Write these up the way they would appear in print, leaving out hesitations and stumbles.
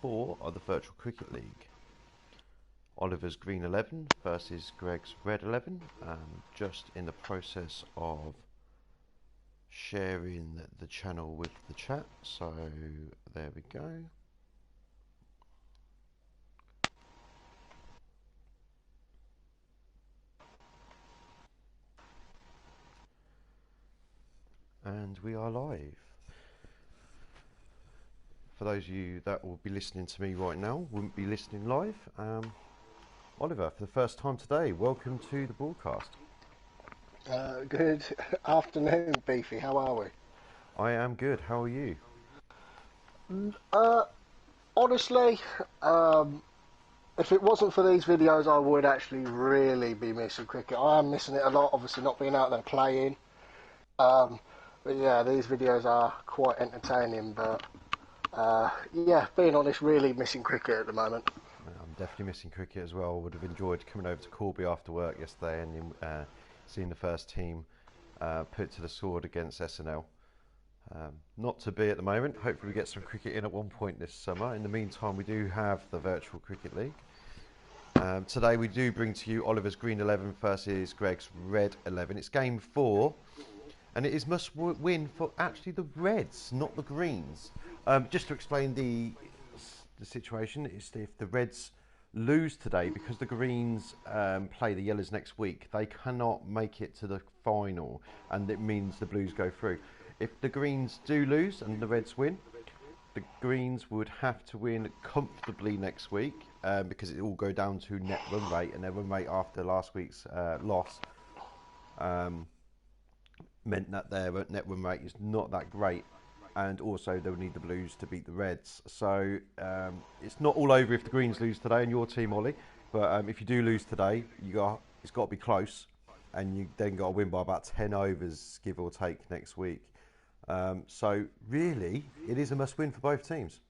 4 of the Virtual Cricket League. Oliver's Green 11 versus Greg's Red 11. Just in the process of sharing the channel with the chat, so there we go. And we are live. For those of you that will be listening to me right now, wouldn't be listening live, Oliver, for the first time today, welcome to the broadcast. Good afternoon, Beefy. How are we? I am good. How are you? Honestly, if it wasn't for these videos, I would actually really be missing cricket. I am missing it a lot, obviously not being out there playing. But yeah, these videos are quite entertaining. But yeah, being honest, really missing cricket at the moment. I'm definitely missing cricket as well. Would have enjoyed coming over to Corby after work yesterday and seeing the first team put to the sword against SNL. Not to be at the moment. Hopefully we get some cricket in at one point this summer. In the meantime, we do have the Virtual Cricket League. Today we do bring to you Oliver's Green 11 versus Greg's Red 11. It's game 4, and it is must win for actually the Reds, not the Greens. Just to explain the situation, is if the Reds lose today, because the Greens play the Yellows next week, they cannot make it to the final, and it means the Blues go through. If the Greens do lose and the Reds win, the Greens would have to win comfortably next week, because it will go down to net run rate, and their run rate after last week's loss meant that their net run rate is not that great, and also they'll need the Blues to beat the Reds. So it's not all over if the Greens lose today, and your team, Ollie, but if you do lose today, it's got to be close, and you then got to win by about 10 overs, give or take, next week. So really, it is a must-win for both teams.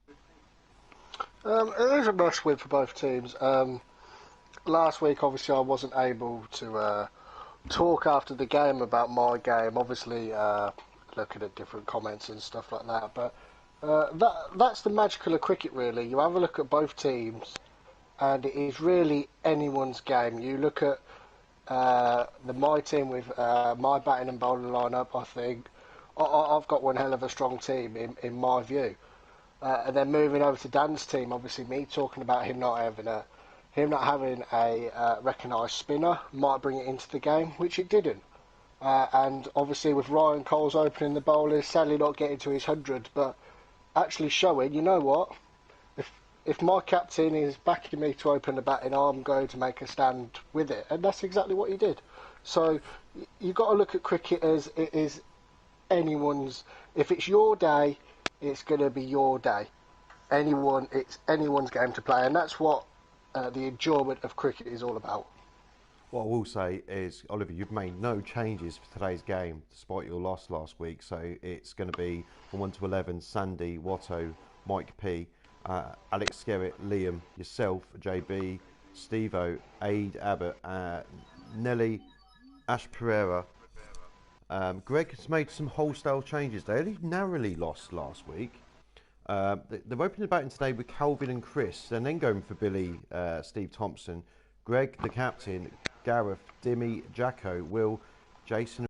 It is a must-win for both teams. Last week, obviously, I wasn't able to talk after the game about my game. Obviously, looking at different comments and stuff like that. But that's the magical of cricket, really. You have a look at both teams, and it is really anyone's game. You look at my team with my batting and bowling lineup. I think I've got one hell of a strong team in my view. And then moving over to Dan's team, obviously me talking about him not having a recognised spinner might bring it into the game, which it didn't. And obviously with Ryan Coles opening the bowlers, sadly not getting to his 100, but actually showing, you know what, if my captain is backing me to open the batting, I'm going to make a stand with it. And that's exactly what he did. So you've got to look at cricket as it is anyone's. If it's your day, it's going to be your day. It's anyone's game to play, and that's what the enjoyment of cricket is all about. What I will say is, Oliver, you've made no changes for today's game, despite your loss last week. So it's going to be from 1 to 11, Sandy, Watto, Mike P, Alex Skerritt, Liam, yourself, JB, Stevo, Aid Abbott, Nelly, Ash Pereira. Greg has made some wholesale changes. They only narrowly lost last week. They're opening the batting today with Calvin and Chris, and then going for Billy, Steve Thompson, Greg, the captain, Gareth, Dimmy, Jacko, Will, Jason.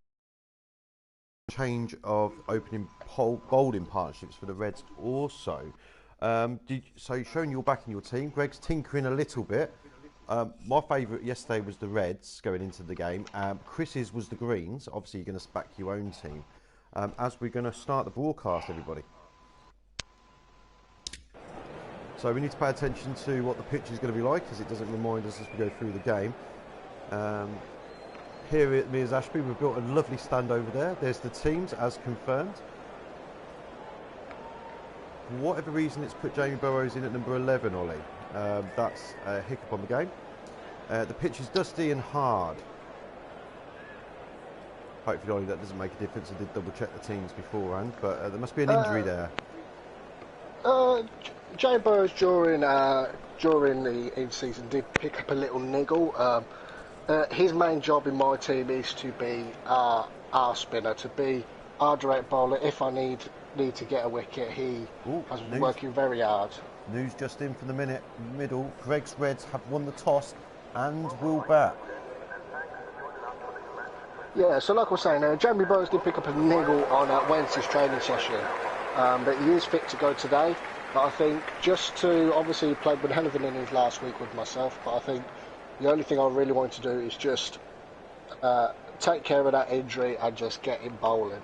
Change of opening bowling partnerships for the Reds also. So showing you're backing your team. Greg's tinkering a little bit. My favourite yesterday was the Reds going into the game. Chris's was the Greens. Obviously, you're going to back your own team. As we're going to start the broadcast, everybody. So we need to pay attention to what the pitch is going to be like, because it doesn't remind us as we go through the game. Here at Mears Ashby, we've built a lovely stand over there. There's the teams as confirmed. For whatever reason, it's put Jamie Burrows in at number 11, Ollie. That's a hiccup on the game. The pitch is dusty and hard. Hopefully, Ollie, that doesn't make a difference. I did double check the teams beforehand, but there must be an injury there. Jamie Burrows during the in-season did pick up a little niggle. His main job in my team is to be our spinner, to be our direct bowler. If I need to get a wicket, he has been working very hard. News just in from the middle. Greg's Reds have won the toss and will bat. Yeah, so like I was saying, Jeremy Burrows did pick up a niggle on Wednesday's training session, but he is fit to go today. But I think just to, obviously he played one hell of an innings last week with myself, but I think the only thing I really want to do is just take care of that injury and just get him bowling.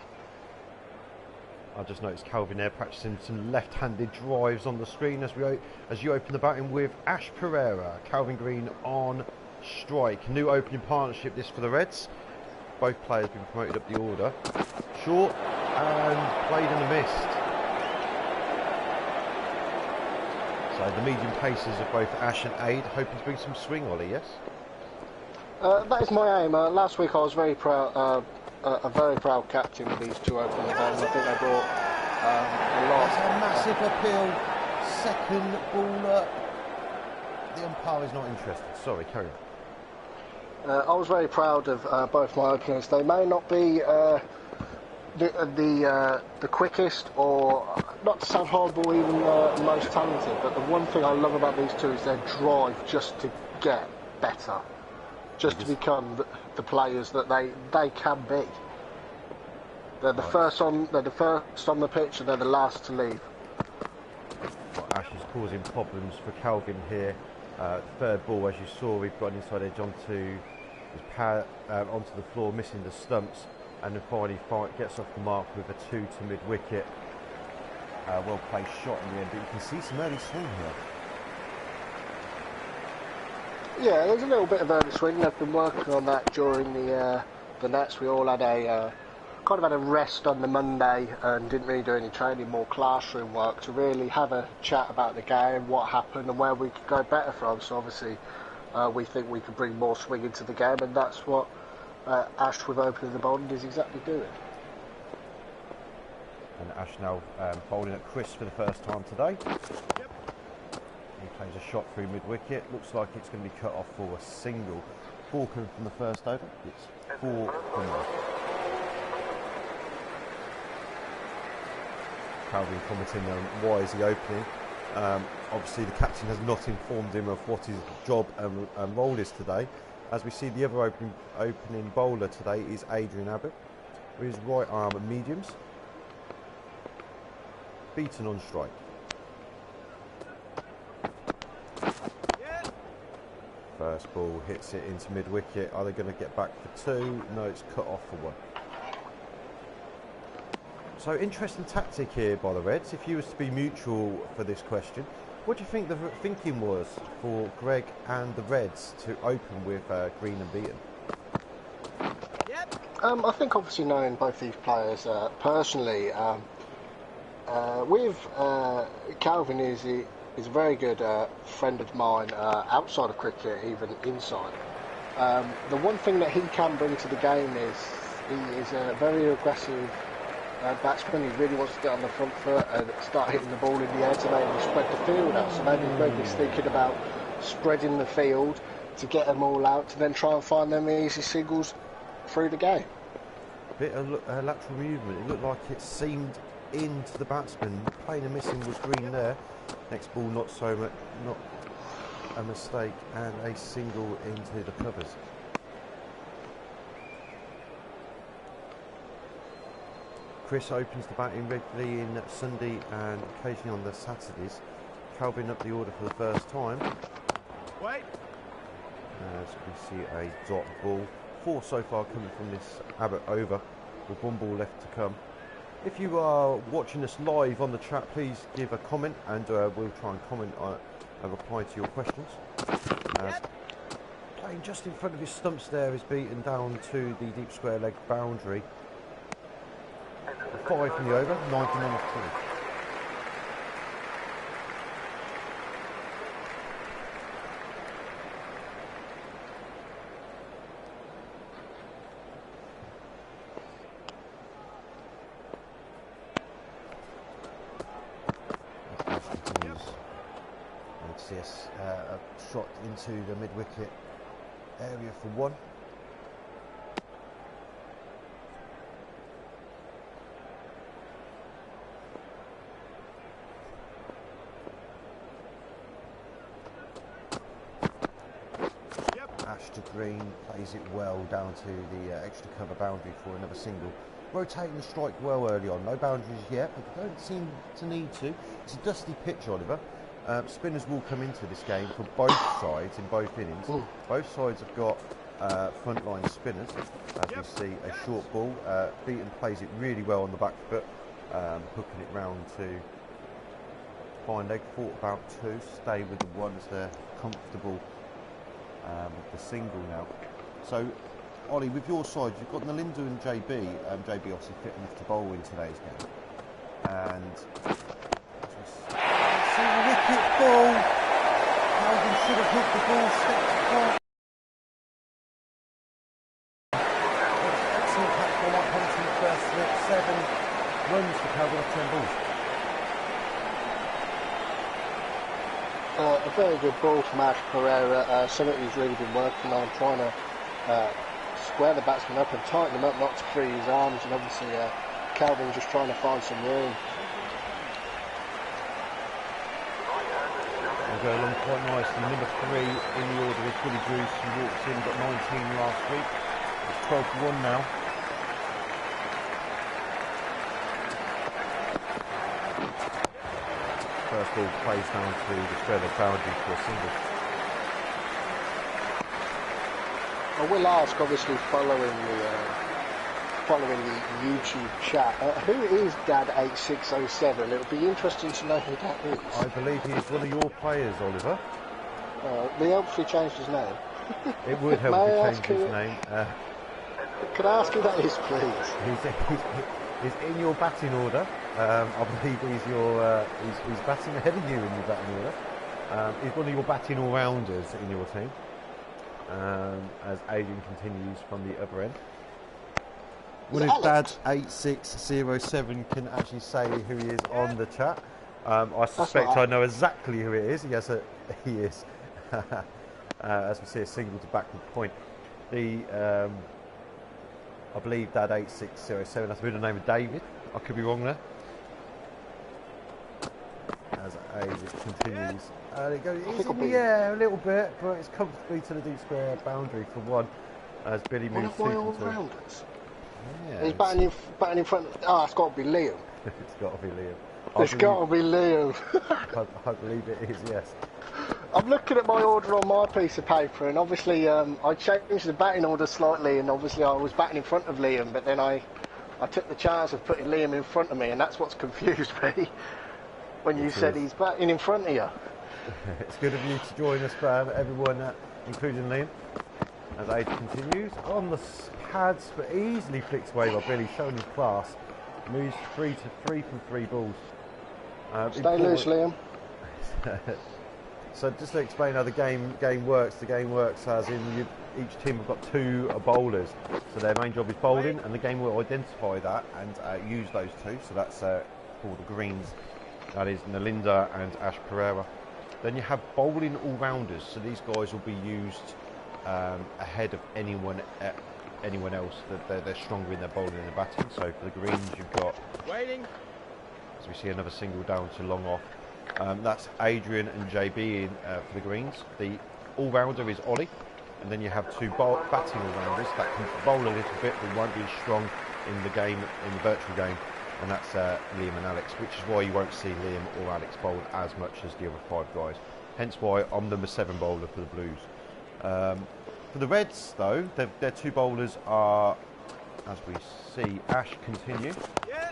I just noticed Calvin there practicing some left-handed drives on the screen as you open the batting with Ash Pereira. Calvin Green on strike. New opening partnership this for the Reds. Both players been promoted up the order. Short and played in the mist. So the medium paces of both Ash and Aid, hoping to bring some swing, Ollie, yes? That is my aim. Last week I was very proud, a very proud captain with these two opening events. I think they brought a lot. That's a massive appeal. Second baller. The umpire is not interested. Sorry, carry on. I was very proud of both my openers. They may not be the quickest, or not to sound horrible, even the most talented, but the one thing I love about these two is their drive just to get better, just to become the players that they can be. They're the first on the pitch, and they're the last to leave. Well, Ash is causing problems for Calvin here. Third ball, as you saw, we've got an inside edge onto the floor, missing the stumps, and then finally gets off the mark with a 2 to mid wicket. Well placed shot in the end, but you can see some early swing here. Yeah, there's a little bit of early swing. They've been working on that during the nets. We all had a rest on the Monday and didn't really do any training, more classroom work to really have a chat about the game, what happened and where we could go better from. So obviously we think we could bring more swing into the game, and that's what Ash with opening the bowling is exactly doing. And Ash now bowling at Chris for the first time today. He plays a shot through mid wicket. Looks like it's going to be cut off for a single. 4 coming from the first over. It's 4 from there. Calvin commenting on why is he opening. Obviously the captain has not informed him of what his job and role is today. As we see, the other opening bowler today is Adrian Abbott with his right arm at mediums. Beaten on strike. First ball hits it into mid wicket. Are they going to get back for 2? No, it's cut off for 1. So interesting tactic here by the Reds. If you was to be mutual for this question, what do you think the thinking was for Greg and the Reds to open with Green and Beaton? I think obviously knowing both these players personally, with Calvin is a very good friend of mine outside of cricket, even inside. The one thing that he can bring to the game is he is a very aggressive batsman. He really wants to get on the front foot and start hitting the ball in the air to maybe spread the field out. So maybe Greg is thinking about spreading the field to get them all out, to then try and find them easy singles through the game. Bit of lateral movement. It looked like it seemed into the batsman. Playing and missing was Green there. Next ball, not so much, not a mistake, and a single into the covers. Chris opens the batting regularly in Sunday and occasionally on the Saturdays. Calvin up the order for the first time. Wait. As we see a drop ball. 4 so far coming from this Abbott over, with 1 ball left to come. If you are watching us live on the chat, please give a comment and we'll try and comment on and reply to your questions. Playing just in front of his stumps there is beaten down to the deep square leg boundary. 5 from the over, 99 off 3. CS a shot into the mid-wicket area for 1. Green plays it well down to the extra cover boundary for another single. Rotating the strike well early on. No boundaries yet, but they don't seem to need to. It's a dusty pitch, Oliver. Spinners will come into this game for both sides in both innings. Ooh. Both sides have got frontline spinners. As we see, a short ball. Beaton plays it really well on the back foot, hooking it round to fine leg. Thought about two. Stay with the one as they're comfortable with the single now. So, Ollie, with your side, you've got Nalinda and JB. JB obviously fit enough to bowl in today's game. And see the wicket ball. Calvin should have hooked the ball, stepped apart. Excellent catch by Mike Hunter in the first slip. 7 runs for Calvin off 10 balls. A very good ball from Ash Pereira. Something he's really been working on, trying to square the batsman up and tighten him up, not to free his arms, and obviously Calvin just trying to find some room. They'll go along quite nicely. Number 3 in the order is Billy Bruce, who walks in, got 19 last week. It's 12-1 now. First ball plays down to the square leg boundary for a single. I will ask, obviously, following the YouTube chat, who is Dad8607? It would be interesting to know who that is. I believe he is one of your players, Oliver. We hopefully changed his name. It would help May I if ask you change his who- name. Could I ask who that is, please? He's in your batting order. I believe he's batting ahead of you in your batting order. He's one of your batting all-rounders in your team. As Adrian continues from the other end. Well, if Dad 8607 can actually say who he is on the chat, I suspect I know exactly who it is. Yes, he is. As we see a single to backward point. I believe Dad 8607. That's the middle name of David. I could be wrong there. As it continues, it goes in the air a little bit, but it's comfortably to the deep square boundary for one. As Billy One moves of my 2 all-rounders. Yeah, He's batting in front of... Oh, it's got to be Liam. it's got to be Liam. It's got to be Liam. I believe it is, yes. I'm looking at my order on my piece of paper, and obviously I changed the batting order slightly, and obviously I was batting in front of Liam, but then I took the chance of putting Liam in front of me, and that's what's confused me when you said he's batting in front of you. It's good of you to join us, everyone, including Liam. As Age continues on the pads, but easily flicked away by Billy, showing his class. Moves 3 to 3 from 3 balls. Stay loose, Liam. So just to explain how the game works, as in each team have got 2 bowlers. So their main job is bowling, and the game will identify that and use those 2. So that's for the greens. That is Nalinda and Ash Pereira. Then you have bowling all-rounders. So these guys will be used ahead of anyone else. They're stronger in their bowling and their batting. So for the greens, you've got. Waiting. As we see another single down to long off. That's Adrian and JB in for the greens. The all-rounder is Ollie, and then you have 2 batting all-rounders that can bowl a little bit but won't be as strong in the game, in the virtual game, and that's Liam and Alex, which is why you won't see Liam or Alex bowl as much as the other 5 guys. Hence why I'm number 7 bowler for the Blues. For the Reds, though, their 2 bowlers are, as we see, Ash continue. Yeah.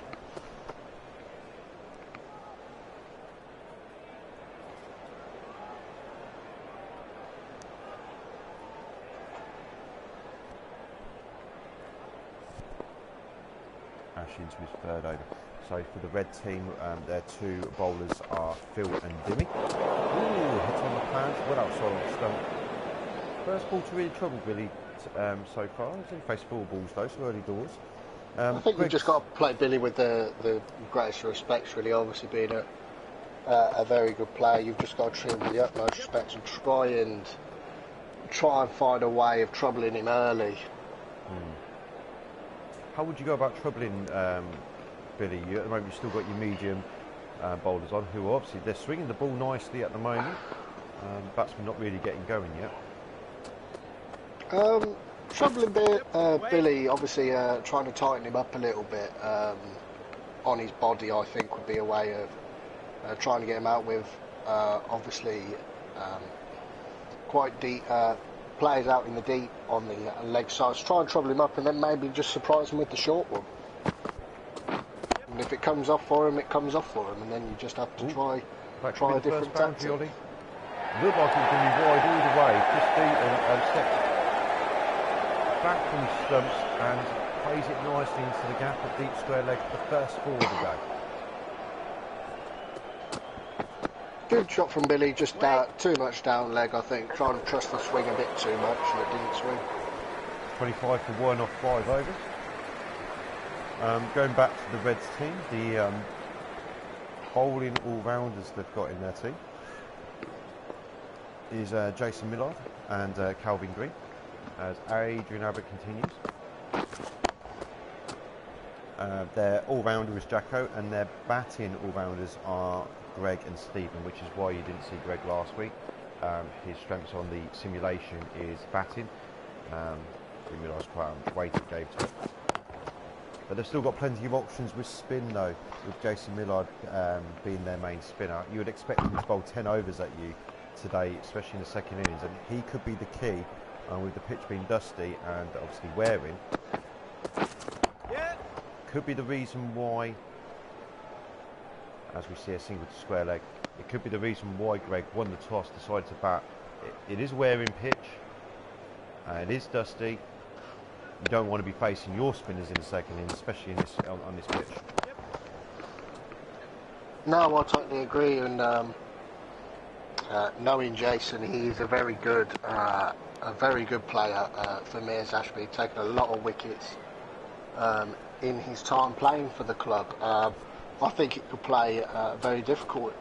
Into his 3rd over. So for the red team, their 2 bowlers are Phil and Dimmy. Ooh, hit on the plans, well outside on the stump. First ball to really trouble Billy so far. He's only faced 4 balls though, so early doors. I think we've just got to play Billy with the greatest respect, really. Obviously being a very good player, you've just got to treat him with the utmost respect and try and find a way of troubling him early. How would you go about troubling Billy? At the moment, you've still got your medium bowlers on, who obviously they're swinging the ball nicely at the moment. Batsman not really getting going yet. Troubling bit, Billy obviously trying to tighten him up a little bit on his body, I think would be a way of trying to get him out with obviously quite deep players out in the deep on the leg sides. Try and trouble him up and then maybe just surprise him with the short one. And if it comes off for him, it comes off for him, and then you just have to try a different tactic. Looked like he was going to be wide all the way. Chris Beaton steps back from his stumps and plays it nicely into the gap at deep square leg for the first forward to go. Good shot from Billy, just too much down leg, I think. Trying to trust the swing a bit too much, and it didn't swing. 25 for 1 off 5 overs. Going back to the Reds team, the bowling all-rounders they've got in their team is Jason Millard and Calvin Green, as Adrian Abbott continues. Their all-rounder is Jacko, and their batting all-rounders are Greg and Stephen, which is why you didn't see Greg last week. His strengths on the simulation is batting. Didn't realise quite how much weight it gave to it. But they've still got plenty of options with spin though, with Jason Millard being their main spinner. You would expect him to bowl 10 overs at you today, especially in the second innings, and he could be the key with the pitch being dusty and obviously wearing. Could be the reason why, as we see a single to square leg, it could be the reason why Greg won the toss, decided to bat. It is wearing pitch, it is dusty. You don't want to be facing your spinners in the second innings, especially in this, on this pitch. No, I totally agree, and knowing Jason, he's a very good player for Mears Ashby, taking a lot of wickets in his time playing for the club. I think it could play very difficult,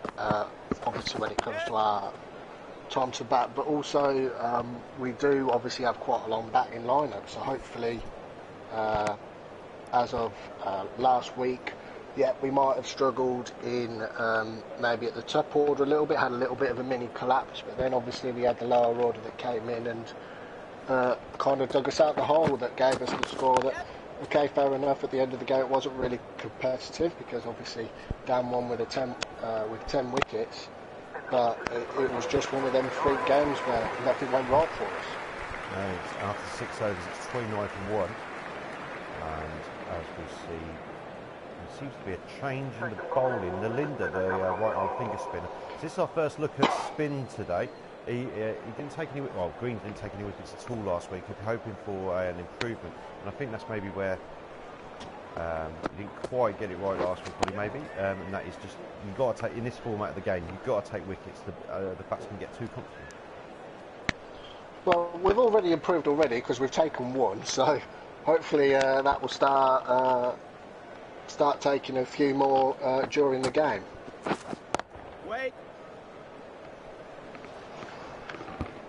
obviously, when it comes to our time to bat, but also we do obviously have quite a long batting lineup, so hopefully as of last week, yeah, we might have struggled in maybe at the top order a little bit, had a little bit of a mini collapse, but then obviously we had the lower order that came in and kind of dug us out the hole, that gave us the score that, okay, fair enough, at the end of the game it wasn't really competitive because obviously down one with 10 wickets, but it was just one of them freak games where nothing went right for us. After 6 overs, it's 29 for 1, and as we see, there seems to be a change in the bowling. Nalinda, the right arm finger spinner. So this is our first look at spin today. He didn't take any. Well, Green didn't take any wickets at all last week. He'd be hoping for an improvement, and I think that's maybe where he didn't quite get it right last week, probably maybe. And that is just, you've got to take, in this format of the game, you've got to take wickets. The batsmen get too confident. Well, we've already improved already because we've taken one, so hopefully that will start taking a few more during the game. Wait.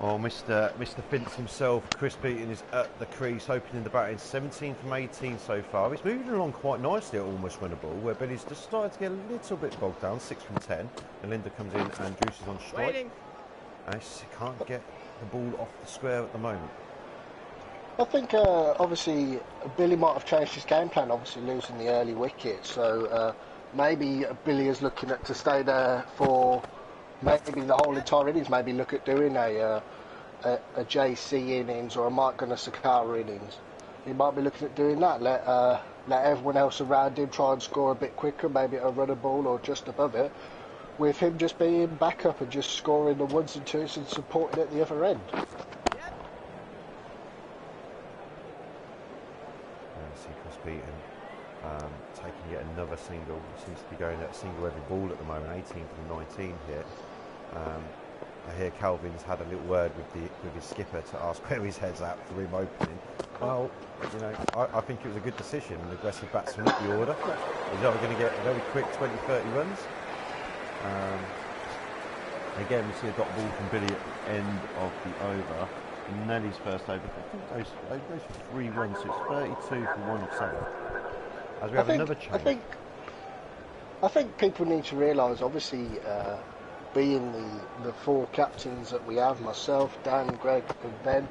Oh, Mr. Finch himself, Chris Beaton, is at the crease, opening the batting, 17 from 18 so far. He's moving along quite nicely at almost winnable, where Billy's just started to get a little bit bogged down, 6 from 10. And Linda comes in and juices on strike. Waiting. And he can't get the ball off the square at the moment. I think obviously Billy might have changed his game plan, obviously losing the early wicket, so maybe Billy is looking to stay there for maybe the whole entire innings, maybe look at doing a JC innings or a Mike Gunnar-Sakara innings. He might be looking at doing that, let everyone else around him try and score a bit quicker, maybe a runner ball or just above it, with him just being backup and just scoring the ones and twos and supporting at the other end. See Chris Beaton taking yet another single. He seems to be going at a single every ball at the moment, 18 from 19 here. I hear Calvin's had a little word with his skipper to ask where his head's at for him opening. Well, you know, I think it was a good decision. An aggressive batsman up the order. He's either going to get a very quick 20-30 runs. Again, we see a dot ball from Billy at the end of the over. Nelly's first over. I think those for 3 runs, so it's 32 for 1 of 7. As we have another change. I think people need to realise, obviously, being the four captains that we have, myself, Dan, Greg, and Ben.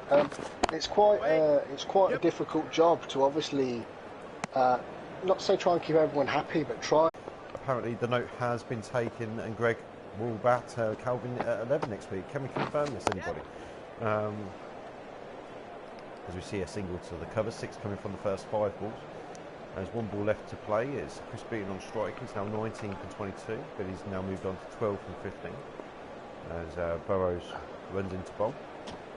It's quite a difficult job to obviously not say try and keep everyone happy, but try. Apparently the note has been taken and Greg will bat Calvin at 11 next week. Can we confirm this, anybody? As we see a single to the cover, 6 coming from the first 5 balls. There's 1 ball left to play. It's Chris Beaton on strike. He's now 19 from 22, but he's now moved on to 12 from 15. As Burrows runs into bowl,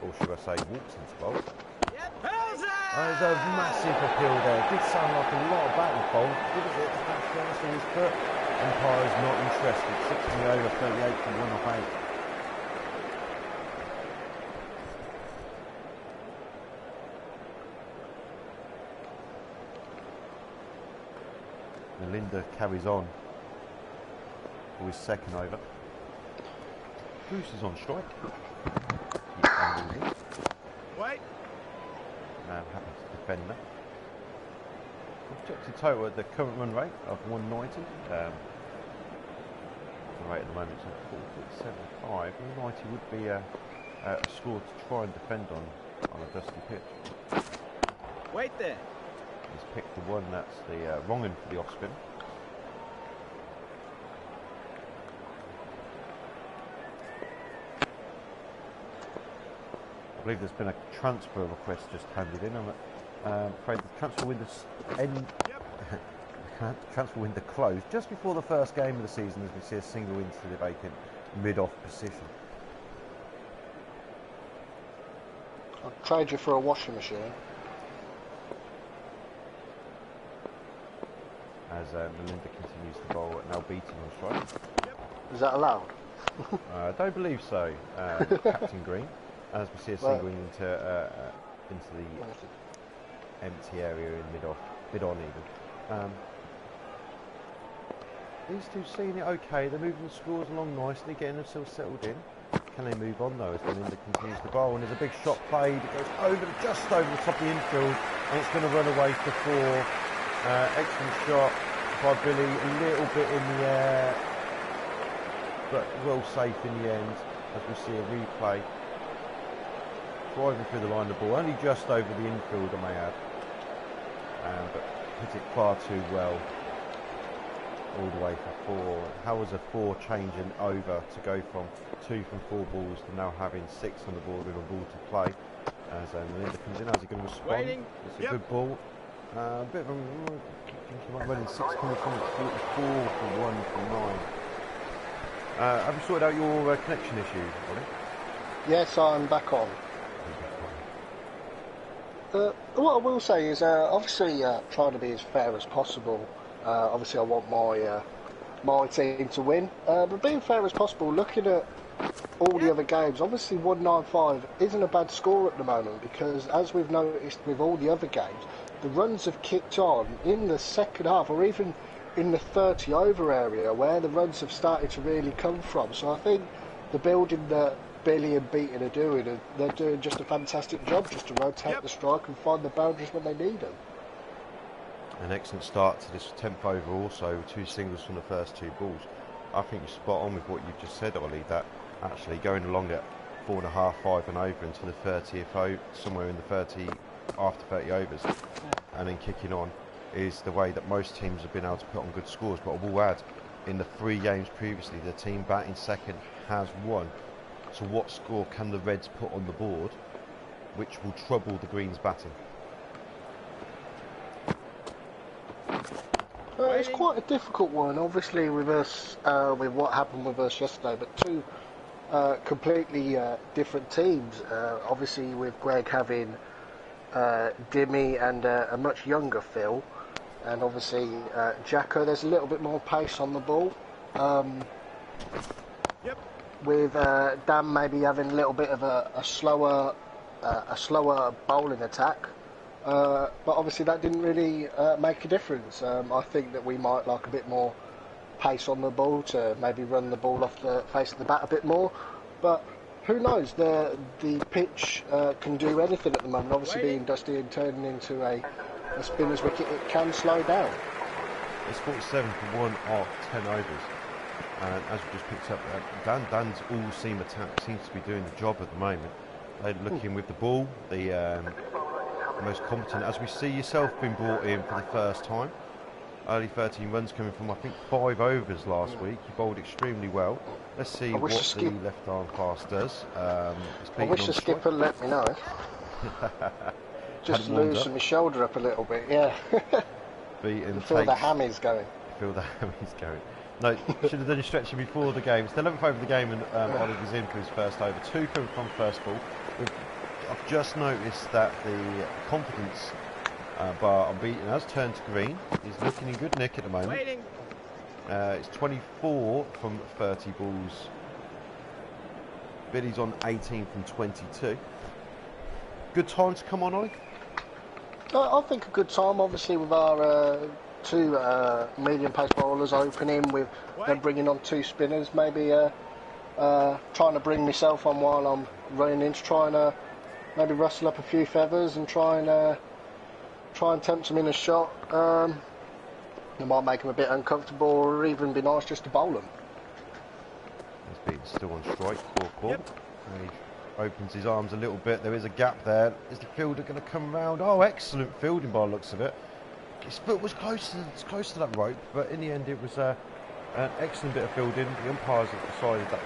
or should I say walks into bowl. There's a massive appeal there. It did sound like a lot of batting bowl. Did it? That's first on his foot. Umpire's not interested. 60 over 38 from 1 off 8. Melinda carries on for his second over. Bruce is on strike. Wait. Happy to defend that. Objective total at the current run rate of 190. The rate at the moment is 4.75. 190 would be a score to try and defend on a dusty pitch. Wait there. He's picked the one that's the wrong end for the off spin. I believe there's been a transfer request just handed in. I'm afraid the transfer window's transfer window closed just before the first game of the season, as we see a single into the vacant mid-off position. I'll trade you for a washing machine. As Melinda continues the bowl, now beating on strike. Is that allowed? I don't believe so, Captain Green. As we see a single into the empty area in mid-on even. These two seeing it okay. They're moving the scores along nicely, getting themselves settled in. Can they move on though as Melinda continues the bowl? And there's a big shot played. It goes just over the top of the infield, and it's going to run away for 4. Excellent shot by Billy, a little bit in the air, but well safe in the end, as we see a replay. Driving through the line of the ball, only just over the infield, I may add, but hit it far too well, all the way for 4. How was a 4 changing over to go from 2 from 4 balls to now having 6 on the board with a ball to play? As Melinda comes in, how's he going to respond? Waiting. It's a good ball. A bit of a, I think he might run in 6 coming from 44 for 1 from 9. Have you sorted out your connection issue, Ollie? Yes, I'm back on. What I will say is, obviously, trying to be as fair as possible. Obviously, I want my team to win, but being fair as possible. Looking at all the other games, obviously 195 isn't a bad score at the moment, because as we've noticed with all the other games, the runs have kicked on in the second half, or even in the 30 over area, where the runs have started to really come from. So I think the building that Billy and Beaton are doing, and they're doing just a fantastic job just to rotate the strike and find the boundaries when they need them. An excellent start to this 10th over also, 2 singles from the first 2 balls. I think you're spot on with what you've just said, Ollie, that actually going along at 4.5, 5 and over into the 30th over, somewhere in the 30, after 30 overs, and then kicking on is the way that most teams have been able to put on good scores. But I will add, in the 3 games previously, the team batting second has won. So what score can the Reds put on the board which will trouble the Greens batting? It's quite a difficult one, obviously, with us, with what happened with us yesterday, but 2 completely different teams. Obviously, with Greg having Dimmy and a much younger Phil, and obviously Jacko, there's a little bit more pace on the ball. With Dan maybe having a little bit of a slower bowling attack, but obviously that didn't really make a difference. I think that we might like a bit more pace on the ball to maybe run the ball off the face of the bat a bit more, but who knows, the pitch can do anything at the moment. Obviously being dusty and turning into a spinner's wicket, it can slow down. It's 47 for 1 off 10 overs. And as we just picked up, Dan's all-seam attack seems to be doing the job at the moment. They're looking with the ball, the most competent. As we see yourself being brought in for the first time. Early 13 runs coming from, I think, 5 overs last week. You bowled extremely well. Let's see what the left-arm fast does. I wish the skipper let me know. Just loosen my shoulder up a little bit, yeah. Feel the hammies going. Feel the hammies going. No, should have done your stretching before the game. It's the 11th over of the game, and Ollie was in for his first over. 2 coming from first ball. I've just noticed that the confidence bar on Beaton has turned to green. He's looking in good nick at the moment. It's 24 from 30 balls. Billy's on 18 from 22. Good time to come on, Ollie? I think a good time, obviously, with our 2 medium pace bowlers opening, with them bringing on 2 spinners, maybe trying to bring myself on while I'm running in, trying to maybe rustle up a few feathers and try and tempt them in a shot. It might make them a bit uncomfortable, or even be nice just to bowl them. He's Beaton still on strike, 4 call. Yep. He opens his arms a little bit. There is a gap there. Is the fielder going to come round? Oh, excellent fielding by the looks of it. His foot was close to that rope, but in the end it was an excellent bit of fielding. The umpires have decided that.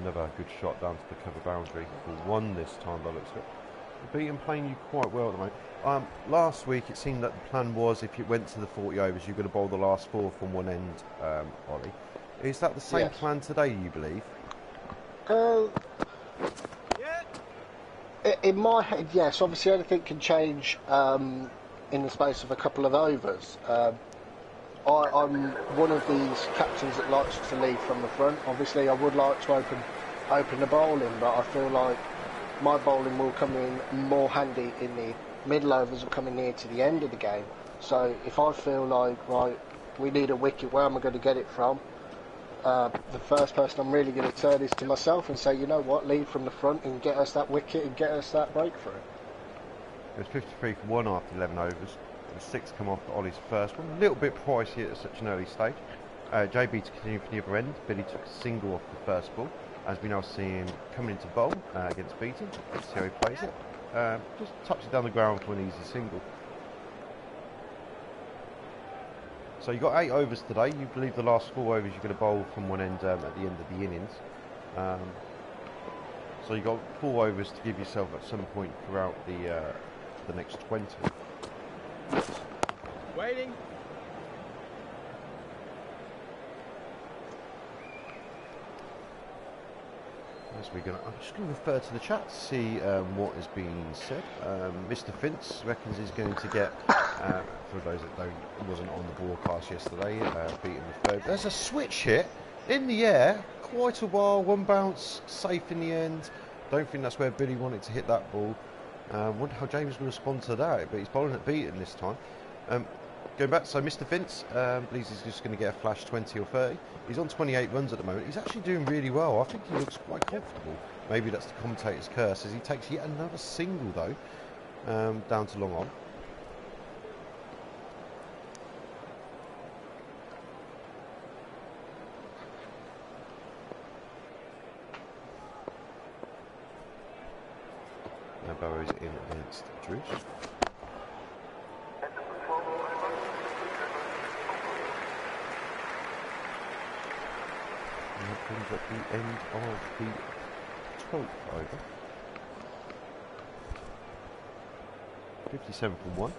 Another good shot down to the cover boundary for 1 this time by the looks of it. Beaton playing you quite well at the moment. Last week it seemed that the plan was, if you went to the 40 overs, you're going to bowl the last 4 from one end, Ollie. Is that the same plan today, you believe? In my head, yes. Obviously anything can change in the space of a couple of overs. I'm one of these captains that likes to lead from the front. Obviously I would like to open the bowling, but I feel like my bowling will come in more handy in the middle overs, or coming near to the end of the game. So if I feel like, right, we need a wicket, where am I going to get it from? The first person I'm really going to turn is to myself and say, you know what, lead from the front and get us that wicket and get us that breakthrough. It was 53 for 1 after 11 overs. The 6 come off Ollie's first one. A little bit pricey at such an early stage. JB to continue from the other end. Billy took a single off the first ball, as we now see him coming into bowl against Beaton. Let's see how he plays it. Just touch it down the ground for an easy single. So you've got 8 overs today. You believe the last 4 overs you're going to bowl from one end at the end of the innings. So you've got 4 overs to give yourself at some point throughout the next 20. Waiting. I'm just going to refer to the chat to see what is being said. Mr. Fince reckons he's going to get, for those that wasn't on the broadcast yesterday, Beaton the third. There's a switch hit in the air, quite a while, 1 bounce, safe in the end. Don't think that's where Billy wanted to hit that ball. Wonder how James will respond to that, but he's bowling at Beaton this time. Going back, so Mr. Fince believes he's just going to get a flash 20 or 30. He's on 28 runs at the moment. He's actually doing really well. I think he looks quite comfortable. Maybe that's the commentator's curse, as he takes yet another single, though, down to long on. Now Burrows in against Druce. And that brings up the end of the 12th over. 57 from 1.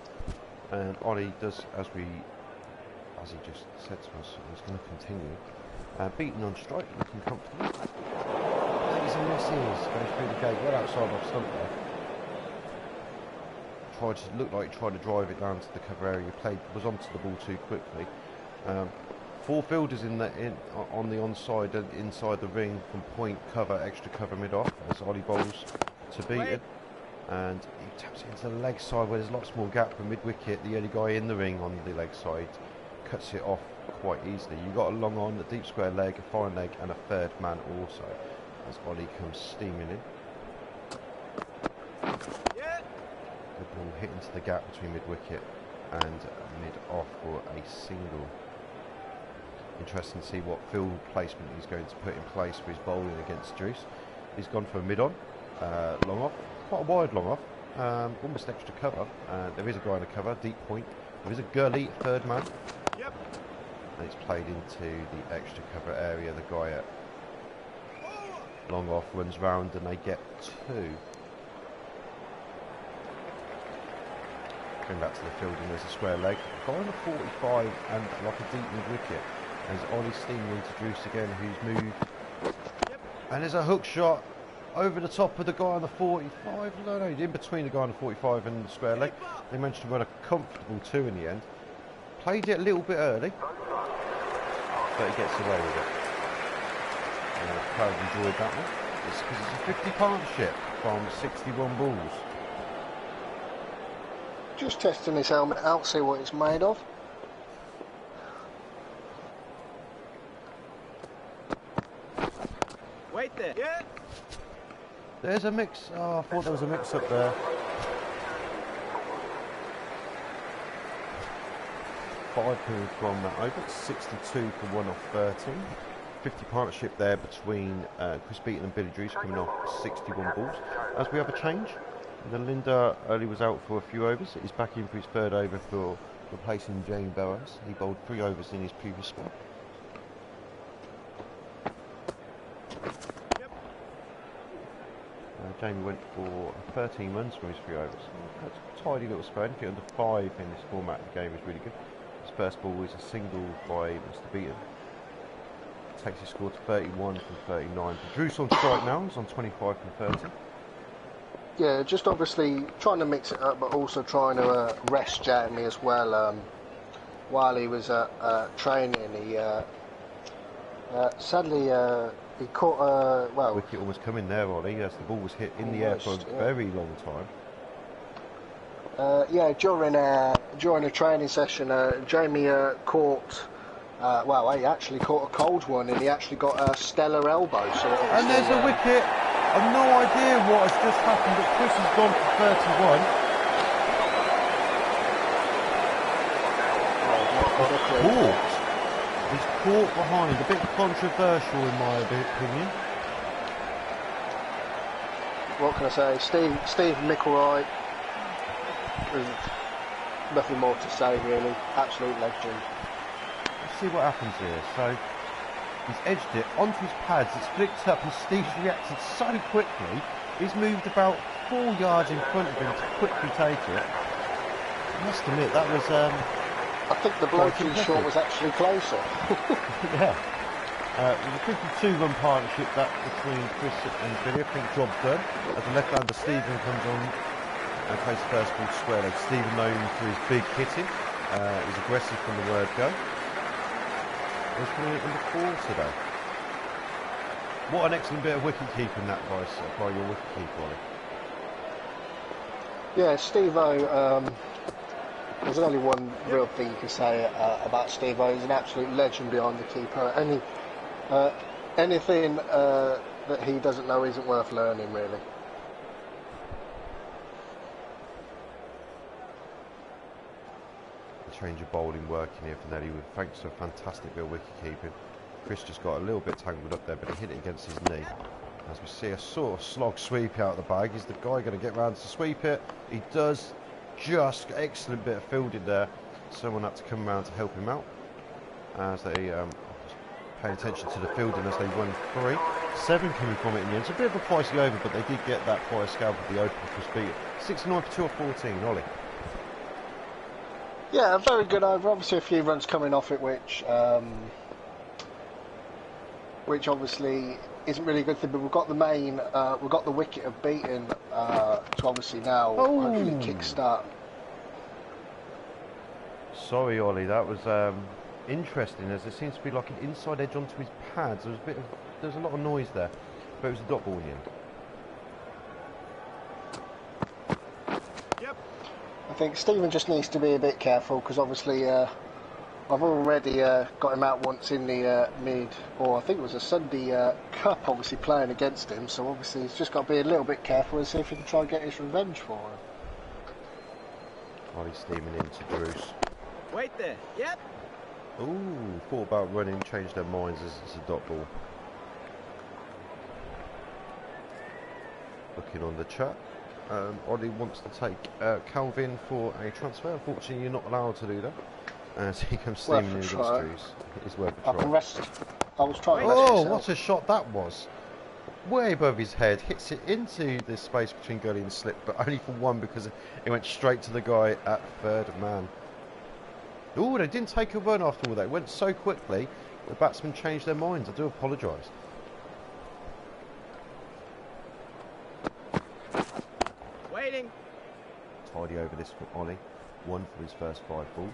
And Ollie does, as he just said to us, he's going to continue. Beaton on strike, looking comfortable. Plays and misses, goes through the gate, well outside off stump there. Looked like he tried to drive it down to the cover area. Was onto the ball too quickly. 4 fielders on the onside and inside the ring from point, cover, extra cover mid-off as Ollie bowls to Beaton. And he taps it into the leg side where there's lots more gap for mid-wicket. The only guy in the ring on the leg side cuts it off quite easily. You've got a long on, a deep square leg, a fine leg and a third man also as Ollie comes steaming in. Yeah. Good ball hit into the gap between mid-wicket and mid-off for a single. Interesting to see what field placement he's going to put in place for his bowling against Druce. He's gone for a mid-on, long off, quite a wide long off, almost extra cover. There is a guy on the cover, deep point. There is a gully, third man. Yep. And it's played into the extra cover area. The guy at long off runs round and they get 2. Going back to the field and there's a square leg. Guy on the 45 and like a deep mid-wicket. There's Ollie steaming into Druce again, who's moved. Yep. And there's a hook shot over the top of the guy on the 45. No, in between the guy on the 45 and the square leg. They managed to run a comfortable 2 in the end. Played it a little bit early, but he gets away with it. And the crowd enjoyed that one. It's because it's a 50 partnership from 61 balls. Just testing his helmet out, see what it's made of. Wait there. Yeah. There's a mix. Oh, I thought there was a mix up there. 5 coming from that over. 62 for 1 off 13. 50 partnership there between Chris Beaton and Billy Druce, coming off 61 balls. As we have a change, then Linda early was out for a few overs. He's back in for his 3rd over for replacing Jamie Burrows. He bowled 3 overs in his previous spot. Jamie went for 13 runs from his 3 overs. That's a tidy little spell. Anything under 5 in this format of the game is really good. His first ball is a single by Mr. Beaton. Takes his score to 31 from 39. Druce on strike now. He's on 25 from 30. Yeah, just obviously trying to mix it up, but also trying to rest Jamie as well. While he was training, he sadly he caught wicket almost coming there, Ollie, as the ball was hit in the air for a very long time. During a training session, Jamie caught. He actually caught a cold one, and he actually got a stellar elbow. So and there's a wicket. I've no idea what has just happened, but Chris has gone for 31. He's caught behind, a bit controversial in my opinion. What can I say? Steve Micklewright. Nothing more to say really. Absolute legend. Let's see what happens here. So he's edged it onto his pads, it's flicked up and Steve's reacted so quickly. He's moved about 4 yards in front of him to quickly take it. I must admit, that was I think the bloke in short was actually closer. Yeah. It was a 52-run partnership that between Chris and Billy. I think job's done. As the left-hander Stephen comes on and plays the first ball square leg. Stephen known for his big hitting. He's aggressive from the word go. He's coming in number 4 today. What an excellent bit of wicket keeping that by your wicket keeper, Ollie. Yeah, Steve-O, there's only one real thing you can say about Steve-O. He's an absolute legend behind the keeper. Anything that he doesn't know isn't worth learning, really. Change of bowling working here for Nelly, thanks to a fantastic bit of wicket keeping. Chris just got a little bit tangled up there, but he hit it against his knee. As we see a sort of slog sweep out of the bag, is the guy going to get round to sweep it? He does. Just excellent bit of fielding there. Someone had to come around to help him out as they pay attention to the fielding as they run 3. 7 coming from it in the end. It's a bit of a pricey over, but they did get that by a scalp of the open Chris Beaton. 69 for 2 or 14, Ollie. Yeah, a very good over. Obviously, a few runs coming off it, which obviously isn't really a good thing. But we've got the we've got the wicket of Beaton to obviously now hopefully kick-start. Sorry, Ollie, that was interesting, as there seems to be like an inside edge onto his pads. There was a lot of noise there, but it was a dot ball in the end. I think Stephen just needs to be a bit careful because obviously I've already got him out once in the I think it was a Sunday Cup, obviously playing against him. So obviously he's just got to be a little bit careful and see if he can try and get his revenge for him. Ollie steaming into Bruce. Wait there. Yep. Ooh, thought about running, changed their minds as it's a dot ball. Looking on the chat. Ollie wants to take Calvin for a transfer. Unfortunately, you're not allowed to do that. As he comes steaming in against Drews. It's worth a I try. can rest. I was trying to rest Oh, myself. what a shot that was. Way above his head, hits it into the space between goalie and slip, but only for one because it went straight to the guy at third man. Oh, they didn't take a run after all that. It went so quickly, the batsmen changed their minds. I do apologise. Waiting. Tidy over this for Ollie. 1 for his first 5 balls.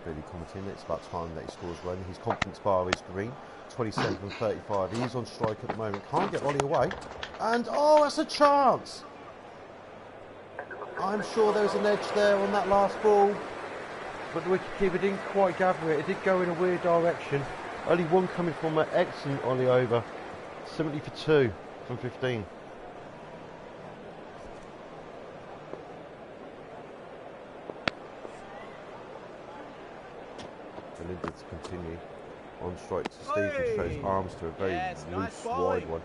Billy commenting, it's about time that he scores run. His confidence bar is green, 27 from 35. He's on strike at the moment, can't get Ollie away. And, oh, that's a chance! I'm sure there was an edge there on that last ball, but the wicketkeeper didn't quite gather it. It did go in a weird direction. Only one coming from an excellent Ollie over. 70 for 2 from 15. Belinda to continue. On strike to Steve, who throws arms to a very loose, wide one.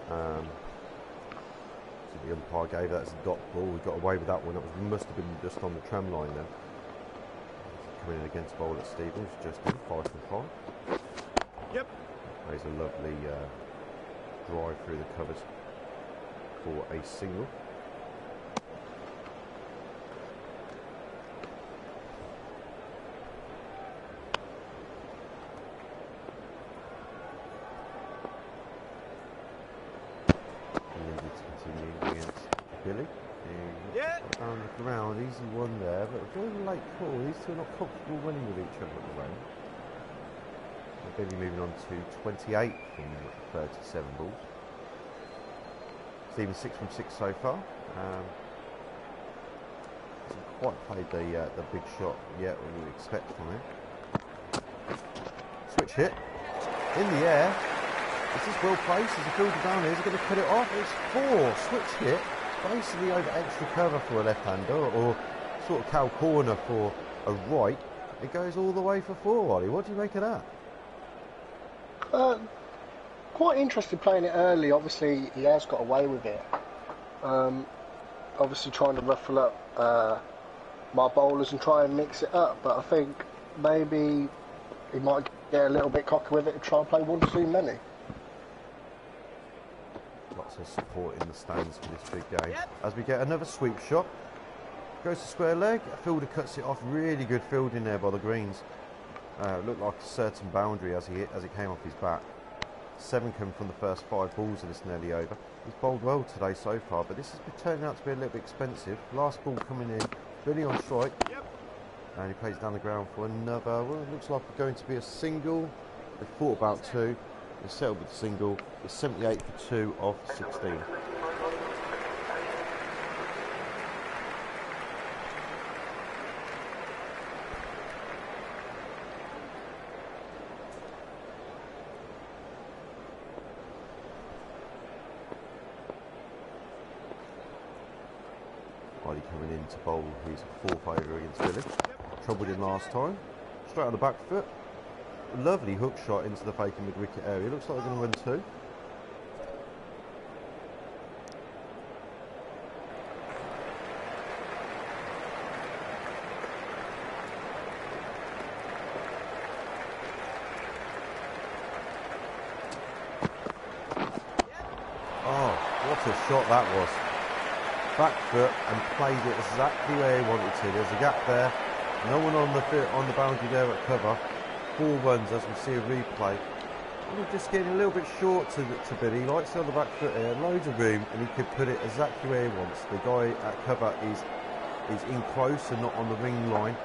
So the umpire gave that as a dot ball. We got away with that one. That must have been just on the tram line then. Coming in against bowl at Stevens, just in 5 from 5. Yep. There's a lovely drive through the covers for a single. Billy, down the ground, easy one there, but a bit of a late call. These two are not comfortable running with each other at the moment. Billy moving on to 28 from 37 balls. Stephen 6 from 6 so far. Hasn't quite played the big shot yet what we would expect from him. Switch hit in the air. This is well placed. There's a fielder down here. Is he going to cut it off? It's 4. Switch hit. Basically over extra cover for a left-hander, or sort of cow corner for a right. It goes all the way for 4, Ollie. What do you make of that? Quite interested playing it early. Obviously, he has got away with it. Obviously, trying to ruffle up my bowlers and try and mix it up. But I think maybe he might get a little bit cocky with it and try and play one too many. Lots of support in the stands for this big game. As we get another sweep shot. Goes to square leg. A fielder cuts it off. Really good fielding there by the Greens. Looked like a certain boundary as it came off his bat. 7 coming from the first 5 balls of this nearly over. He's bowled well today so far, but this has been turning out to be a little bit expensive. Last ball coming in. Billy on strike. And he plays down the ground for another. Well, it looks like it's going to be a single. They thought about 2. They settled with a single. It's 78 for 2 off 16. Wiley coming in to bowl his 4th over against Billy. Troubled him last time. Straight on the back foot. Lovely hook shot into the fake mid-wicket area. Looks like they're going to run 2. Oh, what a shot that was. Back foot and played it exactly where he wanted to. There's a gap there. No one on the boundary there at cover. 4 runs as we see a replay. And he's just getting a little bit short to Billy. He likes it on the back foot here. Loads of room, and he could put it exactly where he wants. The guy at cover is in close and not on the ring line.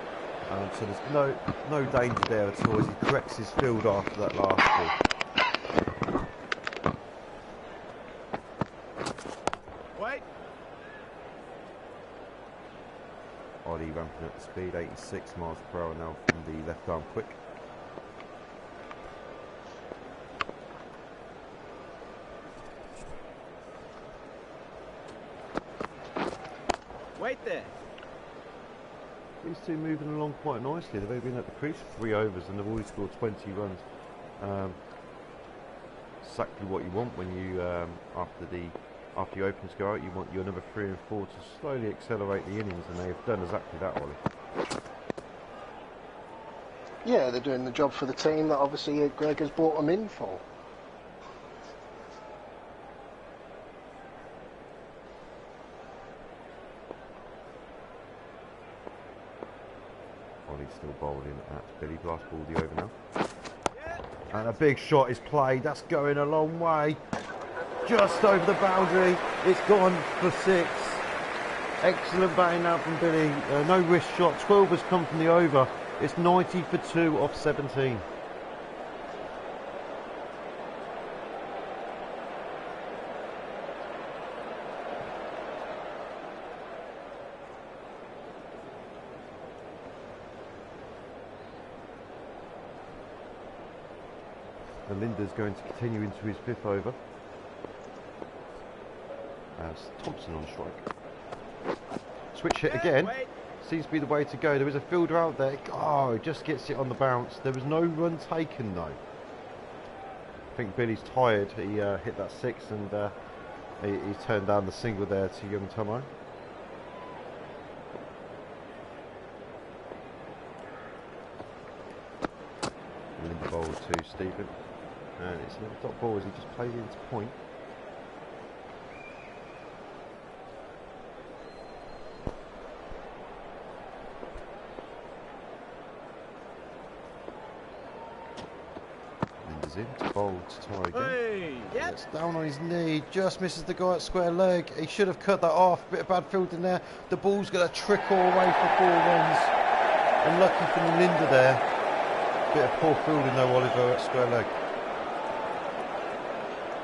So there's no danger there at all as he corrects his field after that last ball. Ollie ramping up the speed, 86 miles per hour now from the left arm quick. Wait there. These two moving along quite nicely. They've only been at the crease for 3 overs and they've already scored 20 runs. Exactly what you want when you after your opens go out. You want your number 3 and 4 to slowly accelerate the innings, and they've done exactly that, Ollie. Yeah, they're doing the job for the team that obviously Greg has brought them in for. Ollie's still bowling at Billy. Last ball the over now. And a big shot is played. That's going a long way. Just over the boundary. It's gone for 6. Excellent batting now from Billy. No wrist shot. 12 has come from the over. It's 90 for 2 off 17. And Linda's going to continue into his 5th over. As Thompson on strike. Switch hit again. Seems to be the way to go. There is a fielder out there. Oh, it just gets it on the bounce. There was no run taken though. I think Billy's tired. He hit that 6 and he turned down the single there to young Tomo. Linda bowl to Stephen. And it's another dot ball as he just plays it into point. Linda's in to bowl to Tomo again. Hey, yep. It's down on his knee, just misses the guy at square leg. He should have cut that off. Bit of bad fielding there. The ball's going to trickle away for 4 runs. Unlucky from Linda there. Bit of poor fielding though, Oliver, at square leg.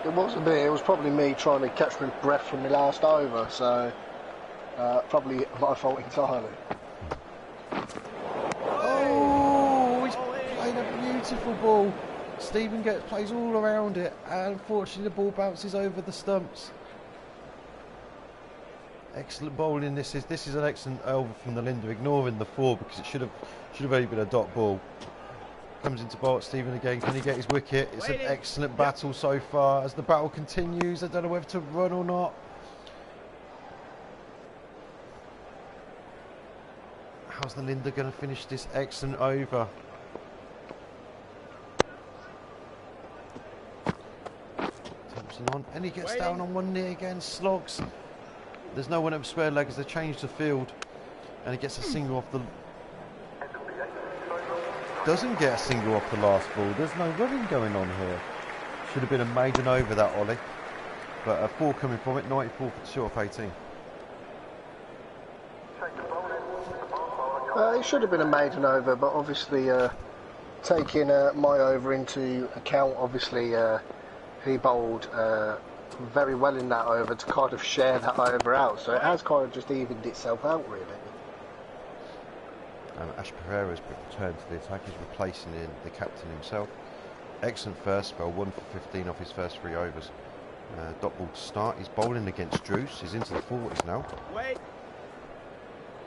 It wasn't me, it was probably me trying to catch my breath from my last over, so probably my fault entirely. Oh, he's playing a beautiful ball. Stephen plays all around it, and unfortunately the ball bounces over the stumps. Excellent bowling. This is an excellent over from the Linda, ignoring the 4 because it should have only been a dot ball. Comes into bowl at Stephen again. Can he get his wicket? It's an excellent battle so far. As the battle continues, I don't know whether to run or not. How's the Linda going to finish this excellent over? Thompson on, and he gets down on one knee again. Slogs. There's no one at square leg as they change the field, and he gets a single off the. Doesn't get a single off the last ball. There's no running going on here. Should have been a maiden over that, Ollie. But a 4 coming from it, 94 for 2 off 18. It should have been a maiden over, but obviously taking my over into account, obviously he bowled very well in that over to kind of share that over out. So it has kind of just evened itself out, really. Ash Pereira's returned to the attack. He's replacing the captain himself. Excellent first spell, 1 for 15 off his first 3 overs. Dot ball to start. He's bowling against Druce. He's into the 40s now. Wait.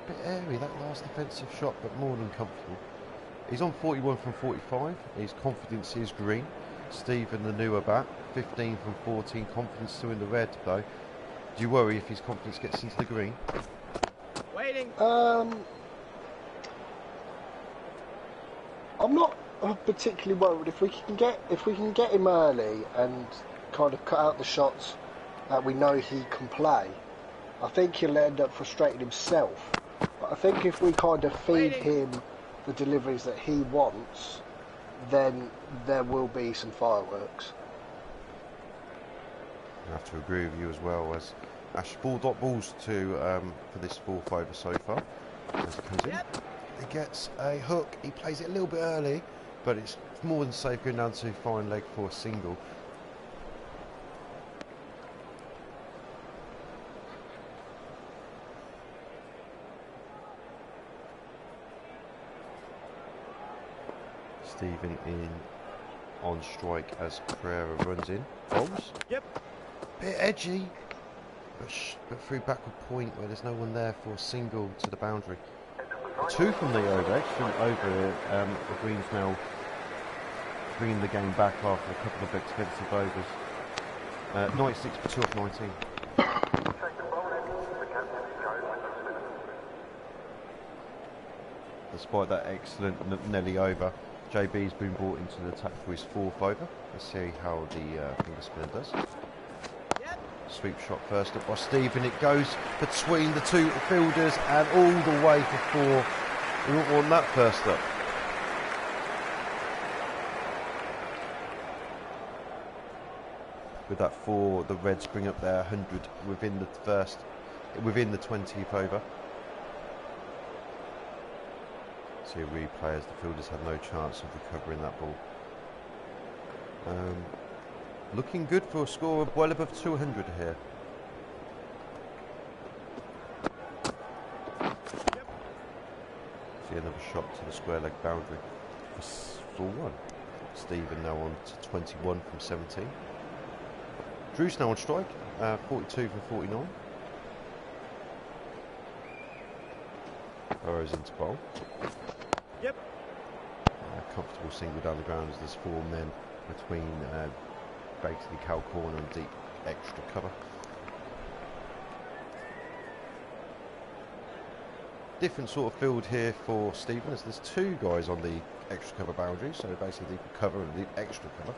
Bit airy that last defensive shot, but more than comfortable. He's on 41 from 45. His confidence is green. Stephen, the newer bat, 15 from 14. Confidence still in the red though. Do you worry if his confidence gets into the green? Waiting. I'm not particularly worried. If we can get him early and kind of cut out the shots that we know he can play, I think he'll end up frustrating himself. But I think if we kind of feed him the deliveries that he wants, then there will be some fireworks. I have to agree with you as well, as Ash dot balls to for this 4th over so far. As it comes in, he gets a hook. He plays it a little bit early, but it's more than safe going down to fine leg for a single. Stephen in on strike as Pereira runs in. Bowls. Yep. Bit edgy, but through backward point where there's no one there for a single to the boundary. 2 from the over, excellent over. The Greens now bringing the game back after a couple of expensive overs. 96 for 2 off 19. Despite that excellent Nelly over, JB's been brought into the attack for his 4th over. Let's see how the finger spinner does. Sweep shot first up by Stephen. It goes between the 2 fielders and all the way for 4. We won't want that first up. With that 4, the Reds bring up their 100 within the 20th over. See a replay as the fielders had no chance of recovering that ball. Looking good for a score of well above 200 here. See another shot to the square leg boundary for 1. Stephen now on to 21 from 17. Drew's now on strike, 42 from 49. Burrows into bowl. Yep. Comfortable single down the ground as there's 4 men between basically cow corner and deep extra cover. Different sort of field here for Stephen as there's 2 guys on the extra cover boundary, so basically deep cover and deep extra cover.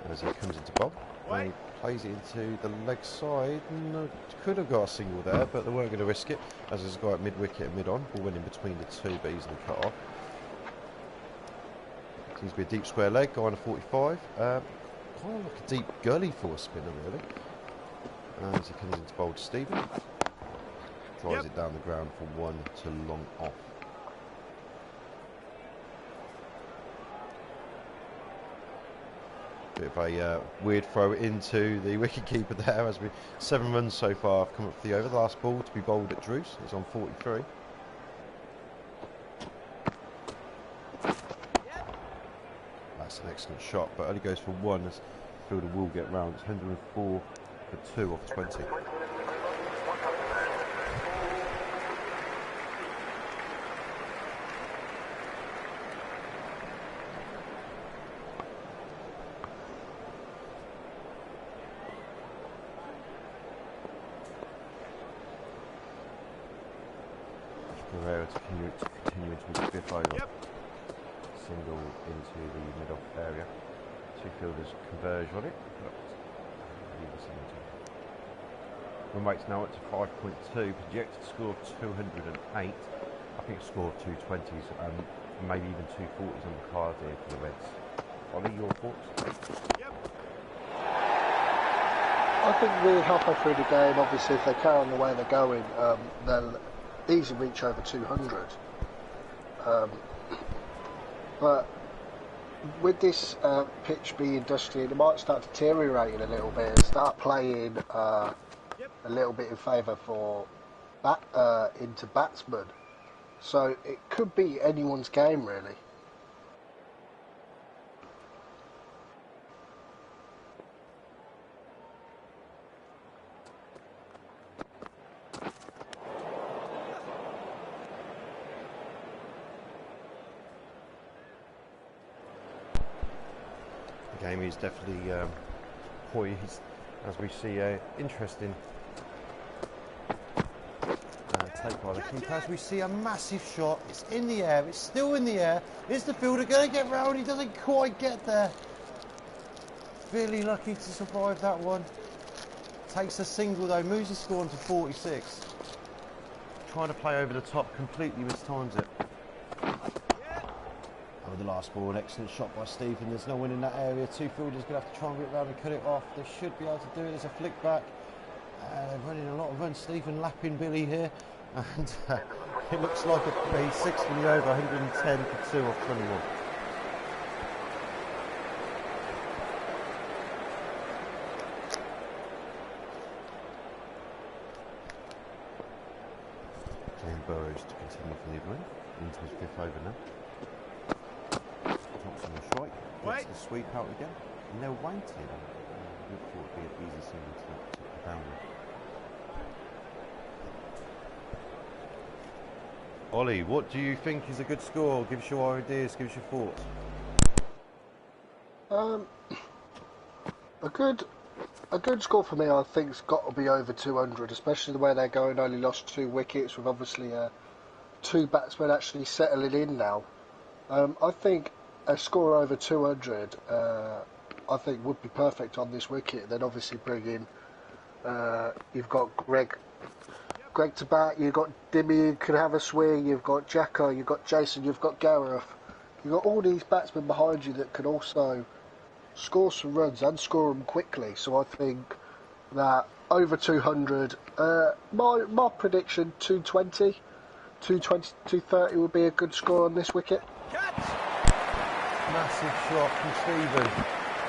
As he comes into bob, and he plays it into the leg side. No, could have got a single there, but they weren't going to risk it as there's a guy at mid wicket and mid on. Ball went in between the 2, but easily cut off. Seems to be a deep square leg, guy on a 45. Kind of like a deep gully for a spinner, really. As he comes into bowl to Stephen. Drives it down the ground for 1 to long off. Bit of a weird throw into the wicketkeeper there as we 7 runs so far have come up for the over. The last ball to be bowled at Drews is on 43. That's an excellent shot, but only goes for 1 as the fielder will get round. It's 104 for 2 off 20. Guerrero to continue into his 5th over. Single into the mid-off area. 2 fielders converge on it. Run rate's now up to 5.2. Projected score of 208. I think a score of 220s and maybe even 240s on the card here for the Reds. Ollie, your thoughts? I think we're halfway through the game. Obviously, if they carry on the way they're going, they'll easily reach over 200. But with this pitch being dusty, it might start deteriorating a little bit and start playing a little bit in favour for into batsmen. So it could be anyone's game, really. The game is definitely poised as we see a interesting take by the keeper. As we see a massive shot, it's in the air, it's still in the air. Is the fielder going to get round? He doesn't quite get there. Really lucky to survive that one. Takes a single though, moves his score on to 46. Trying to play over the top, completely mistimes it. Oh, the last ball, an excellent shot by Stephen. There's no one in that area. 2 fielders going to have to try and get round and cut it off. They should be able to do it. There's a flick back. Running a lot of runs. Stephen lapping Billy here. And it looks like a 6 from the over, 110 for 2 off 21. James Burrows to continue from the other end, into his 5th over now. Thompson on strike, gets the sweep out again, and they're waiting. I would thought it would be an easy single to the boundary. Ollie, what do you think is a good score? Give us your ideas, give us your thoughts. Um, a good a good score for me, I think, has got to be over 200, especially the way they're going. Only lost 2 wickets, with obviously two batsmen actually settling in now. I think a score over 200, I think, would be perfect on this wicket. Then obviously bring in, you've got Greg to bat, you've got Dimmy who can have a swing, you've got Jacko, you've got Jason, you've got Gareth. You've got all these batsmen behind you that can also score some runs and score them quickly. So I think that over 200, my prediction 220, 230 would be a good score on this wicket. Massive shot from Stephen.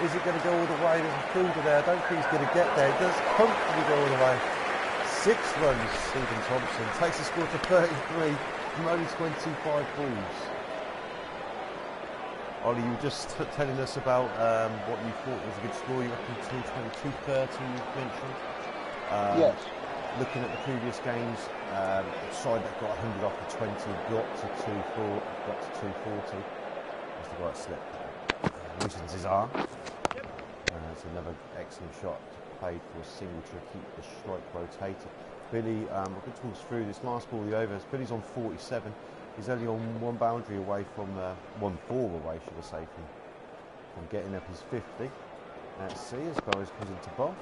Is it going to go all the way? There's a fielder there. I don't think he's going to get there. It does comfortably go all the way. 6 runs, Stephen Thompson. Takes the score to 33 from only 25 balls. Ollie, you were just telling us about what you thought was a good score. You reckon 220, 230 you mentioned. Yes. Looking at the previous games, the side that got 100 off the 20 got to 240. That's the right slip. Loosens his arm. It's another excellent shot played for a single to keep the strike rotated. Billy, I'm going to talk us through this last ball of the overs. Billy's on 47. He's only on 1 boundary away from, 1 4 away, should I say, from getting up his 50. Let's see, as Burrows comes into bowl.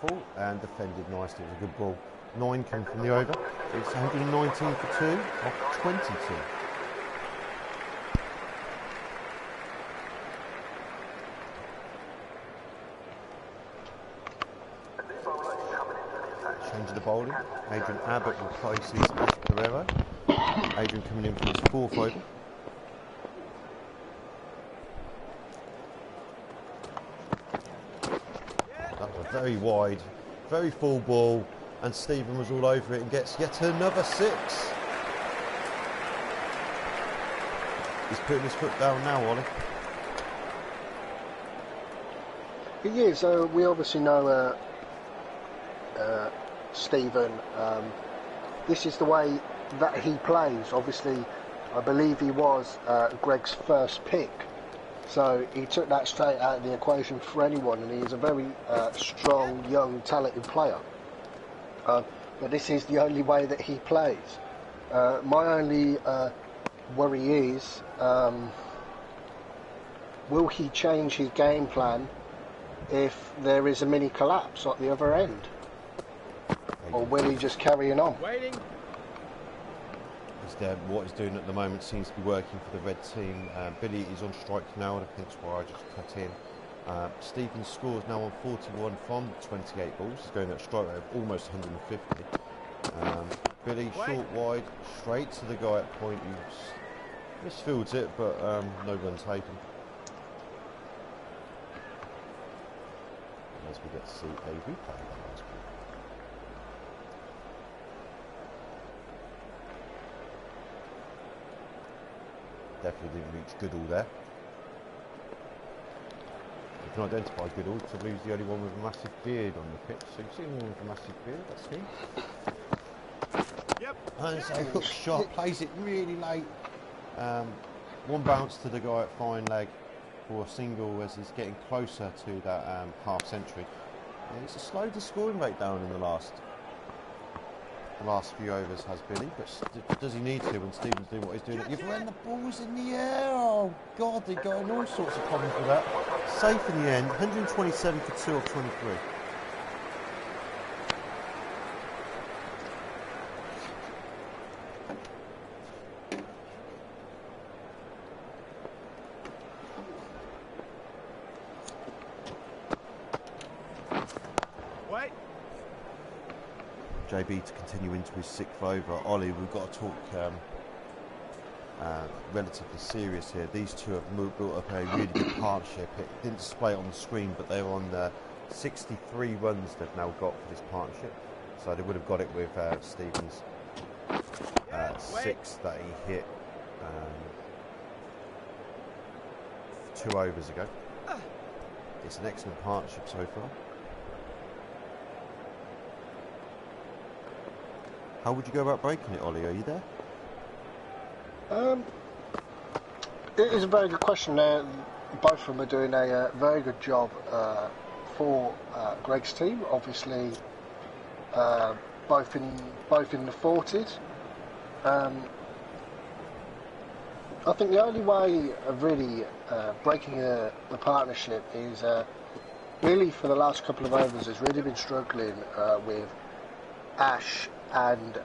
Full and defended nicely. It was a good ball. 9 came from the over. It's 119 for 2 off 22. Change of the bowling. Adrian Abbott replaces Ash Pereira. Adrian coming in for his 4th over. That was a very wide, very full ball, and Stephen was all over it and gets yet another 6. He's putting his foot down now, Ollie. He is. We obviously know Stephen. This is the way that he plays. Obviously, I believe he was Greg's first pick. So he took that straight out of the equation for anyone, and he's a very strong, young, talented player. But this is the only way that he plays. My only worry is, will he change his game plan if there is a mini collapse at the other end? Or will he just carry on? Waiting. What he's doing at the moment seems to be working for the red team. Billy is on strike now, hence why I just cut in. Stephen's score is now on 41 from 28 balls. He's going at a strike rate of almost 150. Billy short wide, straight to the guy at point who misfields it, but no run taken. As we get to see a replay of that last ball. Definitely didn't reach Goodall there. You can identify Goodall because I believe he's the only one with a massive beard on the pitch. So you've seen one with a massive beard, that's him. Yep. And it's a hook shot, plays it really late. 1 bounce to the guy at fine leg for a single as he's getting closer to that half century. And it's slowed the scoring rate down in the last few overs, has Billy, but does he need to when Stephen's doing what he's doing? You've run the balls in the air. Oh God, they're going all sorts of problems with that. Safe in the end, 127 for 2 of 23. Wait. JB to continue into his 6th over. Ollie, we've got to talk relatively serious here. These two have built up a really good partnership. It didn't display it on the screen, but they're on 63 runs they've now got for this partnership. So they would have got it with Stephen's 6 that he hit 2 overs ago. It's an excellent partnership so far. How would you go about breaking it, Ollie? Are you there? It is a very good question. Both of them are doing a very good job for Greg's team. Obviously, both in the 40s. I think the only way of really breaking the partnership is really for the last couple of overs has really been struggling with Ash and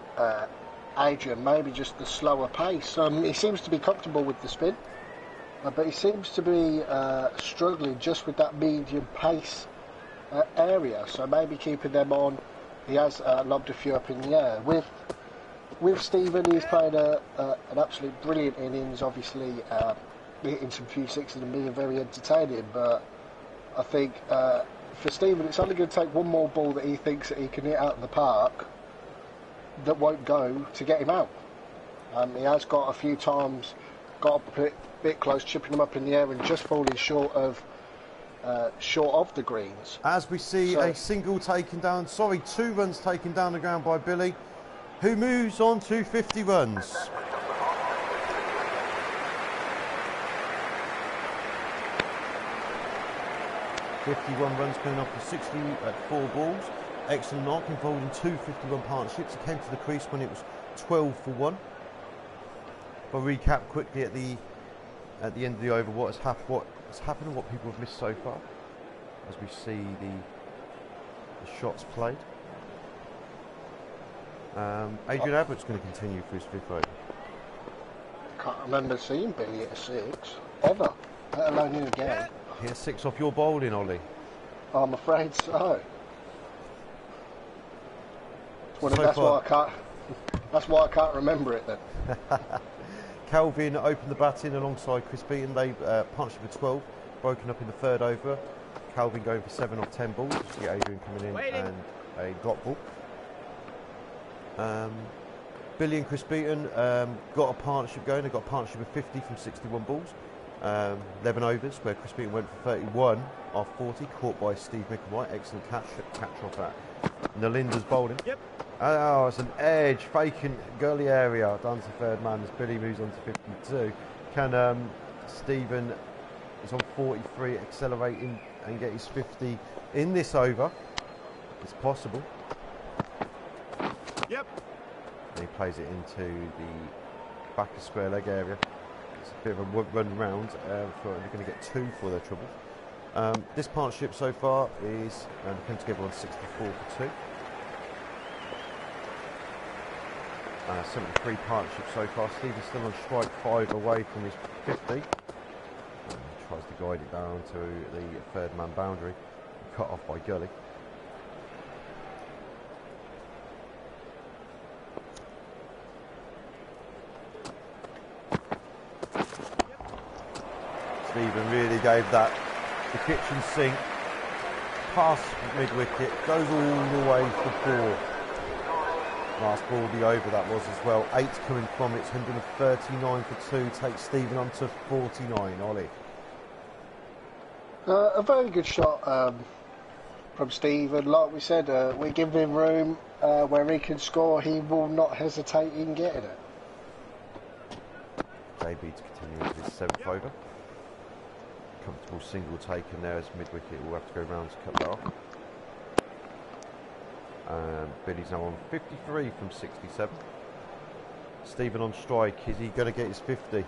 Adrian, maybe just the slower pace. He seems to be comfortable with the spin, but he seems to be struggling just with that medium pace area. So maybe keeping them on. He has lobbed a few up in the air. With Stephen, he's played an absolute brilliant innings, obviously hitting some few sixes and being very entertaining, but I think for Stephen it's only going to take one more ball that he thinks that he can hit out of the park that won't go to get him out. He has got a few times got a bit close, chipping them up in the air and just falling short of the greens. As we see a single taken down, 2 runs taken down the ground by Billy, who moves on to 50 runs. ...51 runs coming off the 60 at 4 balls. Excellent mark involved in 2 50-run partnerships. It came to the crease when it was 12 for 1. I'll recap quickly at the end of the over what has happened and what people have missed so far, as we see the shots played. Adrian Abbott's going to continue for his 5th over. Can't remember seeing Billy at 6 ever, let alone in a game. Here's 6 off your bowling, Ollie. I'm afraid so. That's why I can't remember it then. Calvin opened the batting alongside Chris Beaton. They partnership with 12, broken up in the 3rd over. Calvin going for 7 off 10 balls. You see Adrian coming in and a drop ball. Billy and Chris Beaton got a partnership going. They got a partnership of 50 from 61 balls. 11 overs where Chris Beaton went for 31 off 40, caught by Steve Micklewhite. Excellent catch off that. Nalinda's bowling. Yep. Oh, it's an edge, faking gully area down to 3rd man as Billy moves on to 52. Can Stephen is on 43, accelerating and get his 50 in this over? It's possible. Yep. And he plays it into the back of square leg area. It's a bit of a run round. They're going to get 2 for their trouble. This partnership so far is come together on 64 for 2. 73 partnerships so far. Stephen's still on strike 5 away from his 50. Tries to guide it down to the 3rd man boundary. Cut off by Gully. Stephen really gave that the kitchen sink. Past mid-wicket, goes all the way for 4. Last ball the over that was as well. 8 coming from it, 139 for 2. Takes Stephen on to 49. Ollie. A very good shot from Stephen. Like we said, we give him room where he can score. He will not hesitate in getting it. JB to continue with his 7th over. Comfortable single taken there as mid-wicket will have to go round to cut that off. Billy's now on 53 from 67. Stephen on strike. Is he going to get his 50?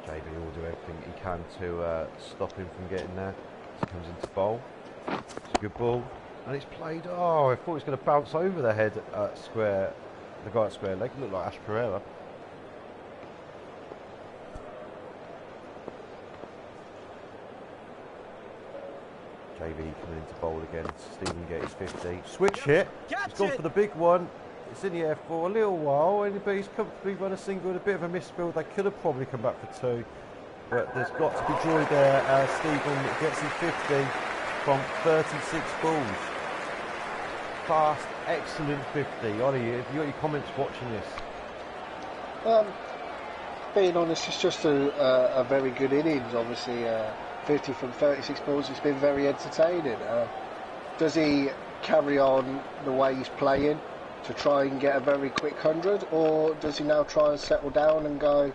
JB will do everything he can to stop him from getting there. He comes into bowl. It's a good ball. And it's played. Oh, I thought it was going to bounce over the head at square. The guy at square leg. It looked like Ash Pereira. JB coming into bowl again. Stephen get his 50. Switch hit. He's gone for the big one. It's in the air for a little while, but he's comfortably run a single with a bit of a misfield. They could have probably come back for 2, but there's got to be joy there. Stephen gets his 50 from 36 balls. Fast, excellent 50. Ollie, have you got your comments watching this? Being honest, it's just a very good innings. Obviously, 50 from 36 balls. It's been very entertaining. Does he carry on the way he's playing to try and get a very quick 100, or does he now try and settle down and go,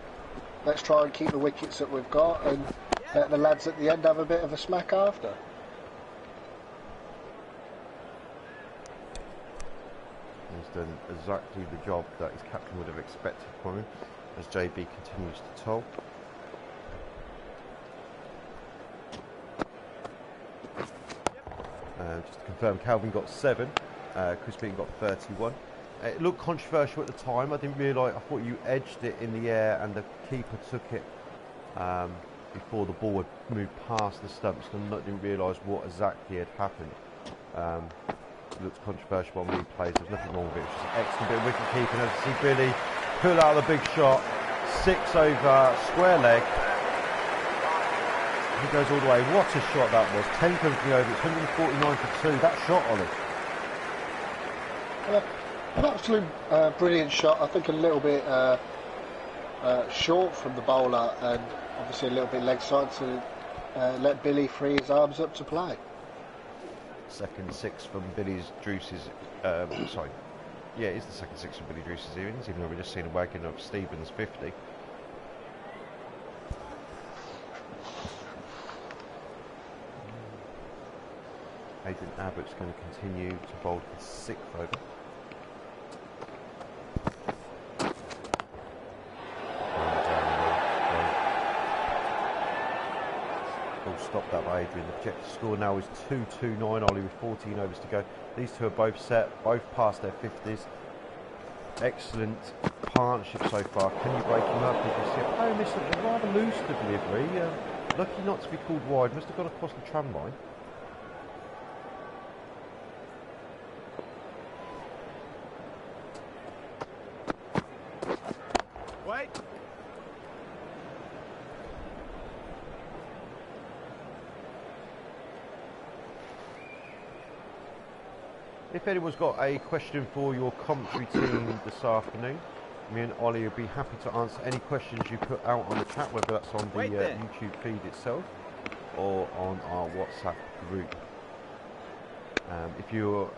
let's try and keep the wickets that we've got and let the lads at the end have a bit of a smack after? He's done exactly the job that his captain would have expected from him as JB continues to toll. Just to confirm, Calvin got 7, Chris Beaton got 31. It looked controversial at the time. I didn't realise, I thought you edged it in the air and the keeper took it before the ball had moved past the stumps, and I didn't realise what exactly had happened. It looked controversial on replays. There's nothing wrong with it. It's just an excellent bit of wicket keeping. As you see Billy pull out the big shot, 6 over square leg. He goes all the way. What a shot that was. 10 company over. It's 149 for 2. That shot, Ollie. An absolute brilliant shot. I think a little bit short from the bowler, and obviously a little bit leg side to let Billy free his arms up to play. Second 6 from Billy's Druce's. Sorry. Yeah, it is the second 6 from Billy Druce's innings, even though we've just seen a wagon of Stevens 50. Adrian Abbott's going to continue to bowl his 6th over. Ball stopped that by Adrian. The projected score now is 2-2-9, Ollie, with 14 overs to go. These two are both set, both past their 50s. Excellent partnership so far. Can you break him up? Did you see a miss a rather loose delivery? Lucky not to be called wide. Must have gone across the tram line. Wait. If anyone's got a question for your commentary team this afternoon, me and Ollie will be happy to answer any questions you put out on the chat, whether that's on the YouTube feed itself or on our WhatsApp group. If you're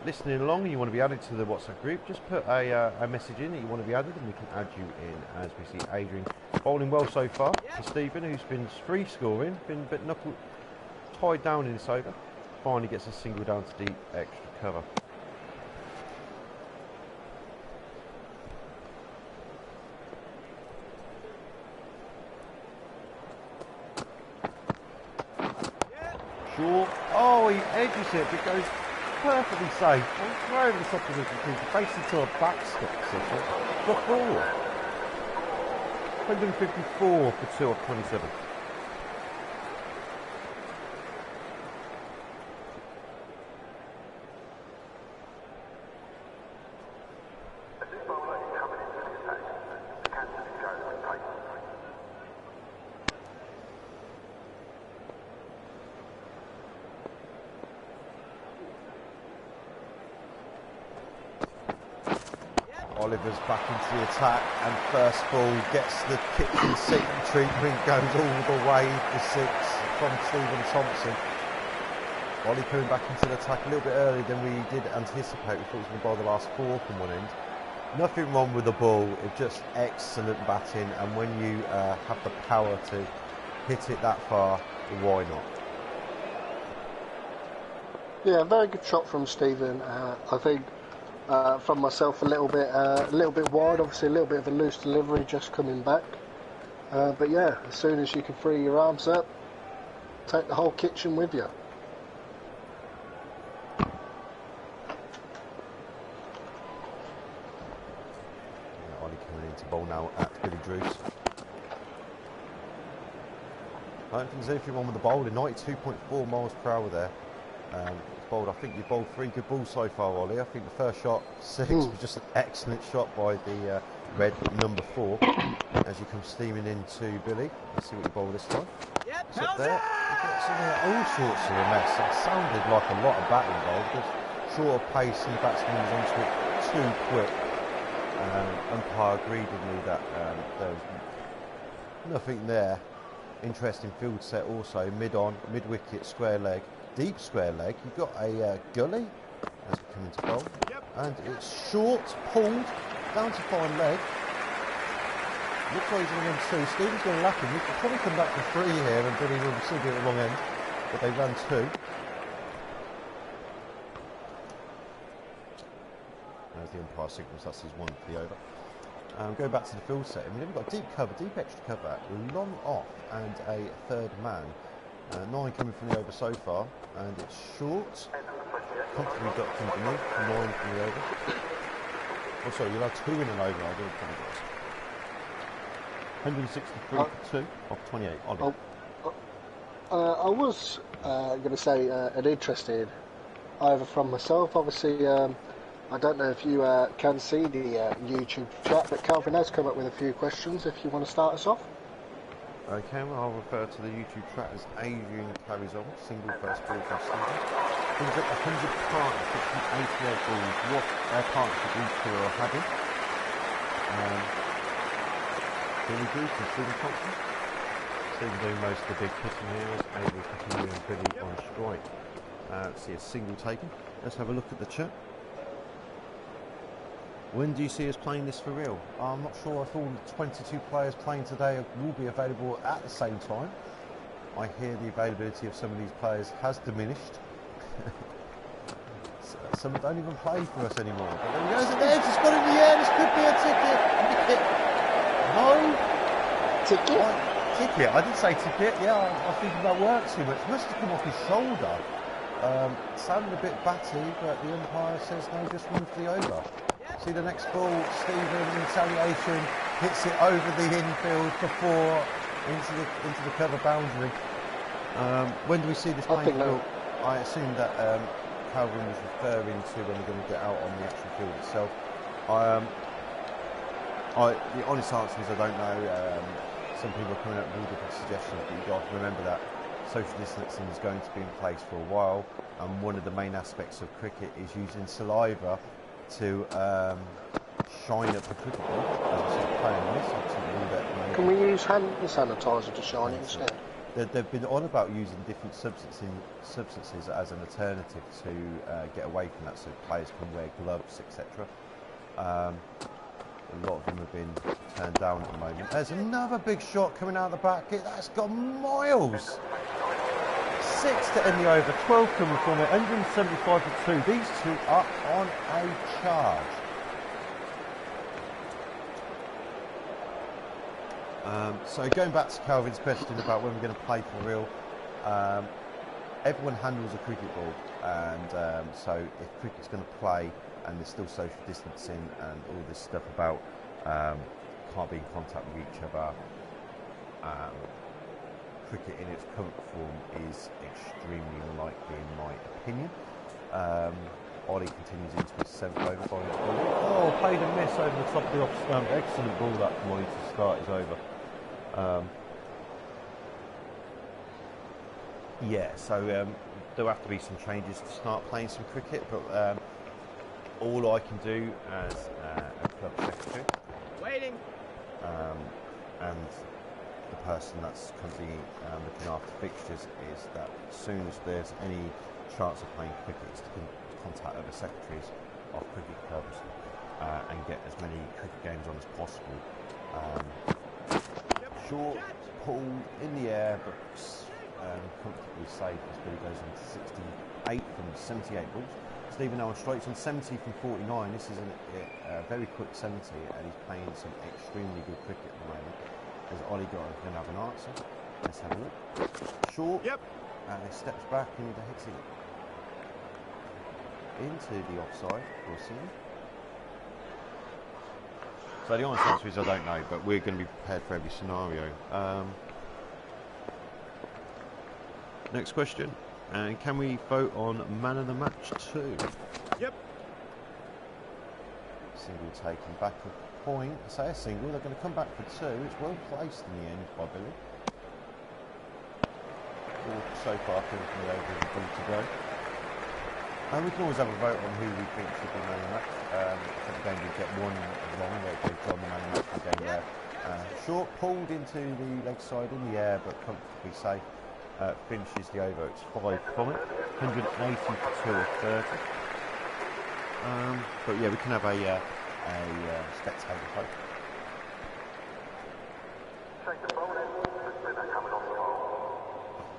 listening along and you want to be added to the WhatsApp group, just put a message in that you want to be added and we can add you in, as we see Adrian bowling well so far for Stephen, who's been free scoring, been a bit knuckle tied down in this over. Finally gets a single down to deep extra cover. Sure. Oh, he edges it, but goes perfectly safe. Right over the top of the computer, facing to a backstop position. For 4. 154 for 2 off 27. Oliver's back into the attack, and first ball gets the kitchen sink treatment, goes all the way for 6 from Stephen Thompson. Ollie coming back into the attack a little bit earlier than we did anticipate. We thought he was going to bowl the last 4 from one end. Nothing wrong with the ball, it's just excellent batting, and when you have the power to hit it that far, why not? Yeah, very good shot from Stephen. I think from myself a little bit wide, obviously a little bit of a loose delivery just coming back. But yeah, as soon as you can free your arms up, take the whole kitchen with you. Ollie coming into bowl now at Billy Druce. I don't think there's anything wrong with the bowling. 92.4 miles per hour there. Bowled. I think you bowled 3 good balls so far, Ollie. I think the first shot, 6, was just an excellent shot by the red number 4 as you come steaming into Billy. Let's see what you bowl this time. Yep, It's up there. He gets in there, all sorts of a mess. It sounded like a lot of batting bowl, because short of pace and the batsman was onto it too quick. Umpire agreed with me that there was nothing there. Interesting field set also, mid-on, mid-wicket, square leg. Deep square leg, you've got a gully as we come into goal. And it's short, pulled, down to fine leg. Looks like he's going to win two. Stephen's going to lap him. We could probably come back for three here and Billy will still be at the wrong end. But they ran two. As the umpire signals, that's his one for the over. Go back to the field setting. We've got deep cover, deep extra cover, long off, and a third man. 9 coming from the over so far, and it's short. Comfortably ducked underneath. 9 from the over. Oh, sorry, you'll have 2 in an over. I do apologise. 163 for 2 off 28. Ollie. I was going to say an interesting over from myself. Obviously, I don't know if you can see the YouTube chat, but Calvin has come up with a few questions if you want to start us off. Okay, well, I'll refer to the YouTube chat as Adrian carries on. Single first ball from Stephen. Brings up 100 partnerships from 88 balls. What partnership these two are having. Billy Goose and Stephen Thompson. Stephen doing most of the big hitting here as Adrian continuing Billy on strike. See a single taken. Let's have a look at the chat. When do you see us playing this for real? I'm not sure if all the 22 players playing today will be available at the same time. I hear the availability of some of these players has diminished. Some don't even play for us anymore. But there he goes, and there's just got in the air. This could be a ticket. No. Ticket? Ticket. I did say ticket. Yeah, I was thinking about work too much. Must have come off his shoulder. Sounded a bit batty, but the umpire says no, just run for the over. See the next ball, Stephen in retaliation hits it over the infield for 4 into the cover boundary. When do we see this playing field? I assume that Calvin was referring to when we're going to get out on the actual field itself. The honest answer is I don't know. Some people are coming up with all different suggestions, but you've got to remember that social distancing is going to be in place for a while, and one of the main aspects of cricket is using saliva to shine up the cricket ball as we see playing this. Can we use hand sanitizer to shine it instead? They've been on about using different substances as an alternative to get away from that, so players can wear gloves, etc. A lot of them have been turned down at the moment. There's another big shot coming out of the back. That's got miles. 6 to end the over, 12 coming from it, 175 for 2. These two are on a charge. So going back to Calvin's question about when we're going to play for real, everyone handles a cricket ball, and so if cricket's going to play and there's still social distancing and all this stuff about can't be in contact with each other, cricket in its current form is extremely unlikely in my opinion. Ollie continues into his 7th over by his ball. Oh, played a miss over the top of the off stump. Excellent ball that from Ollie to start his over. Yeah, so there'll have to be some changes to start playing some cricket, but all I can do as a club secretary and the person that's currently looking after fixtures is that as soon as there's any chance of playing cricket, is to contact other secretaries of cricket clubs and get as many cricket games on as possible. Short, pulled in the air, but comfortably safe as Billy goes on to 68 from 78 balls. Stephen now on strikes on 70 from 49. This is a very quick 70, and he's playing some extremely good cricket at the moment. As Ollie got going to have an answer. Let's have a look. Short, and he steps back and hits it into the offside. We'll see. So the honest answer is I don't know, but we're going to be prepared for every scenario. Next question. And can we vote on man of the match 2? Yep. Single taken back a point. I say a single, they're going to come back for 2. It's well placed in the end by Billy. All so far coming from the over the ball to go. And we can always have a vote on who we think should be man of the match. I think the game did get one wrong, where it gave John the man of the match for the game there. Short, pulled into the leg side in the air, but comfortably safe. Finishes the over. It's 5 from it. 180 for 2 or 30. But yeah, we can have a spectator vote.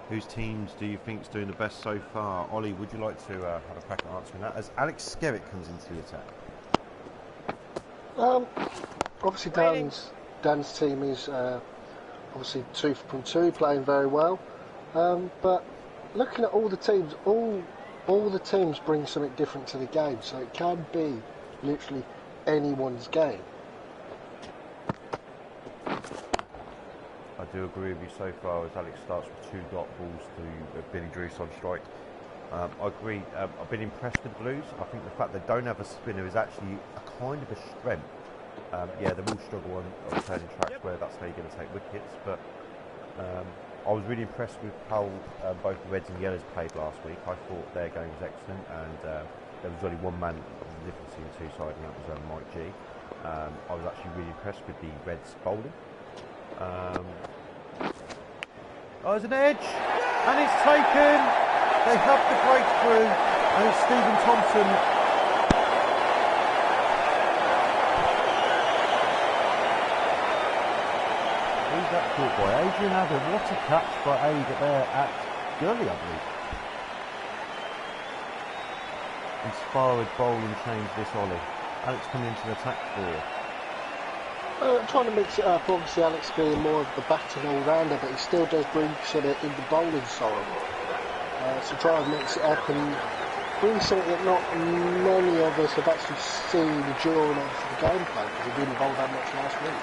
Whose teams do you think's doing the best so far? Ollie, would you like to have a crack at answering that as Alex Skerritt comes into the attack? Obviously Dan's team is obviously 2 from 2, playing very well. But looking at all the teams, all the teams bring something different to the game, so it can be literally anyone's game. I do agree with you so far as Alex starts with 2 dot balls to Billy Druce on strike. I agree. I've been impressed with the Blues. I think the fact they don't have a spinner is actually a kind of a strength. Yeah, they will struggle on turning tracks where that's how you're going to take wickets, but I was really impressed with how both the Reds and Yellows played last week. I thought their game was excellent, and there was only one man difference in the two sides, and that was Mike G. I was actually really impressed with the Reds bowling. Oh, there's an edge, and it's taken. They have the breakthrough, and it's Stephen Thompson. Who's that caught by? Adrian Adam. What a catch by Ada there at Gurley, I believe. Inspired bowling change this, Ollie. Alex coming into the attack for you. Trying to mix it up, obviously Alex being more of the batting all-rounder, but he still does bring something in the bowling side. So try and mix it up and bring something that not many of us have actually seen during the gameplay, because he didn't bowl that much last week.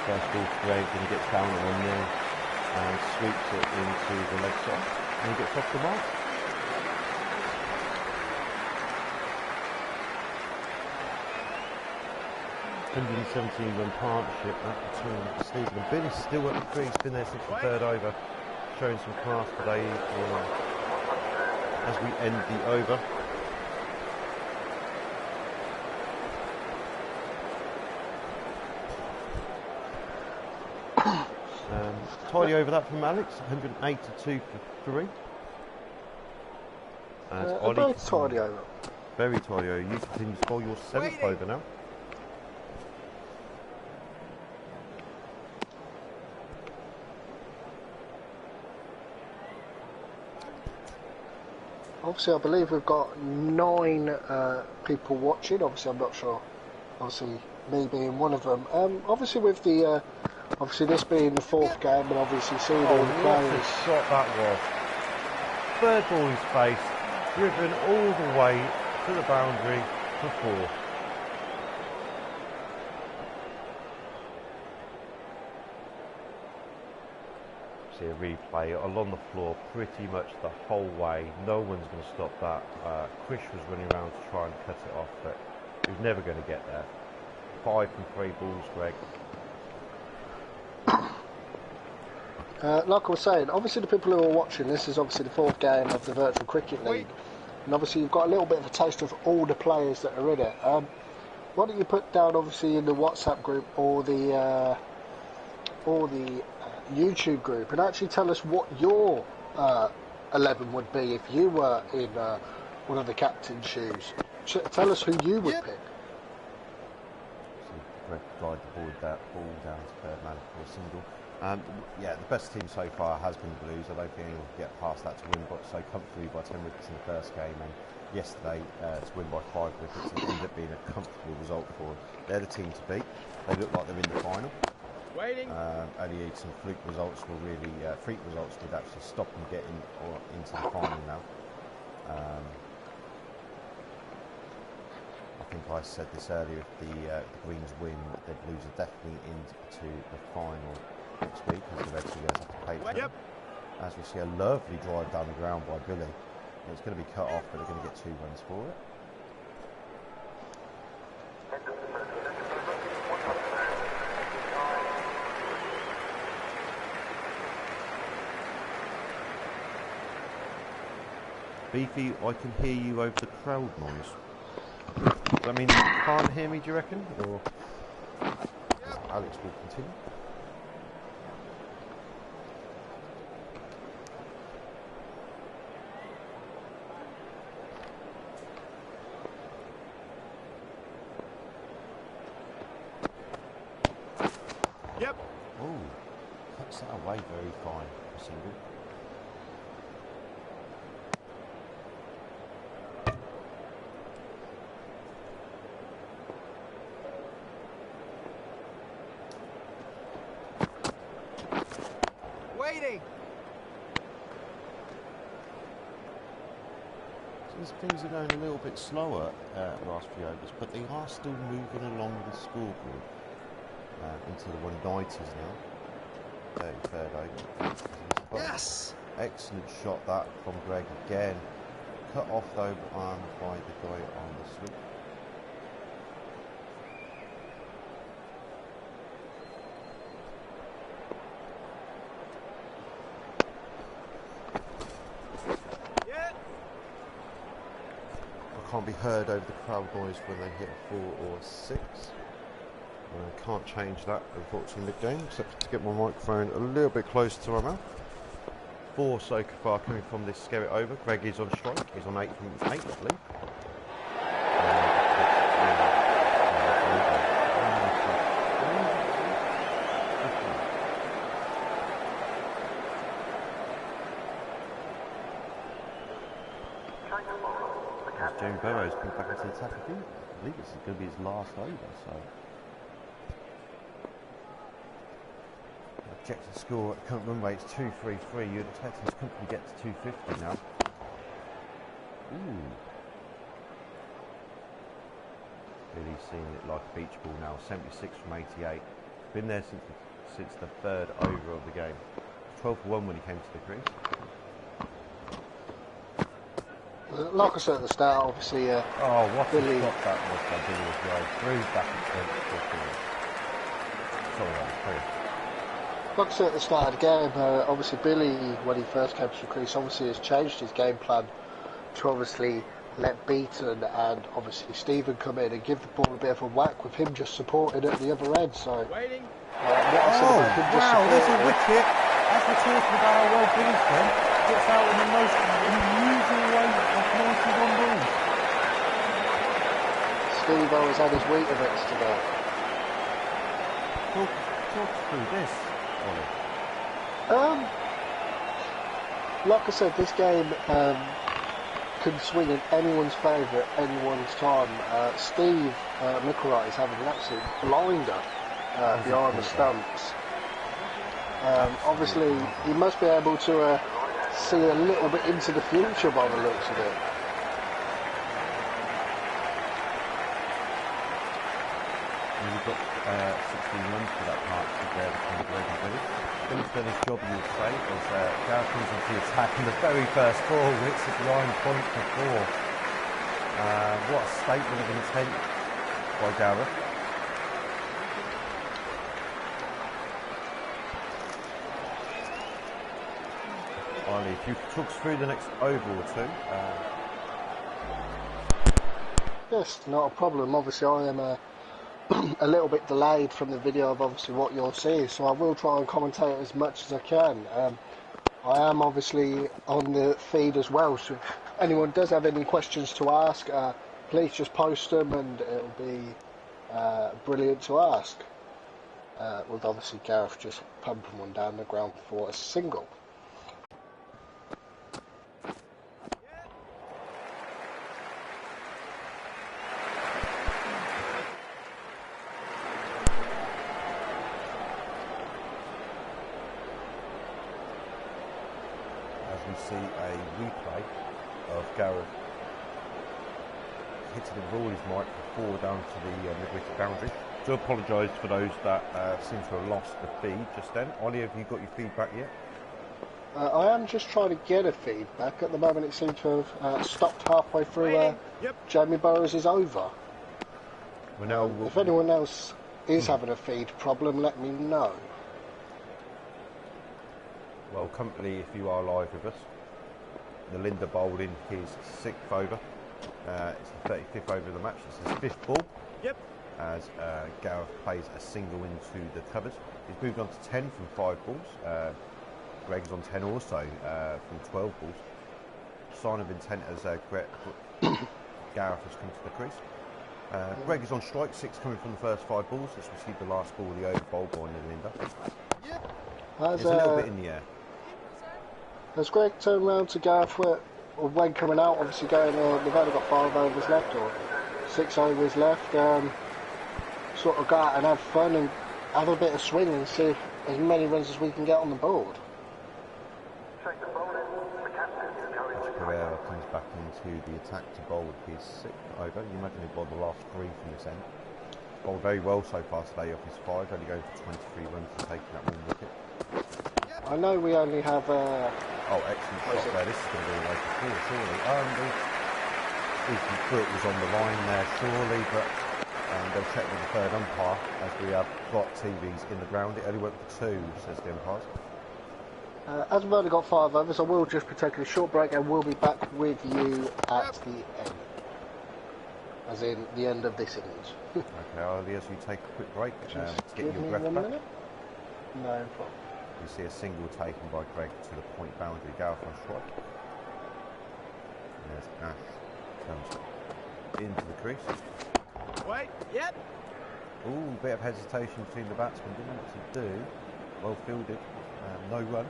First ball to Greg, and he gets down at 1-0 and sweeps it into the leg side, and he gets off the mark. ...117-run partnership between Stephen and Billy. Still at the crease, been there since the 3rd over, showing some class today as we end the over. Tidy over that from Alex, 182 for 3. A very tidy over. Very tidy over. You continue to bowl your 7th over now. Obviously, I believe we've got 9 people watching. Obviously, I'm not sure. Obviously, me being one of them. Obviously, with the obviously this being the 4th game, and obviously seeing all the players. What a shot that was! 3rd ball in space, driven all the way to the boundary for 4. See a replay along the floor pretty much the whole way. No one's going to stop that. Krish was running around to try and cut it off, but he was never going to get there. 5 from 3 balls, Greg. Like I was saying, obviously the people who are watching, this is obviously the 4th game of the Virtual Cricket League, and obviously you've got a little bit of a taste of all the players that are in it. Why don't you put down obviously in the WhatsApp group or the YouTube group, and actually tell us what your 11 would be if you were in one of the captain's shoes. Tell us who you would pick. Greg dried the ball down to 3rd man for a single. Yeah, the best team so far has been the Blues. I don't think anyone can get past that to win so comfortably by 10 wickets in the 1st game, and yesterday to win by 5 wickets. It ended up being a comfortable result for them. They're the team to beat. They look like they're in the final. Only some freak results would actually stop them getting into the final now. I think I said this earlier, if the Greens win, the Blues are definitely into the final next week, as the Reds have to play each other. As we see a lovely drive down the ground by Billy. It's going to be cut off, but they're going to get 2 runs for it. Beefy, I can hear you over the crowd noise. Does that mean you can't hear me, do you reckon? Or Alex will continue. Takes that away very fine for single. Waiting. Things are going a little bit slower last few overs, but they are still moving along the scoreboard into the 190s now. 33rd over. Yes. Excellent shot that from Greg again. Cut off though by the guy on the sweep. Can't be heard over the crowd noise when they hit a 4 or 6. Can't change that unfortunately mid-game, except to get my microphone a little bit closer to my mouth. 4 so far coming from this scare it over. Greg is on strike, he's on 8 from 8 I believe. Jamie Burrows comes back into the attack. I believe this is going to be his last over, so. Objective score at the current run rate is 233. You'd expect his company to get to 250 now. Ooh. Really seeing it like a beach ball now. 76 from 88. Been there since the 3rd over of the game. 12 for 1 when he came to the crease. Like I said at the start, obviously, oh, what Billy. a shot that was by Billy as well. Through back at Sorry. Like I said at the start of the game, obviously Billy, when he first came to the crease, obviously has changed his game plan to obviously let Beaton and obviously Stephen come in and give the ball a bit of a whack with him just supporting at the other end. So, Waiting. Wow, there's a wicket. As we're talking about how well Billy's done, gets out in the most unusual way of 91 balls. Steve always had his Weetabix today. Talk through this, Ollie. Like I said, this game can swing in anyone's favour at anyone's time. Steve Micklewright is having an absolute blinder behind the stumps. Obviously, he must be able to see a little bit into the future by the looks of it. We've got 16 runs for that partnership there between Greg and Billy. Billy's done his job, you would say, as Gareth comes into the attack in the very first 4 hits at the line point for 4. What a statement of intent by Gareth. Ollie, if you talk us through the next over or 2. Yes, not a problem. Obviously, I am a little bit delayed from the video of obviously what you'll see, so I will try and commentate as much as I can. I am obviously on the feed as well, so if anyone does have any questions to ask, please just post them and it'll be brilliant to ask. With obviously Gareth just pumping one down the ground for a single. We see a replay of Gareth hitting it with all his might for 4 down to the mid-wicket boundary. Do apologise for those that seem to have lost the feed just then. Ollie, have you got your feedback yet? I am just trying to get a feedback. At the moment it seems to have stopped halfway through Jamie Burrows is over. If anyone else is having a feed problem, let me know. Well, company, if you are live with us, Nalinda bowled in his 6th over. It's the 35th over of the match. It's his 5th ball. Yep. As Gareth plays a single into the covers. He's moved on to 10 from 5 balls. Greg's on 10 also from 12 balls. Sign of intent as Gareth has come to the crease. Greg is on strike, 6 coming from the first 5 balls. Let's receive the last ball of the over bowl by Nalinda. Yep. It's a little bit in the air. Has Greg turned round to Gareth or when coming out, obviously going, they've only got 5 overs left or 6 overs left, sort of go out and have fun and have a bit of swing and see if as many runs as we can get on the board. Pereira comes back into the attack to bowl his 6th over. You imagine he bowled the last 3 from this end. Bowled very well so far today off his 5, only going for 23 runs and taking that 1 wicket. I know we only have... oh, excellent shot there. This is going to be like a 4, surely. His foot was on the line there, surely, but they'll check with the 3rd umpire as we have got TVs in the ground. It only went for 2, says the umpires. As we've only got 5 overs, I will just be taking a short break and we'll be back with you at the end. As in the end of this innings. Okay, Ali, as you take a quick break to get your breath back. Minute. No problem. You see a single taken by Greg to the point boundary. Gareth on strike. And there's Ash. Comes into the crease. Wait, yep. Ooh, bit of hesitation between the batsmen. Didn't know what to do. Well fielded. No run.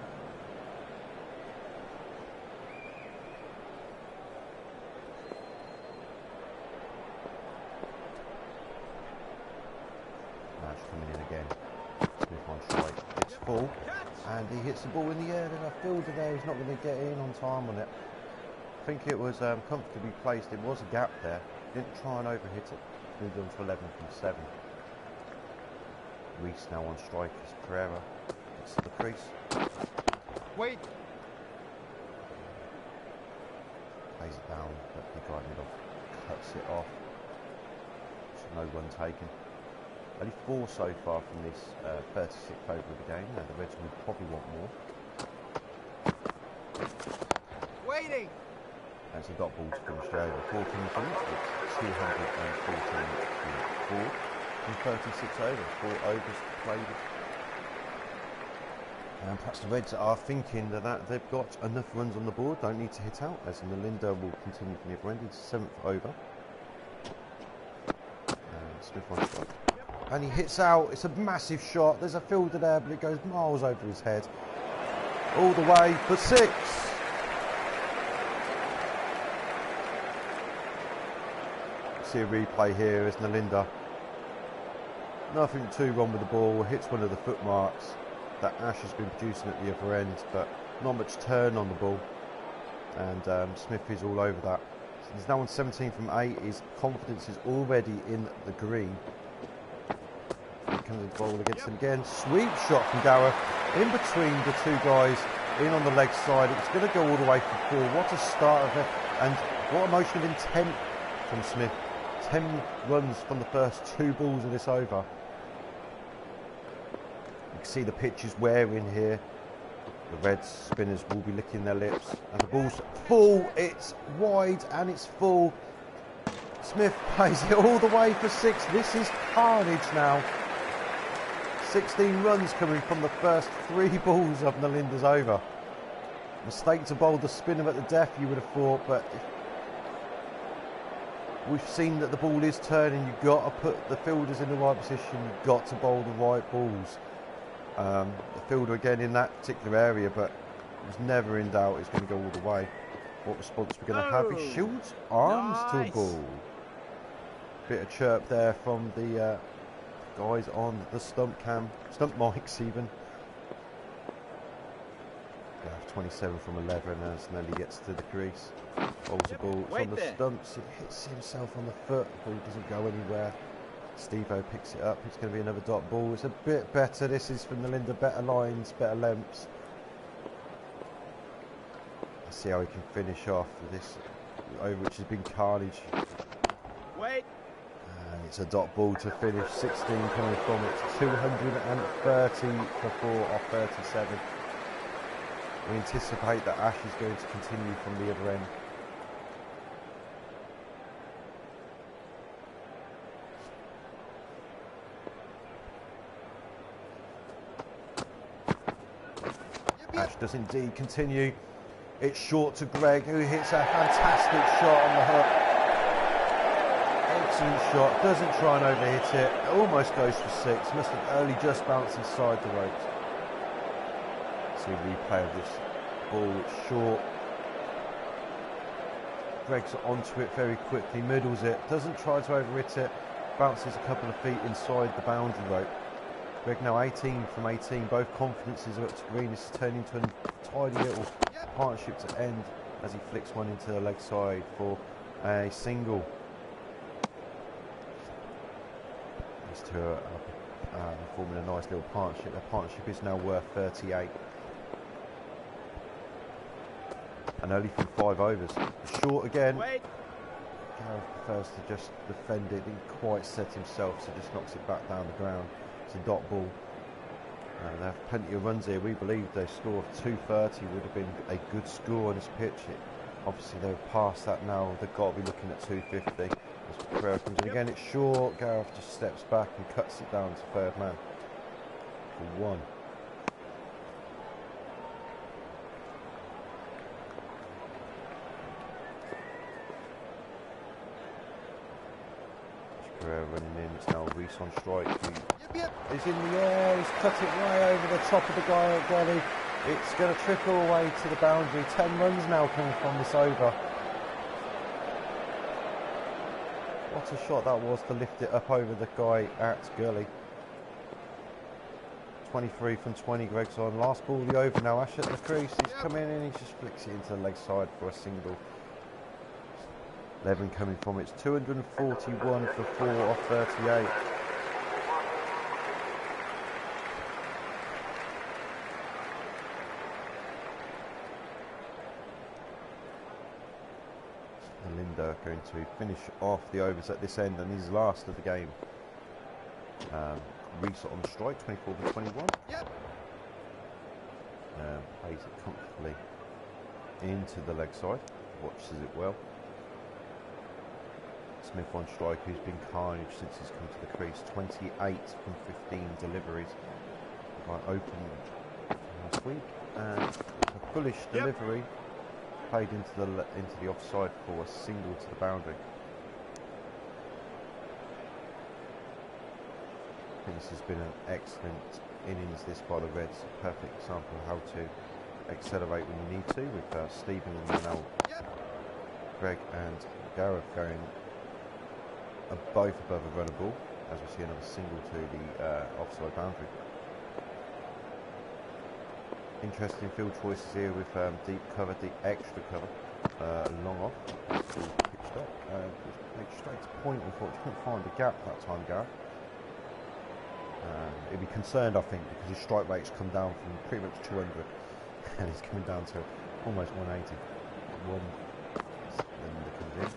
Ash coming in again. Smith on strike. It's full. And he hits the ball in the air. There's a fielder there. He's not going to get in on time on it. I think it was comfortably placed. It was a gap there. Didn't try and overhit it. Moved on to 11 from 7. Reese now on strike as Pereira gets to the crease. Wait. Plays it down, but the guy middle cuts it off. So no run taken. Only 4 so far from this 36th over of the game. Now the Reds would probably want more. Waiting. That's a dot ball to finish the over. 14 minutes. It's 214 from 36 overs. 4 overs played. And perhaps the Reds are thinking that they've got enough runs on the board, don't need to hit out, as Nalinda will continue from the other end. It's 7th over. And Smith on strike. And he hits out. It's a massive shot. There's a fielder there, but it goes miles over his head. All the way for 6. See a replay here as Nalinda. Nothing too wrong with the ball. Hits one of the footmarks that Ash has been producing at the other end, but not much turn on the ball. And Smith is all over that. He's now on 17 from 8. His confidence is already in the green. Here comes the ball against him again. Sweet shot from Gareth in between the 2 guys in on the leg side. It's going to go all the way for 4. What a start of it, and what a motion of intent from Smith. 10 runs from the first 2 balls of this over. You can see the pitch is wearing here. The Reds spinners will be licking their lips. And the ball's full, it's wide and it's full. Smith plays it all the way for 6. This is carnage now. 16 runs coming from the first 3 balls of Nalinda's over. Mistake to bowl the spinner at the death, you would have thought, but we've seen that the ball is turning. You've got to put the fielders in the right position. You've got to bowl the right balls. The fielder again in that particular area, but it was never in doubt he's going to go all the way. What response we're going to have? He shields arms to a ball. Bit of chirp there from the guys on the stump mics even. Yeah, 27 from 11 as Nelly gets to the crease. Bowls the ball, it's on the stumps, it hits himself on the foot, the ball doesn't go anywhere. Steve-O picks it up, it's going to be another dot ball. It's a bit better, this is from Nalinda, better lines, better lengths. Let's see how he can finish off with this over, which has been carnage. Wait. And it's a dot ball to finish, 16 coming from it, 230 for 4 off 37. We anticipate that Ash is going to continue from the other end. Ash does indeed continue. It's short to Greg, who hits a fantastic shot on the hook. Excellent shot, doesn't try and overhit it. Almost goes for 6, must have only just bounced inside the ropes. see a replay of this ball. It's short. Greg's onto it very quickly, middles it, doesn't try to overhit it, bounces a couple of feet inside the boundary rope. Greg now 18 from 18, both confidences are up to green. This is turning into a tidy little partnership to end as he flicks one into the leg side for a single. These two are forming a nice little partnership. Their partnership is now worth 38. And only from 5 overs. Short again. Wait. Gareth prefers to just defend it. Didn't quite set himself, so just knocks it back down the ground. It's a dot ball. They have plenty of runs here. We believe their score of 230 would have been a good score on this pitch. Obviously, they're past that now. They've got to be looking at 250. As Pereira comes in again, it's short. Gareth just steps back and cuts it down to third man for 1. Pereira running in. It's now Reese on strike. He's in the air. He's cut it way over the top of the guy at Gelly. It's going to trickle away to the boundary. 10 runs now coming from this over. What a shot that was to lift it up over the guy at Gurley. 23 from 20, Greg's on. Last ball of the over now. Ash at the crease. He's come in and he just flicks it into the leg side for a single. 11 coming from it. It's 241 for 4 off 38. Linda going to finish off the overs at this end, and his last of the game. Reese on strike, 24 for 21. Plays it comfortably into the leg side, watches it well. Smith on strike, who's been carnage since he's come to the crease. 28 from 15 deliveries. Right, open last week, and a bullish delivery. Played into the offside for a single to the boundary. I think this has been an excellent innings this by the Reds. A perfect example of how to accelerate when you need to, with Stephen and now Greg and Gareth going both above a runner ball, as we see another single to the offside boundary. Interesting field choices here with deep cover, deep extra cover, long off, pitched up, just straight to point. Unfortunately, couldn't find the gap that time, Gareth. He'd be concerned, I think, because his strike rate's come down from pretty much 200, and he's coming down to almost 180. Linda comes in,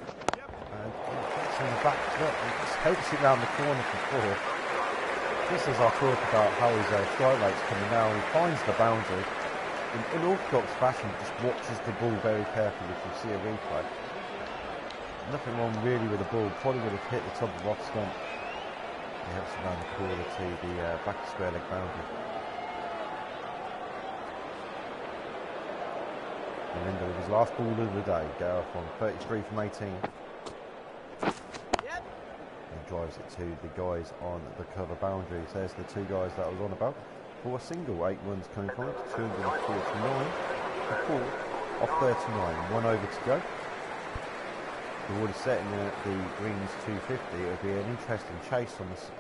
and it's on the back foot, and just takes it round the corner for 4. Just as I talk about how his strike rate's coming down, he finds the boundary. In orthodox fashion, just watches the ball very carefully if you see a replay. Nothing wrong really with the ball, probably would have hit the top of off stump. He helps around the corner to the back square leg boundary. Melinda with his last ball of the day, Gareth on 33 from 18. Drives it to the guys on the cover boundaries. There's the two guys that I was on about. For a single, 8 runs coming from it. 249 for 4 off 39. 1 over to go. We're already setting the greens 250. It'll be an interesting chase on this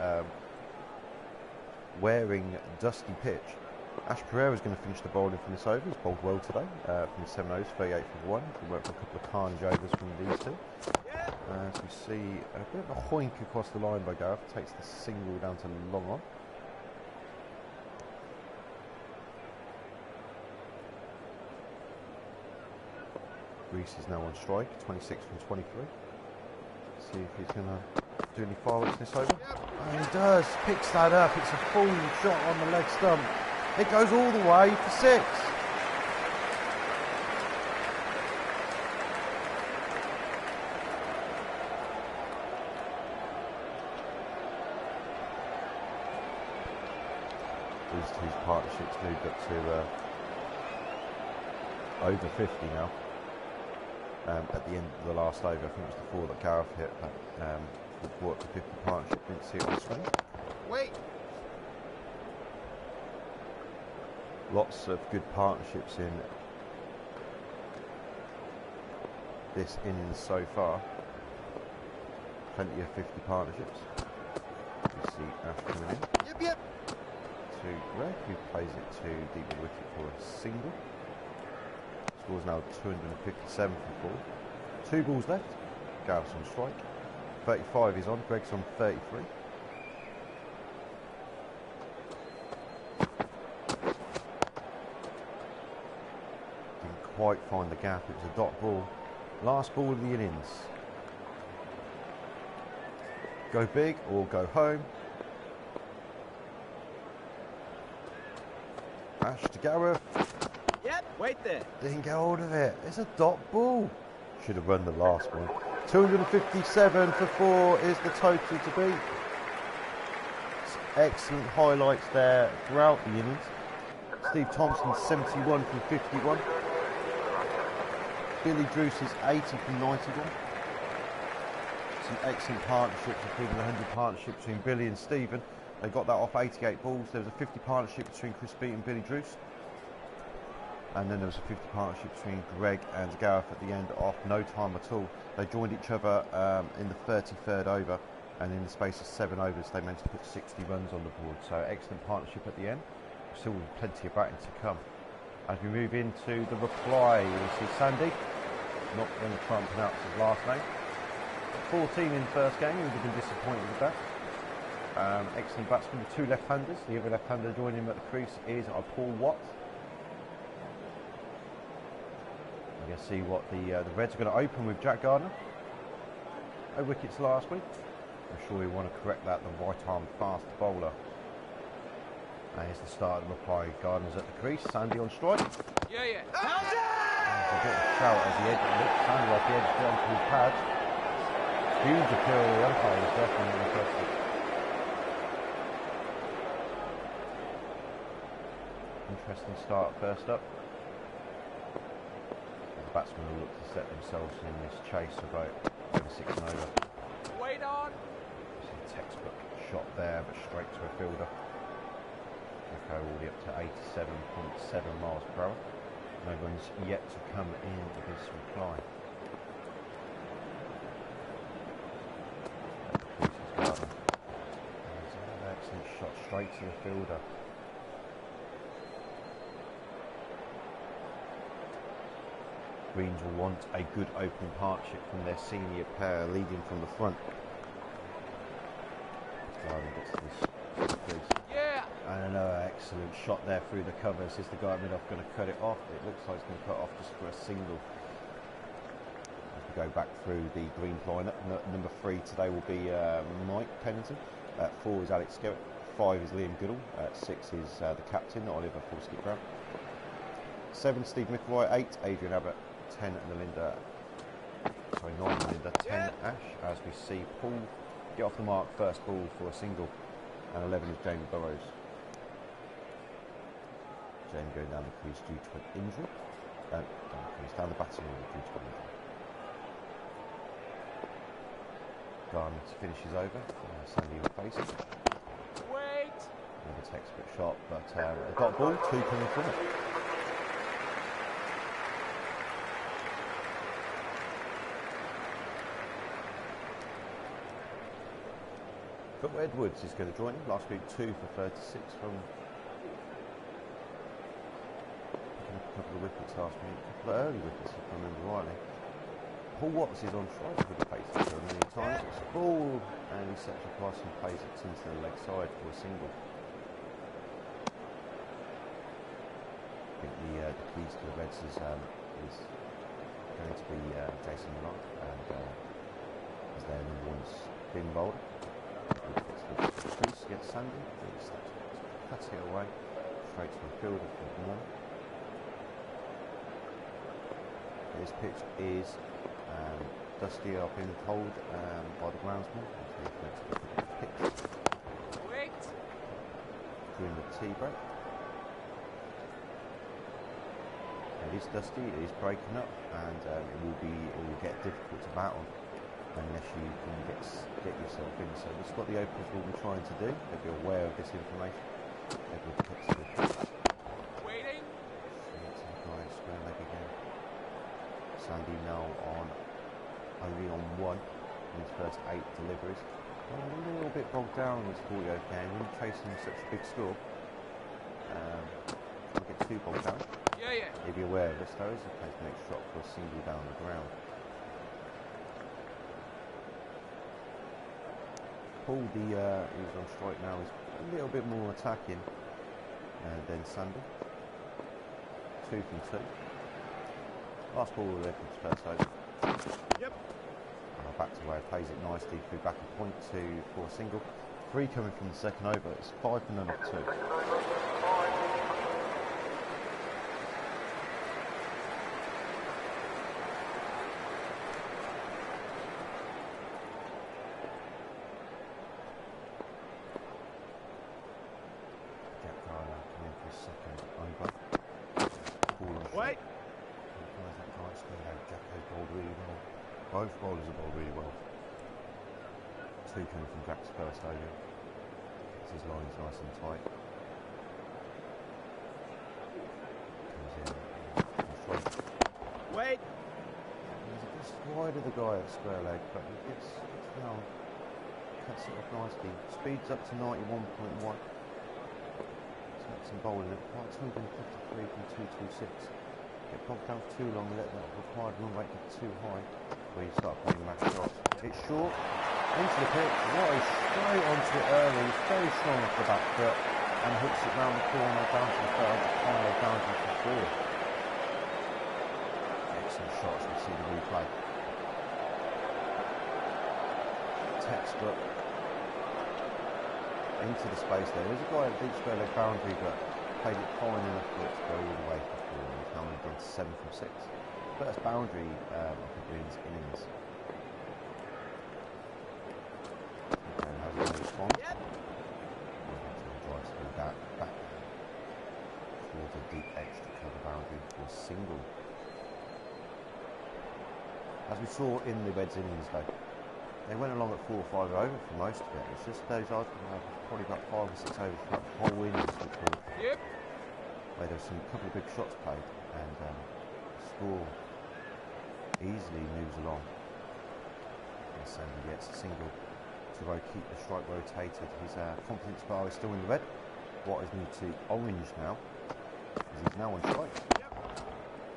wearing dusty pitch. Ash Pereira is going to finish the bowling from this over. He's bowled well today. From the 7 overs, 38 for 1. We went for a couple of carnage overs from these two. As we see a bit of a hoink across the line by Gareth, takes the single down to long on. Reese is now on strike, 26 from 23. See if he's going to do any fireworks in this over. And he does, picks that up. It's a full shot on the leg stump. It goes all the way for 6. These two partnerships moved up to over 50 now. At the end of the last over, I think it was the 4 that Gareth hit, but brought the 50 partnership, didn't see it on the screen. Wait. Lots of good partnerships in this innings so far. Plenty of 50 partnerships. You see Ash coming in. Yep. To Greg, who plays it to deep wicket for a single. Scores now 257 for 4. 2 balls left. Gareth's on strike. 35 is on. Greg's on 33. Didn't quite find the gap. It was a dot ball. Last ball of the innings. Go big or go home. Ash to Gareth. Yep. Wait there. Didn't get hold of it. It's a dot ball. Should have run the last one. 257 for 4 is the total to beat. Excellent highlights there throughout the innings. Steve Thompson 71 from 51. Billy Druce is 80 from 91. Some excellent partnerships, including the 100 partnership between Billy and Stephen. They got that off 88 balls. There was a 50 partnership between Chris Beat and Billy Druce. And then there was a 50 partnership between Greg and Gareth at the end off no time at all. They joined each other in the 33rd over, and in the space of 7 overs they managed to put 60 runs on the board. So excellent partnership at the end. Still plenty of batting to come. As we move into the reply, we see Sandy, not going to try and pronounce his last name. 14 in the first game, he would have been disappointed with that. Excellent batsman with 2 left-handers. The other left-hander joining him at the crease is Paul Watt. We're going to see what the Reds are going to open with. Jack Gardner. No wickets last week. I'm sure we want to correct that. The right-arm fast bowler. And here's the start of the reply. Gardner's at the crease. Sandy on strike. Yeah. There's a bit of a shout as the edge looks. Sandy like the edge down to his pad. Huge appeal of the umpire is definitely impressive. Interesting start first up. The batsmen will look to set themselves in this chase about over 6 and over. Wait on. It's a textbook shot there, but straight to a fielder. Echo all the way up to 87.7 miles per hour. No runs yet to come into this reply. Excellent shot straight to the fielder. Greens will want a good opening partnership from their senior pair leading from the front. Gardner gets to this crease. Yeah. And another excellent shot there through the covers. Is the guy at mid-off going to cut it off? It looks like he's going to cut off just for a single. As we go back through the Greens lineup, number 3 today will be Mike Pennington. 4 is Alex Skerritt. 5 is Liam Goodall. 6 is the captain, Oliver Forskett-Brown. 7, Steve McElroy. 8, Adrian Abbott. 10, 9 Melinda. 10, Ash. As we see Paul get off the mark, first ball for a single. And 11 is Jamie Burrows. Jamie going down the crease due to an injury. Down the batting order due to an injury. Gardner finishes over. Sandy will face it. Wait. Another textbook shot, but a dot ball, 2 coming from it. But Edwards is going to join him. Last week 2 for 36 from a couple of wickets last week, a couple of early wickets if I remember rightly. Paul Watts is on strike with the pace for many times. It's a ball and he sets across and plays it into the leg side for a single. I think the keys to the Reds is going to be Jason Miller and as their number 1 spin bowler. Crease against Sandy, cuts it away, straight to the fielder for the one. This pitch is dusty, I've been told by the groundsman. Wait. During the tea break. It is dusty, it is breaking up, and it will get difficult to bat on unless you can get yourself in. So that's what the openers will be trying to do. They'll be aware of this information. Wait Sandy now only on one in his first 8 deliveries. A little bit bogged down in this 40-over game when chasing such a big score. Don't get too bogged down. Yeah. He'd be aware of this though, as he plays the next shot for a single down the ground. Paul, who's on strike now, is a little bit more attacking than Sandy. 2 from 2. Last ball of Edwards' first over. Yep. Back to where he plays it nicely through back a point for a single. 3 coming from the second over. It's 5 for none of 2. Jack Garner coming for his second over. Ball on Wait. that right square leg. Jacko bowled really well. Both bowlers have bowled really well. 2 coming from Jack's first over. Gets his lines nice and tight. Comes in. Wait. He's just wide of the guy at square leg, but he gets down. Cuts it off nicely. Speeds up to 91.1. Takes some bowling at 253 from 226. Get bogged down for too long and let that required run rate get too high where you start playing match shots. It's short, into the pitch, right straight onto it early, he's very strong off the back foot and hooks it round the corner down to the third, final boundary for 4. Excellent shots, we see the replay. Textbook into the space there. There's a guy at the deep square leg boundary but played it fine enough for it to go all the way for 4. He's now against 7 from 6. First boundary of the Greens innings. Okay, how's he going to respond? Yep. Drives through back towards a deep extra cover boundary for a single. As we saw in the Reds innings though, they went along at 4 or 5 over for most of it. It's just those probably about 5 or 6 overs throughout the whole innings Yep. where there was a couple of big shots played and the score easily moves along. And Sandy gets a single to keep the strike rotated. His confidence bar is still in the red. What is moved to orange now, as he's now on strike. Yep.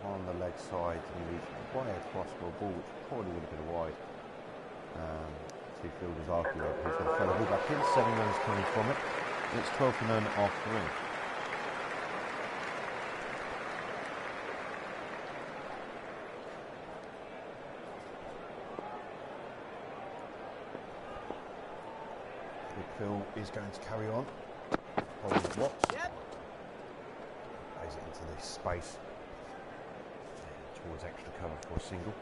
On the leg side, he reached way across for a ball which probably would have been wide. 2 fielders argue over who's going to throw the ball back in. 7 runs coming from it. And it's 12 for none after 3. Phil is going to carry on. Holding Watts. Yep. Plays it into this space towards extra cover for a single.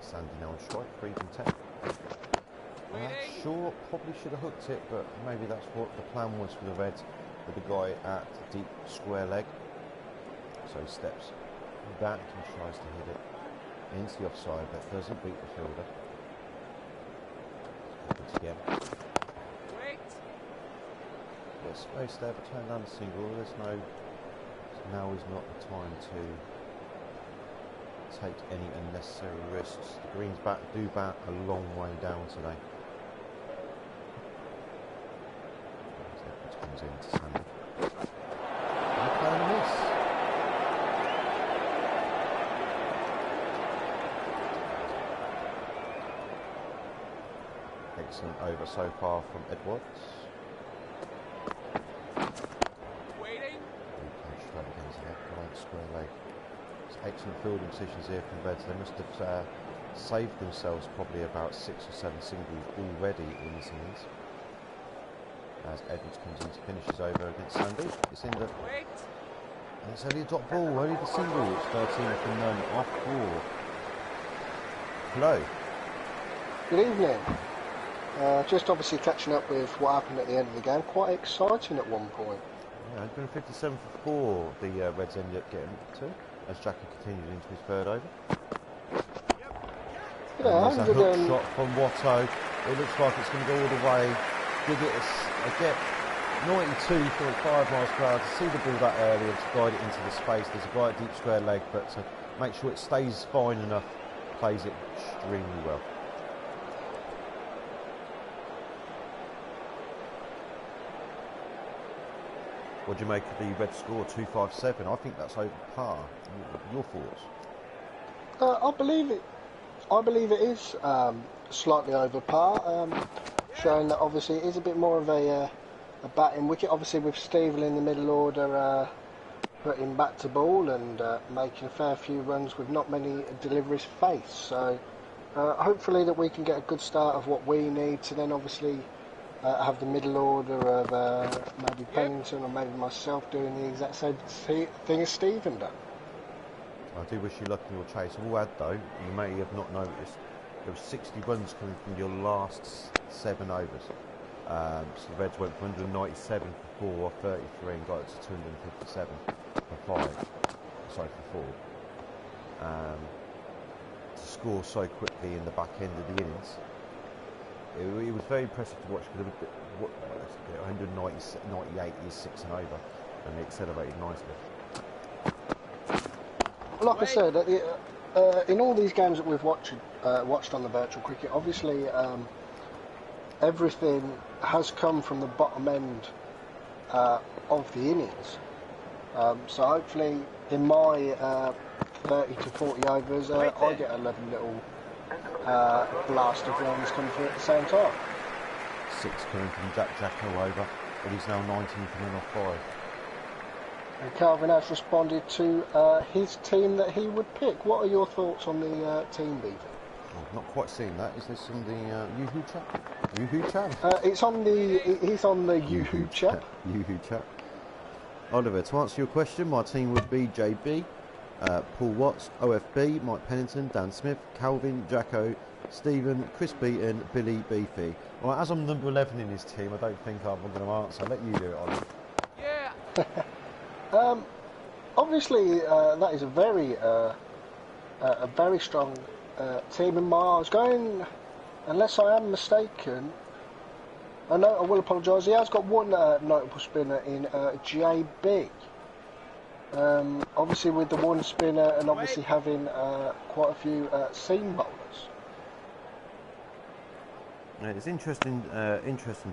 Sandy now on strike, 3 from 10. Sure, probably should have hooked it, but maybe that's what the plan was for the Reds with the guy at deep square leg. So he steps back and tries to hit it into the offside, but doesn't beat the fielder. Happens again. Wait. There's space there, but turn down the single. There's no. Now is not the time to take any unnecessary risks. The Greens do bat a long way down today. Edwards comes in to Sandy. And playing a miss. Excellent over so far from Edwards. Waiting. Replay straight against the right square leg. It's excellent fielding decisions here from the Reds. They must have saved themselves probably about 6 or 7 singles already in this innings. As Edwards comes in to finish his over against Sandy. It's in the... Wait. And it's only a dot ball, only the single. It's 13 for none off 4. Hello. Good evening. Just obviously catching up with what happened at the end of the game. Quite exciting at one point. Yeah, it's been 57 for 4 the Reds ended up getting to, as Jackie continued into his third over. Yeah, And there's a hook shot from Watto. It looks like it's going to go all the way. good I get 92, 45 miles per hour to see the ball that early and to guide it into the space. There's a guy at deep square leg, but to make sure it stays fine enough, plays it extremely well. What do you make of the red score, 257? I think that's over par. Your thoughts? I believe it. I believe it is slightly over par, showing that obviously it is a bit more of a batting wicket. Obviously, with Steven in the middle order, putting bat to ball and making a fair few runs with not many deliveries faced. So hopefully that we can get a good start of what we need to then obviously have the middle order of maybe Pennington or maybe myself doing the exact same thing as Steven done. I do wish you luck in your chase. All add though, you may have not noticed, there were 60 runs coming from your last 7 overs. So the Reds went for 197 for 4 off 33 and got it to 257 for 5. Sorry, for 4. To score so quickly in the back end of the innings, it was very impressive to watch because 198 is 6 and over, and they accelerated nicely. Like I said, in all these games that we've watched on the virtual cricket, obviously everything has come from the bottom end of the innings. So hopefully in my 30 to 40 overs, I get 11 little blast of runs coming through at the same time. 6 coming from Jack Jacko over, but he's now 19 coming off 5. And Calvin has responded to his team that he would pick. What are your thoughts on the team, BV? I've not quite seen that. Is this on the Yoohoo chat? Yoohoo chat? He's on the Yoohoo chat. Yoohoo chat. Oliver, to answer your question, my team would be JB, Paul Watts, OFB, Mike Pennington, Dan Smith, Calvin, Jacko, Stephen, Chris Beaton, Billy Beefy. Well, as I'm number 11 in his team, I don't think I'm going to answer. I'll let you do it, Oliver. Yeah. Obviously, that is a very strong team in my eyes. Going, unless I am mistaken, I will apologise. He has got one notable spinner in JB. Obviously, with the one spinner and obviously having quite a few seam bowlers. Yeah, it's interesting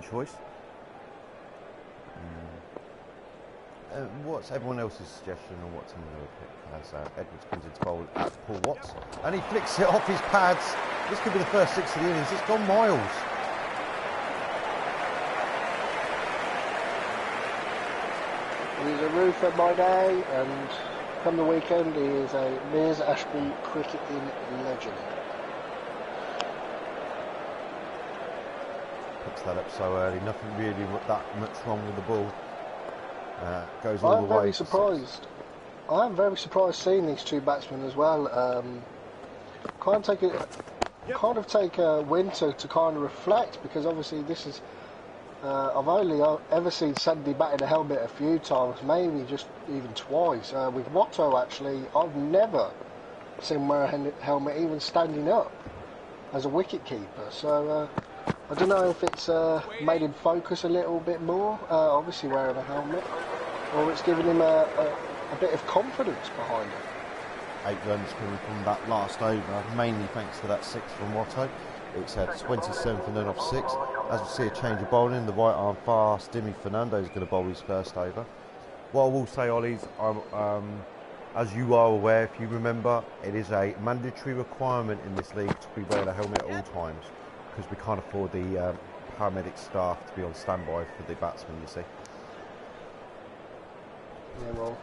choice. What's everyone else's suggestion on what team they would pick? As Edwards comes into bowl at Paul Watts, and he flicks it off his pads. This could be the first 6 of the innings. It's gone miles. He's a roofer by day, and come the weekend, he is a Mears Ashby cricketing legend. Picks that up so early. Nothing really that much wrong with the ball. Goes all the way. I'm very surprised. I am very surprised seeing these two batsmen as well. Kind of take a winter to kind of reflect, because obviously this is. I've only ever seen Sandy bat in a helmet a few times, maybe just even twice. With Watto, actually, I've never seen him wear a helmet, even standing up as a wicket keeper. So I don't know if it's made him focus a little bit more, obviously wearing a helmet, or it's given him a bit of confidence behind it. 8 runs coming from that last over, mainly thanks to that 6 from Watto. It's at 27th and then off 6. As we see a change of bowling, the right arm fast, Dimi Fernando is going to bowl his first over. What I will say, Ollie, is as you are aware, if you remember, it is a mandatory requirement in this league to be wearing a helmet at all times, because we can't afford the paramedic staff to be on standby for the batsmen, you see. Yeah, well,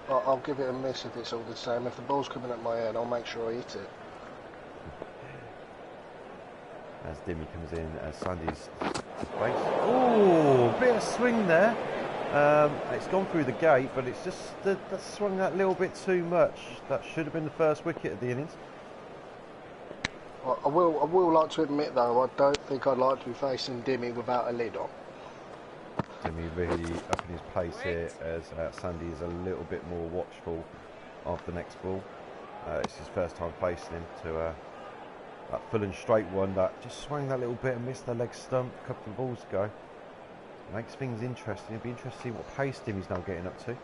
I'll give it a miss if it's all the same. If the ball's coming at my head, I'll make sure I hit it. As Dimi comes in, as Sandy's face. Oh, bit of swing there. It's gone through the gate, but it's just that swung that little bit too much. That should have been the first wicket of the innings. I will like to admit though, I don't think I'd like to be facing Dimi without a lid on. Dimi really up in his pace here, as Sandy is a little bit more watchful of the next ball. It's his first time facing him to that full and straight one that just swung that little bit and missed the leg stump a couple of balls ago. Makes things interesting. It'll be interesting to see what pace Dimmy's now getting up to.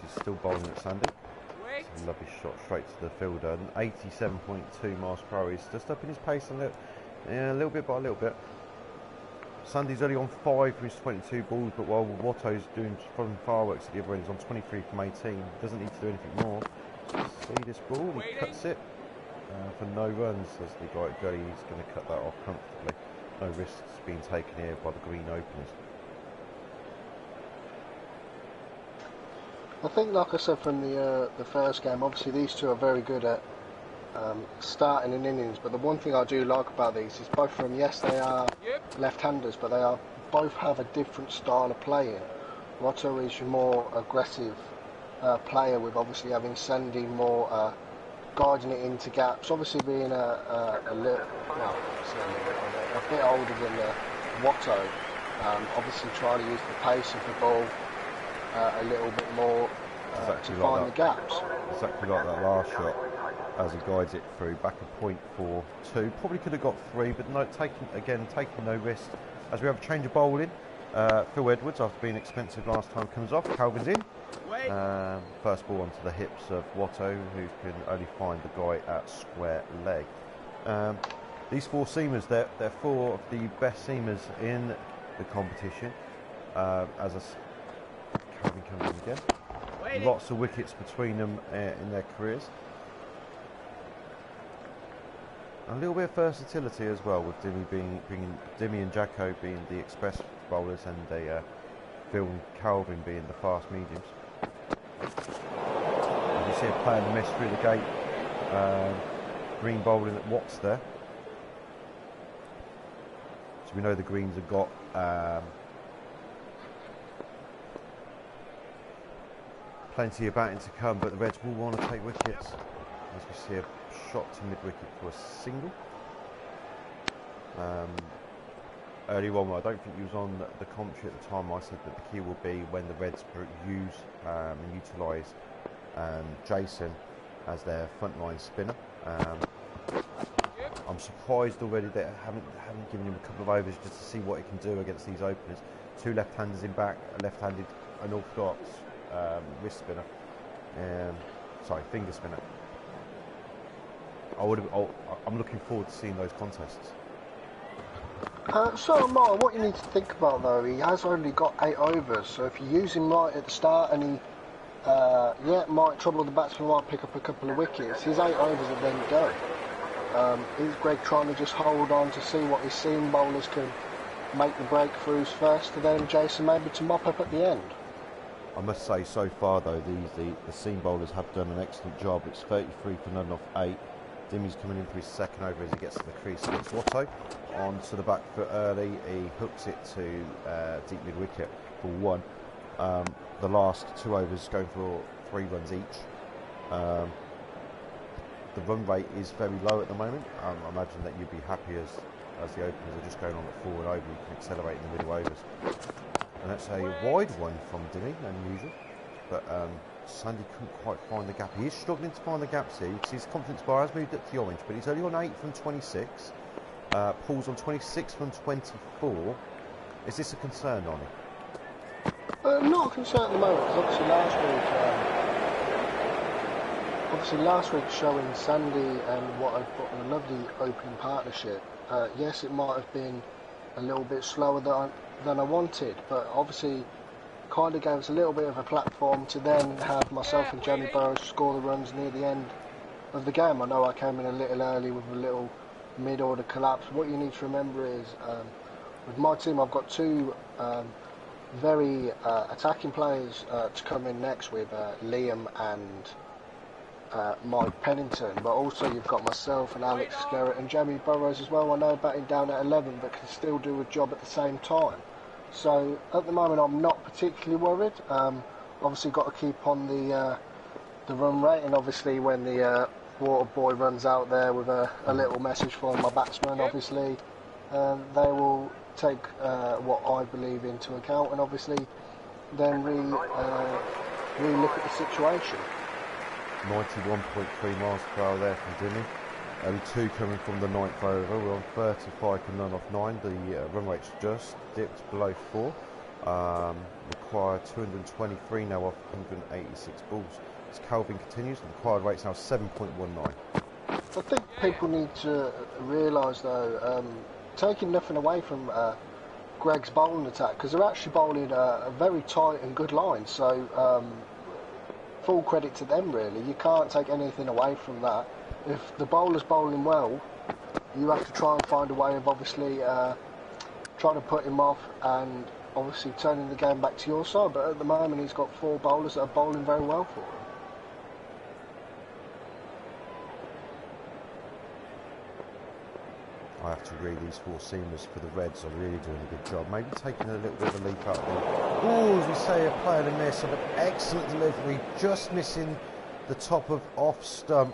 He's still bowling at Sandy. It's a lovely shot straight to the fielder. 87.2 miles per hour. He's just up in his pace a little bit by a little bit. Sandy's only on 5 from his 22 balls, but while Watto's doing from fireworks at the other end, he's on 23 from 18. Doesn't need to do anything more. See this ball, he cuts it for no runs. As the guy at Gully, he's going to cut that off comfortably. No risks being taken here by the green openers. I think, like I said from the first game, obviously these two are very good at starting in innings, but the one thing I do like about these is both of them, yes, they are left-handers, but they are both have a different style of playing. Watto is your more aggressive player, with obviously having Sandy more guiding it into gaps. Obviously being a bit older than Watto, obviously trying to use the pace of the ball a little bit more to find the gaps. Exactly like that last shot, as he guides it through, back a point for 2. Probably could have got 3, but no, taking no risk. As we have a change of bowling, Phil Edwards, after being expensive last time, comes off. Calvin's in. First ball onto the hips of Watto, who can only find the guy at square leg. These 4 seamers, they're 4 of the best seamers in the competition. Calvin comes in again. Lots of wickets between them in their careers. A little bit of versatility as well, with Dimmy and Jacko being the express bowlers, and Phil and Calvin being the fast mediums. You see a player in the miss through the gate. Green bowling at Watts there. So we know the Greens have got plenty of batting to come, but the Reds will want to take wickets. As we see a shot to mid-wicket for a single. Early on, I don't think he was on the commentary at the time. I said that the key will be when the Reds use and utilise Jason as their frontline spinner. I'm surprised already they haven't given him a couple of overs just to see what he can do against these openers. 2 left-handers in back, a left-handed unorthodox wrist spinner. Finger spinner. I'm looking forward to seeing those contests. So, Mark, what you need to think about though, he has only got 8 overs, so if you use him right at the start and he might trouble the batsman, might pick up a couple of wickets, his 8 overs are then go. Is Greg trying to just hold on to see what his seam bowlers can make the breakthroughs first, and then Jason maybe to mop up at the end? I must say, so far though, the seam bowlers have done an excellent job. It's 33 for none off 8. Dimmy's coming in for his second over as he gets to the crease against Watto. On to the back foot early, he hooks it to deep mid wicket for 1. The last 2 overs going for 3 runs each. The run rate is very low at the moment. I imagine that you'd be happy as the openers are just going on at 4 and over. You can accelerate in the middle overs. And that's a wide one from Dimmy, unusual. But Sandy couldn't quite find the gap. He is struggling to find the gaps here. You can see his confidence bar has moved up to the orange, but he's only on 8 from 26. Paul's on 26 from 24. Is this a concern, Nonny? Not a concern at the moment, because obviously last week showing Sandy and what I've got in a lovely opening partnership. Yes, it might have been a little bit slower than I wanted, but obviously kind of gave us a little bit of a platform to then have myself and Jamie Burrows score the runs near the end of the game. I know I came in a little early with a little mid-order collapse. What you need to remember is with my team I've got 2 very attacking players to come in next with Liam and Mike Pennington, but also you've got myself and Alex Skerritt and Jamie Burrows as well. I know batting down at 11 but can still do a job at the same time. So at the moment I'm not particularly worried. Obviously got to keep on the run rate, and obviously when the water boy runs out there with a little message for my batsman, obviously they will take what I believe into account, and obviously then re-look at the situation. 91.3 miles per hour there from Dimmy. only 2 coming from the 9th over. We're on 35 for none off 9. The run rate's just dipped below 4. Required 223 now off 186 balls. As Calvin continues, the required rate's now 7.19. I think people need to realise though, taking nothing away from Greg's bowling attack, because they're actually bowling a very tight and good line, so full credit to them really. You can't take anything away from that. If the bowler's bowling well, you have to try and find a way of obviously trying to put him off and obviously turning the game back to your side, but at the moment he's got 4 bowlers that are bowling very well for him. I have to read these 4 seamers for the Reds. Are really doing a good job. Maybe taking a little bit of a leap out there. Oh, as we say, a player to miss. An excellent delivery, just missing the top of off stump.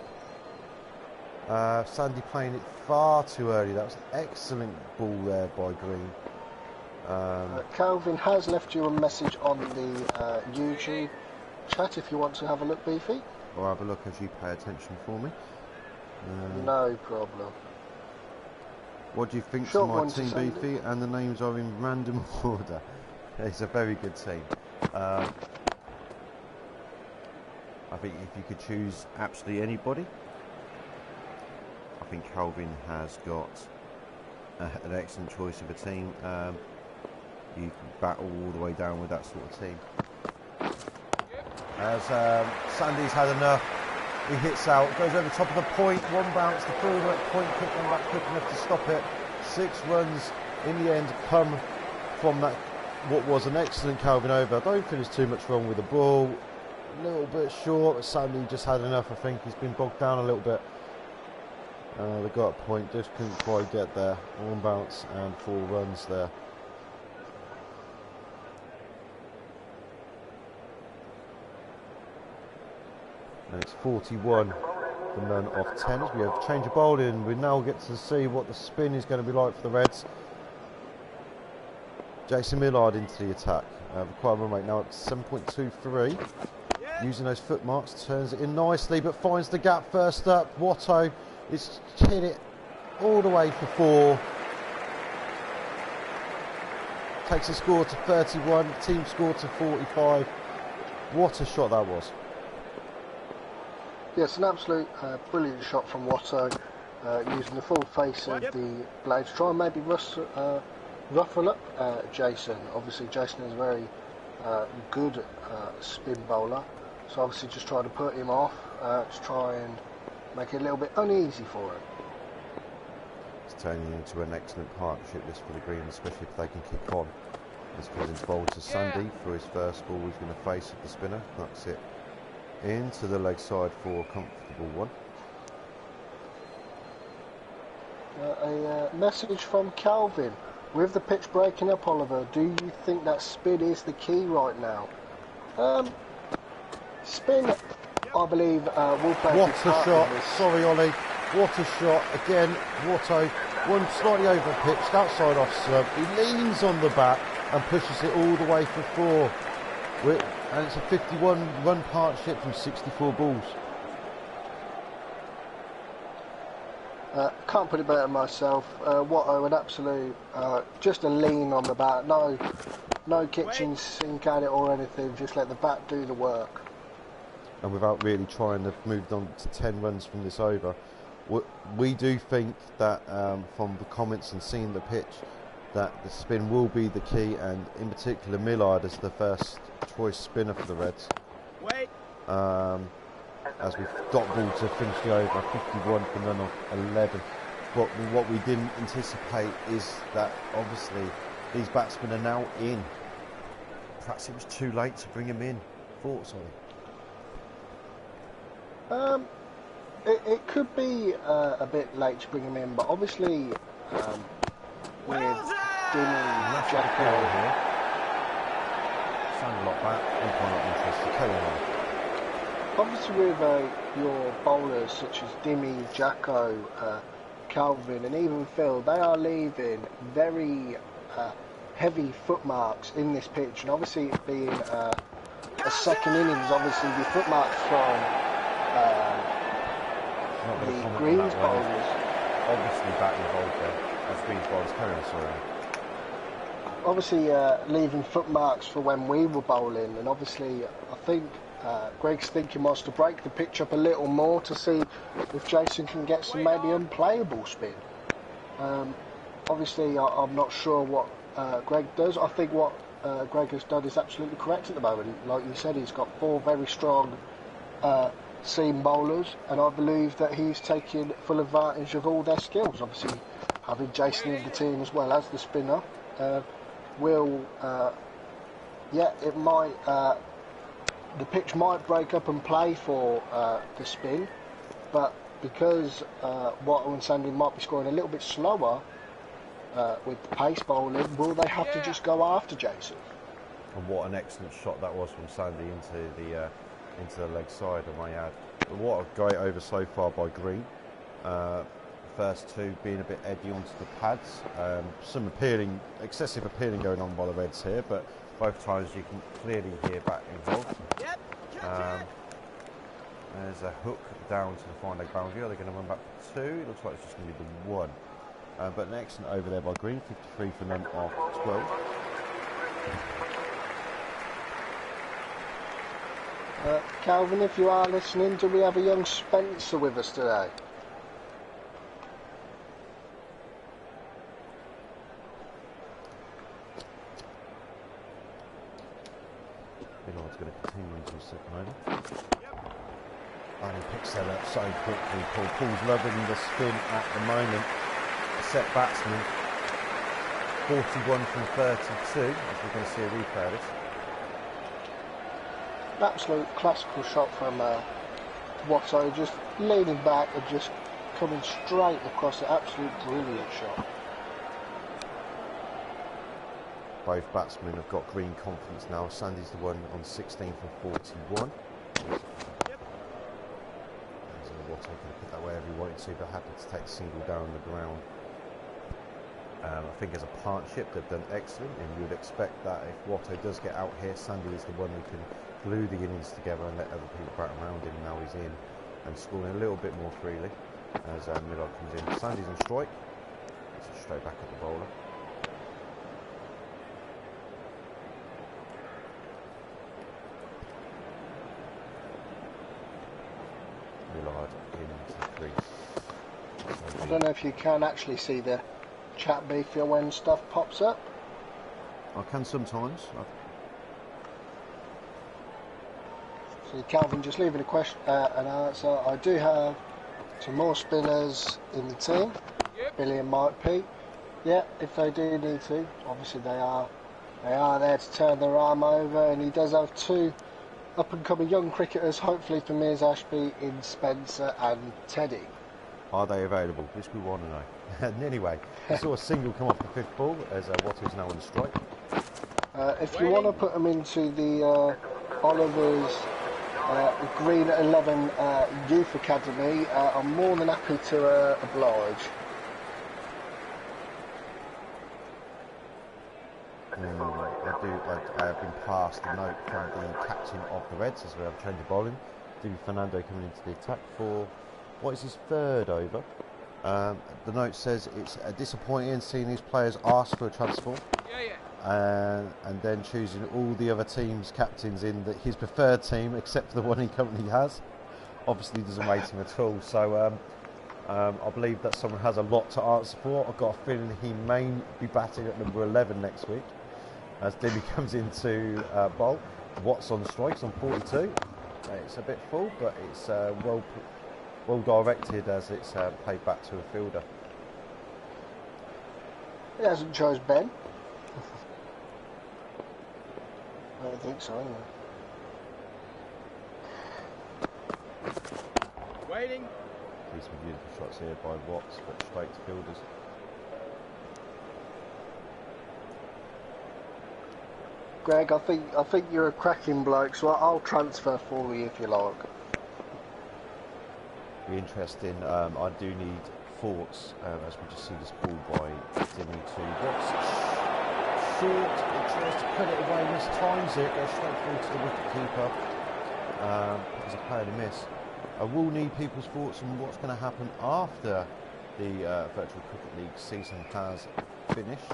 Sandy playing it far too early. That was an excellent ball there by Green. Calvin has left you a message on the YouTube chat if you want to have a look, Beefy. I'll have a look as you pay attention for me. No problem. What do you think Short to my one to team, Sandy. Beefy? And the names are in random order. It's a very good team. I think if you could choose absolutely anybody, I think Calvin has got an excellent choice of a team. You can battle all the way down with that sort of team. As Sandy's had enough, he hits out, goes over the top of the point, 1 bounce, the full point couldn't come back quick enough to stop it. 6 runs in the end come from that, what was an excellent Calvin over. I don't think there's too much wrong with the ball. A little bit short, but Sandy just had enough. I think he's been bogged down a little bit. They got a point, just couldn't quite get there. 1 bounce and 4 runs there. And it's 41 for none off 10. As we have change of bowling, we now get to see what the spin is going to be like for the Reds. Jason Millard into the attack. Required run rate now at 7.23. Using those foot marks, turns it in nicely, but finds the gap first up. Watto is hit it all the way for 4. Takes the score to 31, team score to 45. What a shot that was. Yes, an absolute brilliant shot from Watto, using the full face of the blade to try and maybe ruffle up Jason. Obviously Jason is a very good spin bowler, so obviously just try to put him off to try and make it a little bit uneasy for him. It's turning into an excellent partnership this for the Greens, especially if they can kick on. As Cousins bowled to Sandy for his first ball, he's going to face the spinner. That's it. Into the leg side for a comfortable one. A message from Calvin. With the pitch breaking up, Oliver, do you think that spin is the key right now? Spin, I believe, will play. What a shot. Sorry, Ollie. What a shot. Again, Watto, one slightly over pitched, outside off slump. He leans on the bat and pushes it all the way for 4. And it's a 51 run partnership from 64 balls. Can't put it better myself. Watto, an absolute, just a lean on the bat. No kitchen sink at it or anything. Just let the bat do the work. And without really trying to move on to 10 runs from this over, we do think that from the comments and seeing the pitch, that the spin will be the key, and in particular Millard is the first choice spinner for the Reds. As we've got ball to finish the over, 51 for none of 11. But what we didn't anticipate is that obviously these batsmen are now in. Perhaps it was too late to bring him in. Thoughts on it? It could be a bit late to bring him in, but obviously with Dimmy, Jacko here. Sound a lot back. I'm quite interested. Carry on. Obviously with your bowlers such as Dimmy, Jacko, Calvin and even Phil, they are leaving very heavy footmarks in this pitch, and obviously it being a second innings, obviously the footmarks Not going to the comment on Greens that one. bowlers. Obviously back involved there. As Greens bowlers carry on, sorry. Obviously, leaving footmarks for when we were bowling, and obviously, I think Greg's thinking was to break the pitch up a little more to see if Jason can get some maybe unplayable spin. Obviously, I'm not sure what Greg does. I think what Greg has done is absolutely correct at the moment. Like you said, he's got 4 very strong seam bowlers, and I believe that he's taking full advantage of all their skills. Obviously, having Jason in the team as well as the spinner will, it might, the pitch might break up and play for the spin, but because Watto and Sandy might be scoring a little bit slower with the pace bowling, will they have to just go after Jason? And what an excellent shot that was from Sandy into the leg side, I may add. But what a great over so far by Green. First 2 being a bit edgy onto the pads. Some excessive appealing going on by the Reds here, but both times you can clearly hear back involved. There's a hook down to the fine leg boundary. Are they going to run back for 2? It looks like it's just going to be the 1. But an excellent over there by Green, 53 for them off 12. Calvin, if you are listening, do we have a young Spencer with us today? Millard's going to continue into his second over. And he picks that up so quickly. Paul's loving the spin at the moment. A set batsman. 41 from 32, as we're going to see a replay of this. An absolute classical shot from Watto, just leaning back and just coming straight across it. Absolute brilliant shot. Both batsmen have got Green confidence now. Sandy's the one on 16 from 41. Watto could have put that wherever he wanted to, but happy to take the single down the ground. I think as a partnership they've done excellent, and you would expect that if Watto does get out here, Sandy is the one who can glue the innings together and let other people bat around him. Now he's in and scoring a little bit more freely as Millard comes in. Sandy's on strike. It's straight back at the bowler. Millard into the crease. I don't know if you can actually see the chat beefier when stuff pops up. I can sometimes. So Calvin just leaving a question, an answer. I do have some more spinners in the team. Billy and Mike P. Yeah, if they do need to, obviously they are there to turn their arm over, and he does have 2 up-and-coming young cricketers, hopefully for Mears Ashby, in Spencer and Teddy. Are they available? This we want to know. And anyway, I saw a single come off the 5th ball as Watto's now on strike. If you want to put them into the Oliver's Green 11 Youth Academy, I'm more than happy to oblige. I have been passed a note from the captain of the Reds as we have changed the bowling. Divi Fernando coming into the attack for what is his 3rd over. The note says it's disappointing seeing these players ask for a transfer and then choosing all the other teams' captains in his preferred team except for the one he currently has. Obviously doesn't rate him at all, so I believe that someone has a lot to answer for. I've got a feeling he may be batting at number 11 next week as Divi comes into bowl. Watts on strikes on 42. It's a bit full, but it's well directed as it's played back to a fielder. He hasn't chose Ben. I don't think so, anyway. Waiting. See some beautiful shots here by Watts, but straight to fielders. Greg, I think you're a cracking bloke, so I'll transfer for you if you like. Be interesting. I do need thoughts as we just see this ball by Divi to Watts. Short, he tries to put it away, mistimes it, goes straight through to the wicket keeper. As a player to miss. I will need people's thoughts on what's going to happen after the Virtual Cricket League season has finished.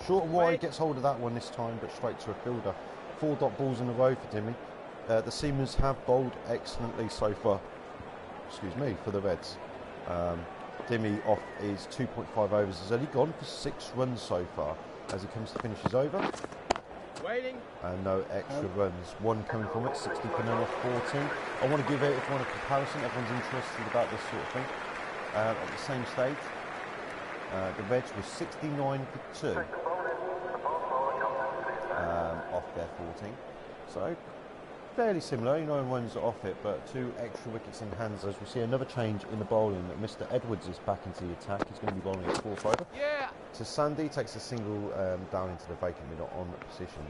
Short and wide gets hold of that one this time, but straight to a fielder. 4 dot balls in a row for Dimmy. The Seamers have bowled excellently so far. Excuse me, for the Reds. Dimmy off his 2.5 overs has only gone for 6 runs so far as he comes to finish his over. Waiting. And no extra runs. 1 coming from it, 60 for none off 14. I want to give everyone a comparison. Everyone's interested about this sort of thing. At the same stage, the Reds were 69 for 2 off their 14. So fairly similar, 9 runs off it, but 2 extra wickets in hands as we see another change in the bowling. Mr. Edwards is back into the attack. He's going to be bowling his 4th over. Yeah. So Sandy takes a single down into the vacant middle on position.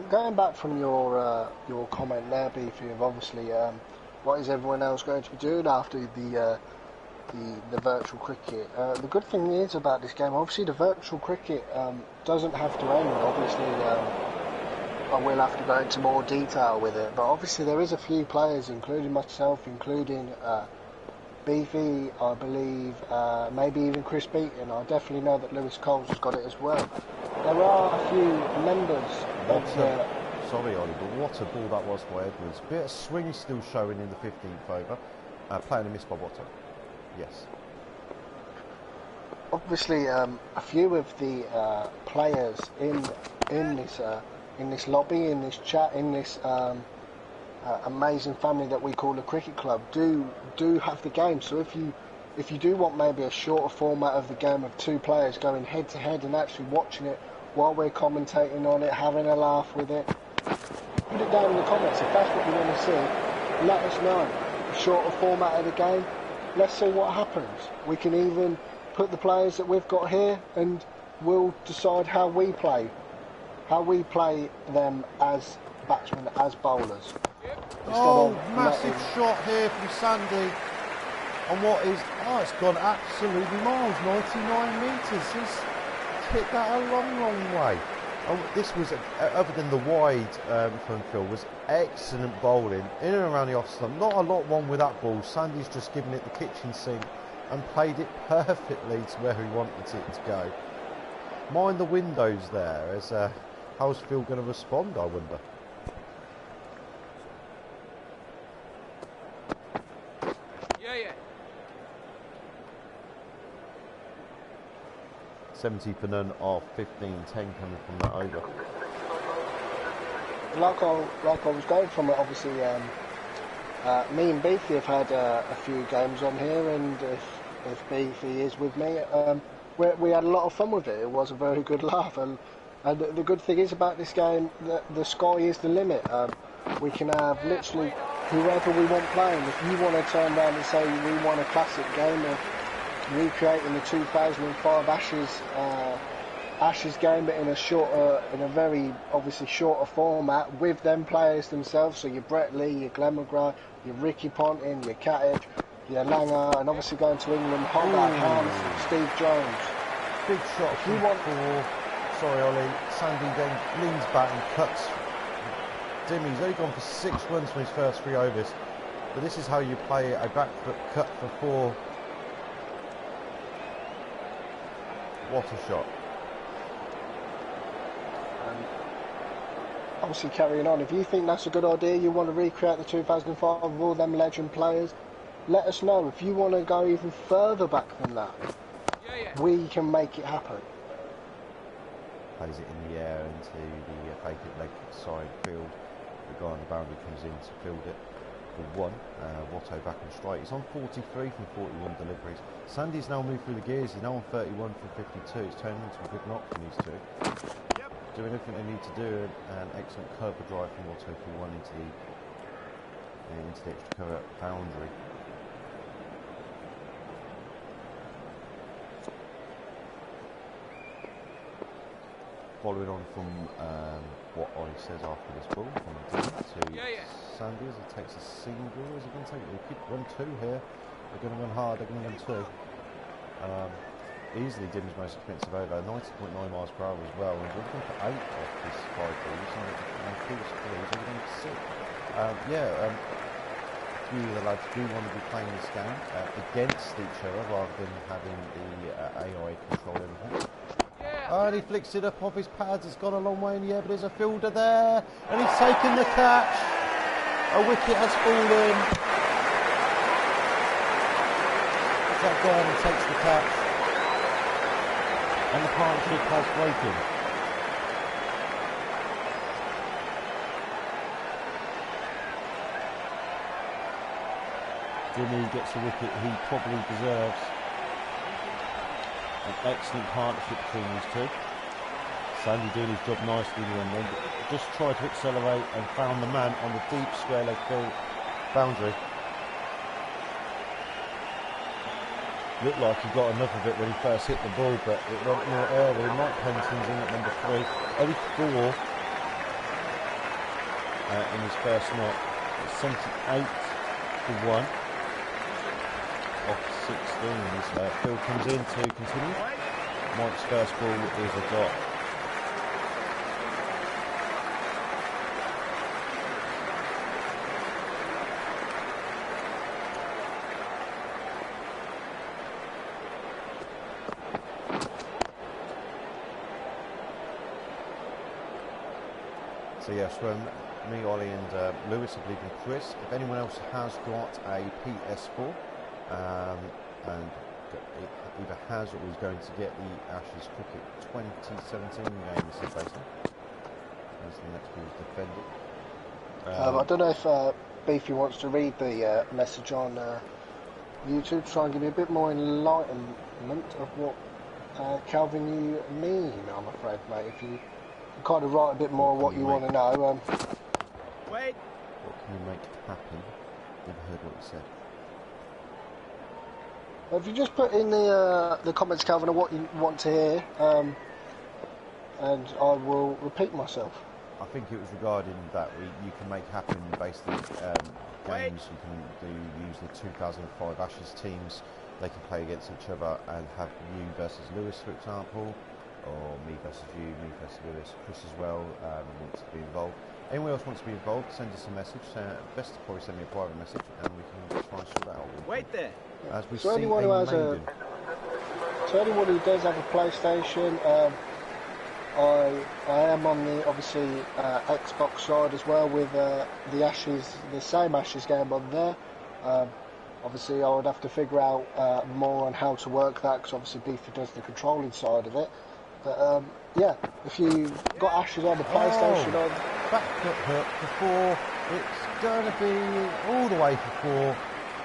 Going back from your comment there, Beefy, of obviously what is everyone else going to be doing after the virtual cricket? The good thing is about this game, obviously the virtual cricket doesn't have to end. Obviously, I will have to go into more detail with it, but obviously there is a few players, including myself, including Beefy, I believe, maybe even Chris Beaton. I definitely know that Lewis Coles has got it as well. There are a few members of the... Sorry, Ollie, but what a ball that was by Edwards. Bit of swing still showing in the 15th over. Playing a miss by Watto. Yes. Obviously, a few of the players in this lobby, in this chat, in this amazing family that we call the cricket club, do have the game. So if you do want maybe a shorter format of the game of 2 players going head to head and actually watching it while we're commentating on it, having a laugh with it, put it down in the comments. If that's what you want to see, let us know. A shorter format of the game, let's see what happens. We can even put the players that we've got here and we'll decide how we play them as batsmen, as bowlers. Oh, massive shot here from Sandy on what is, it's gone absolutely miles, 99 metres. He's hit that a long, long way. Oh, this was, other than the wide from Phil, was excellent bowling in and around the off stump. Not a lot wrong with that ball. Sandy's just given it the kitchen sink and played it perfectly to where he wanted it to go. Mind the windows there. As how's Phil going to respond, I wonder? Yeah. 70 for none of 15-10 coming from that over. Like I was going from it, obviously, me and Beefy have had a few games on here, and if Beefy is with me, we had a lot of fun with it. It was a very good laugh, and the good thing is about this game, the sky is the limit. We can have literally whoever we want playing. If you want to turn around and say we want a classic game of recreating the 2005 Ashes game, but in a very obviously shorter format with them players themselves. So your Brett Lee, your Glenn McGrath, your Ricky Ponting, your Katic, your Langer, and obviously going to England, Hogarth, Harms, Steve Jones. Big shot if you want for, sorry Ollie, Sandy then leans back and cuts. Dimmy's only gone for 6 runs from his first 3 overs, but this is how you play a back foot cut for 4. What a shot. Obviously carrying on, if you think that's a good idea, you want to recreate the 2005 with all them legend players, let us know. If you want to go even further back than that, we can make it happen. Plays it in the air into the vacant leg side field. The guy on the boundary comes in to field it for 1. Watto back on strike. He's on 43 from 41 deliveries. Sandy's now moved through the gears. He's now on 31 from 52. It's turning into a good knock from these two. Doing everything they need to do. An excellent curve drive from Watto for 1 into the extra cover boundary. Following on from what Ollie says after this ball, from Dean to Sandy as he takes a single. Is he going to take it? They could run 2 here. They're going to run hard. They're going to run 2. Easily Dim's most expensive over, 90.9 miles per hour as well. And we're looking for 8 off this 5 balls. And Phil's 3, so we're going to 6. A few of the lads do want to be playing this game against each other rather than having the AI control everything. Oh, and he flicks it up off his pads. It's gone a long way in the air, but there's a fielder there, and he's taken the catch. A wicket has fallen. Jack Garner takes the catch, and the partnership has broken. Jimmy gets the wicket he probably deserves. An excellent partnership between these two. Sandy doing his job nicely in the end, just tried to accelerate and found the man on the deep square leg field boundary. Looked like he got enough of it when he first hit the ball, but it went more early. Mike Pennington's in at number 3. Only 4 in his first knock. 78 for 1. Off 16. Phil comes in to continue. Mike's first ball is a dot. So yes, from me, Ollie and Lewis, I believe, and Chris, if anyone else has got a PS4 and either has or is going to get the Ashes Cricket 2017 game, this is basically as the next ball is defended. I don't know if Beefy wants to read the message on YouTube to try and give me a bit more enlightenment of what Calvin you mean, I'm afraid, mate. If you kind of write a bit more what you want to know. Wait. What can you make happen? Never heard what you said. If you just put in the comments, Calvin, of what you want to hear, and I will repeat myself. I think it was regarding that you can make happen basically games. You can use the 2005 Ashes teams. They can play against each other and have you versus Lewis, for example, or me versus you, me versus Lewis, Chris as well wants to be involved. Anyone else wants to be involved, send us a message. Best to probably send me a private message and we can try and sort that out. Wait there. As we So see anyone who has Maiden. So anyone who does have a PlayStation, I am on the obviously Xbox side as well with the Ashes, the same Ashes game on there. Obviously, I would have to figure out more on how to work that because obviously Beefy does the controlling side of it. But yeah, if you got Ashes on the PlayStation on. Back foot hook for 4. It's going to be all the way for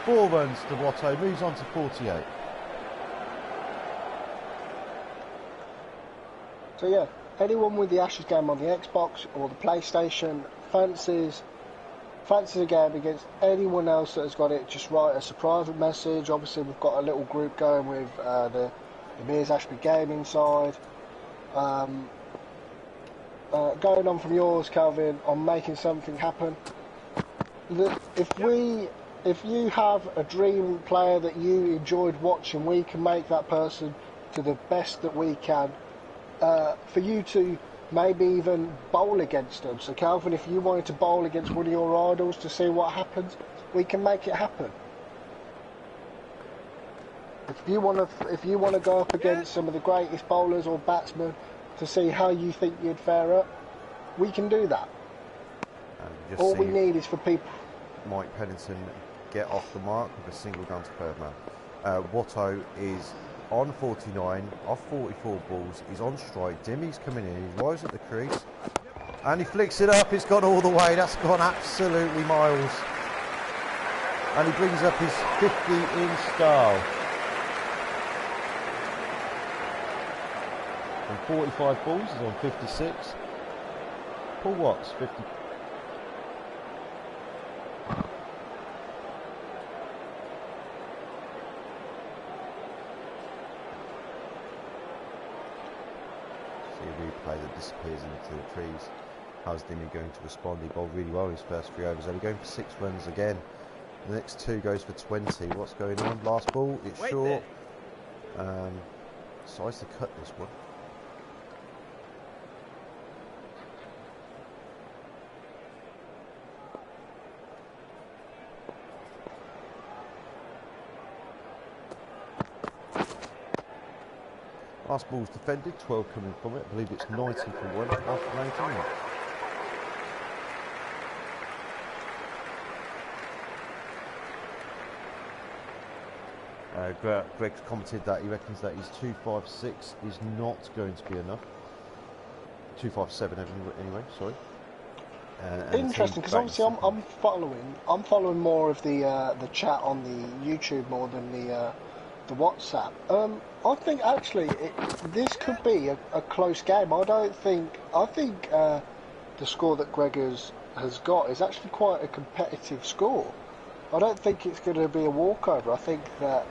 4. 4 runs to Watto, moves on to 48. So yeah, anyone with the Ashes game on the Xbox or the PlayStation fancies a game against anyone else that has got it, just write us a private message. Obviously we've got a little group going with the Mears Ashby Gaming side. Going on from yours, Calvin, on making something happen. If you have a dream player that you enjoyed watching, we can make that person to the best that we can. For you to maybe even bowl against them. So Calvin, if you wanted to bowl against one of your idols to see what happens, we can make it happen. If you want to go up against some of the greatest bowlers or batsmen to see how you think you'd fare up, we can do that. All we need is for people. Mike Pennington get off the mark with a single down to third man. Watto is on 49, off 44 balls. He's on strike. Dimmy's coming in. He's wise at the crease. And he flicks it up. It's gone all the way. That's gone absolutely miles. And he brings up his 50 in style. On 45 balls, he's on 56. Paul Watts, 50. Replay that disappears into the trees. How's Dimmy going to respond? He bowled really well in his first 3 overs. Only going for 6 runs again. The next 2 goes for 20. What's going on? Last ball, it's short. Decides to cut this one. Last ball's defended, 12 coming from it. I believe it's 90 for 1 after 19. Greg's commented that he reckons that his 256 is not going to be enough. 257 anyway, sorry. Interesting, because obviously I'm following more of the chat on the YouTube more than the WhatsApp. I think actually this could be a close game. I think the score that Greg has got is actually quite a competitive score. I don't think it's going to be a walkover. I think that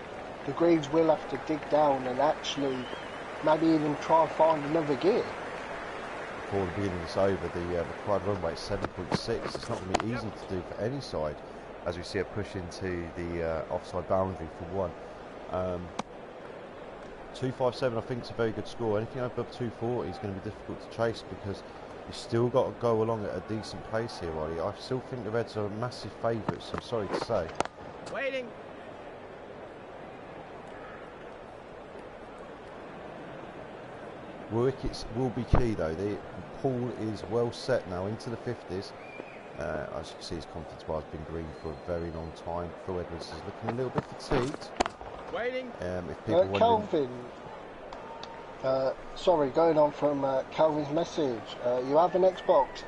the Greens will have to dig down and actually maybe even try and find another gear. Before the innings over, the required run rate is 7.6. It's not going to be easy to do for any side, as we see a push into the offside boundary for 1. 257 I think is a very good score. Anything above 240 is going to be difficult to chase, because you've still got to go along at a decent pace here, Ollie. I still think the Reds are massive favourites, I'm sorry to say. Waiting. Wickets will be key though. The pool is well set now into the 50s. As you can see, his confidence bar has been green for a very long time. Phil Edwards is looking a little bit fatigued. Waiting. If people Calvin, sorry, going on from Calvin's message. You have an Xbox.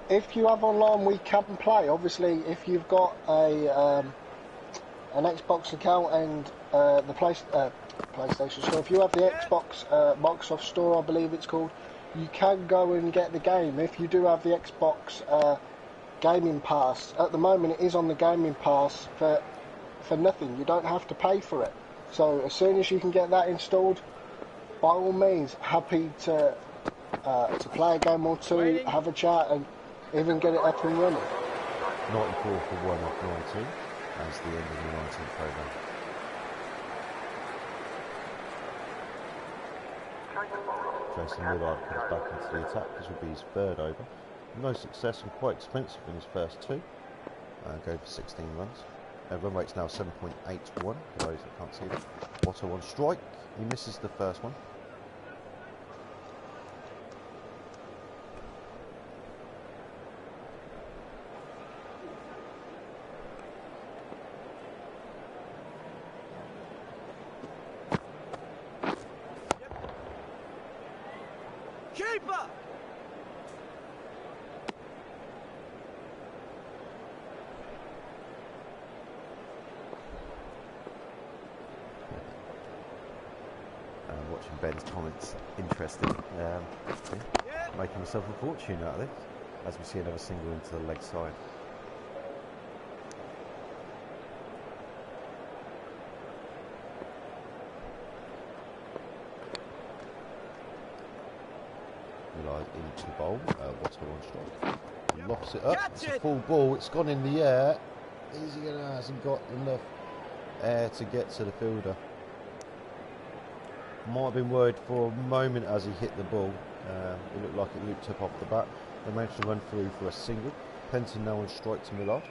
If you have online, we can play. Obviously, if you've got an Xbox account and the PlayStation Store, if you have the Xbox Microsoft Store, I believe it's called, you can go and get the game. If you do have the Xbox Gaming Pass, at the moment it is on the Gaming Pass for nothing. You don't have to pay for it. So as soon as you can get that installed, by all means, happy to play a game or two, Waiting. have a chat, and even get it up and running. 94 for 1 off 19 as the end of the 19th programme. Jason Millard comes back into the attack. This will be his 3rd over. No success and quite expensive in his first 2. Going for 16 runs. Run rate's now 7.81 for those that can't see it. Watto on strike. He misses the first one. Keeper. Watching Ben's comments, interesting. Making himself a fortune out of this, as we see another single into the leg side. Millard into bowl. Watto on strike. Lofts it up. It's a full ball. It's gone in the air. Hasn't got enough air to get to the fielder. Might have been worried for a moment as he hit the ball. It looked like it looped up off the bat. They managed to run through for a single. Penton now on strike to Millard.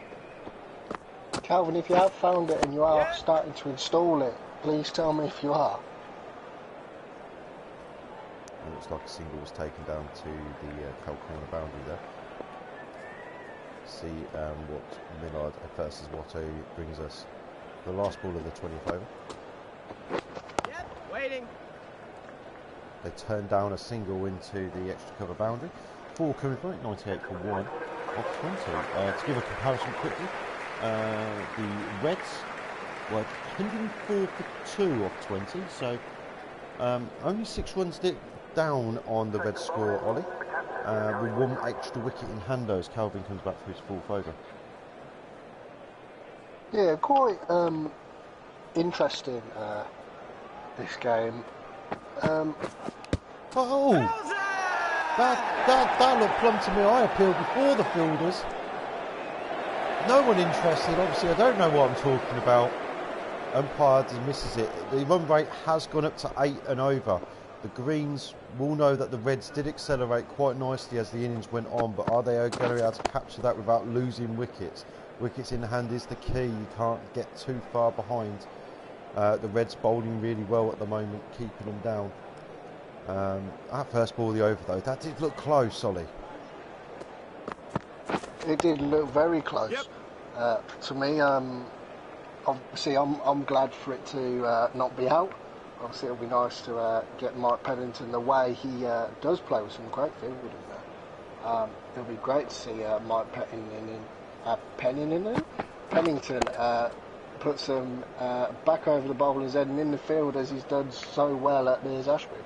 Calvin, if you have found it and you are starting to install it, please tell me if you are. It looks like a single was taken down to the corner boundary there. See what Millard versus Watto brings us. The last ball of the 20th over. Waiting. They turn down a single into the extra cover boundary. 4 coming from it, 98 for 1 off 20. To give a comparison quickly, the Reds were 104 for 2 off 20, so only 6 runs down on the Reds score, Ollie, with 1 extra wicket in hand as Calvin comes back for his 4th over. Yeah, quite interesting, this game. That looked plumb to me. I appealed before the fielders. No one interested. Obviously, I don't know what I'm talking about. Umpire misses it. The run rate has gone up to 8 and over. The Greens will know that the Reds did accelerate quite nicely as the innings went on, but are they going to be able to capture that without losing wickets? Wickets in the hand is the key. You can't get too far behind. The Reds bowling really well at the moment, keeping them down. That first ball, the over though, that did look close, Ollie. It did look very close. Yep. To me, obviously, I'm glad for it to not be out. Obviously, it'll be nice to get Mike Pennington the way he does play with some great fielding there. It'll be great to see Mike Pennington put some back over the bowler's head and in the field as he's done so well at Mears Ashby.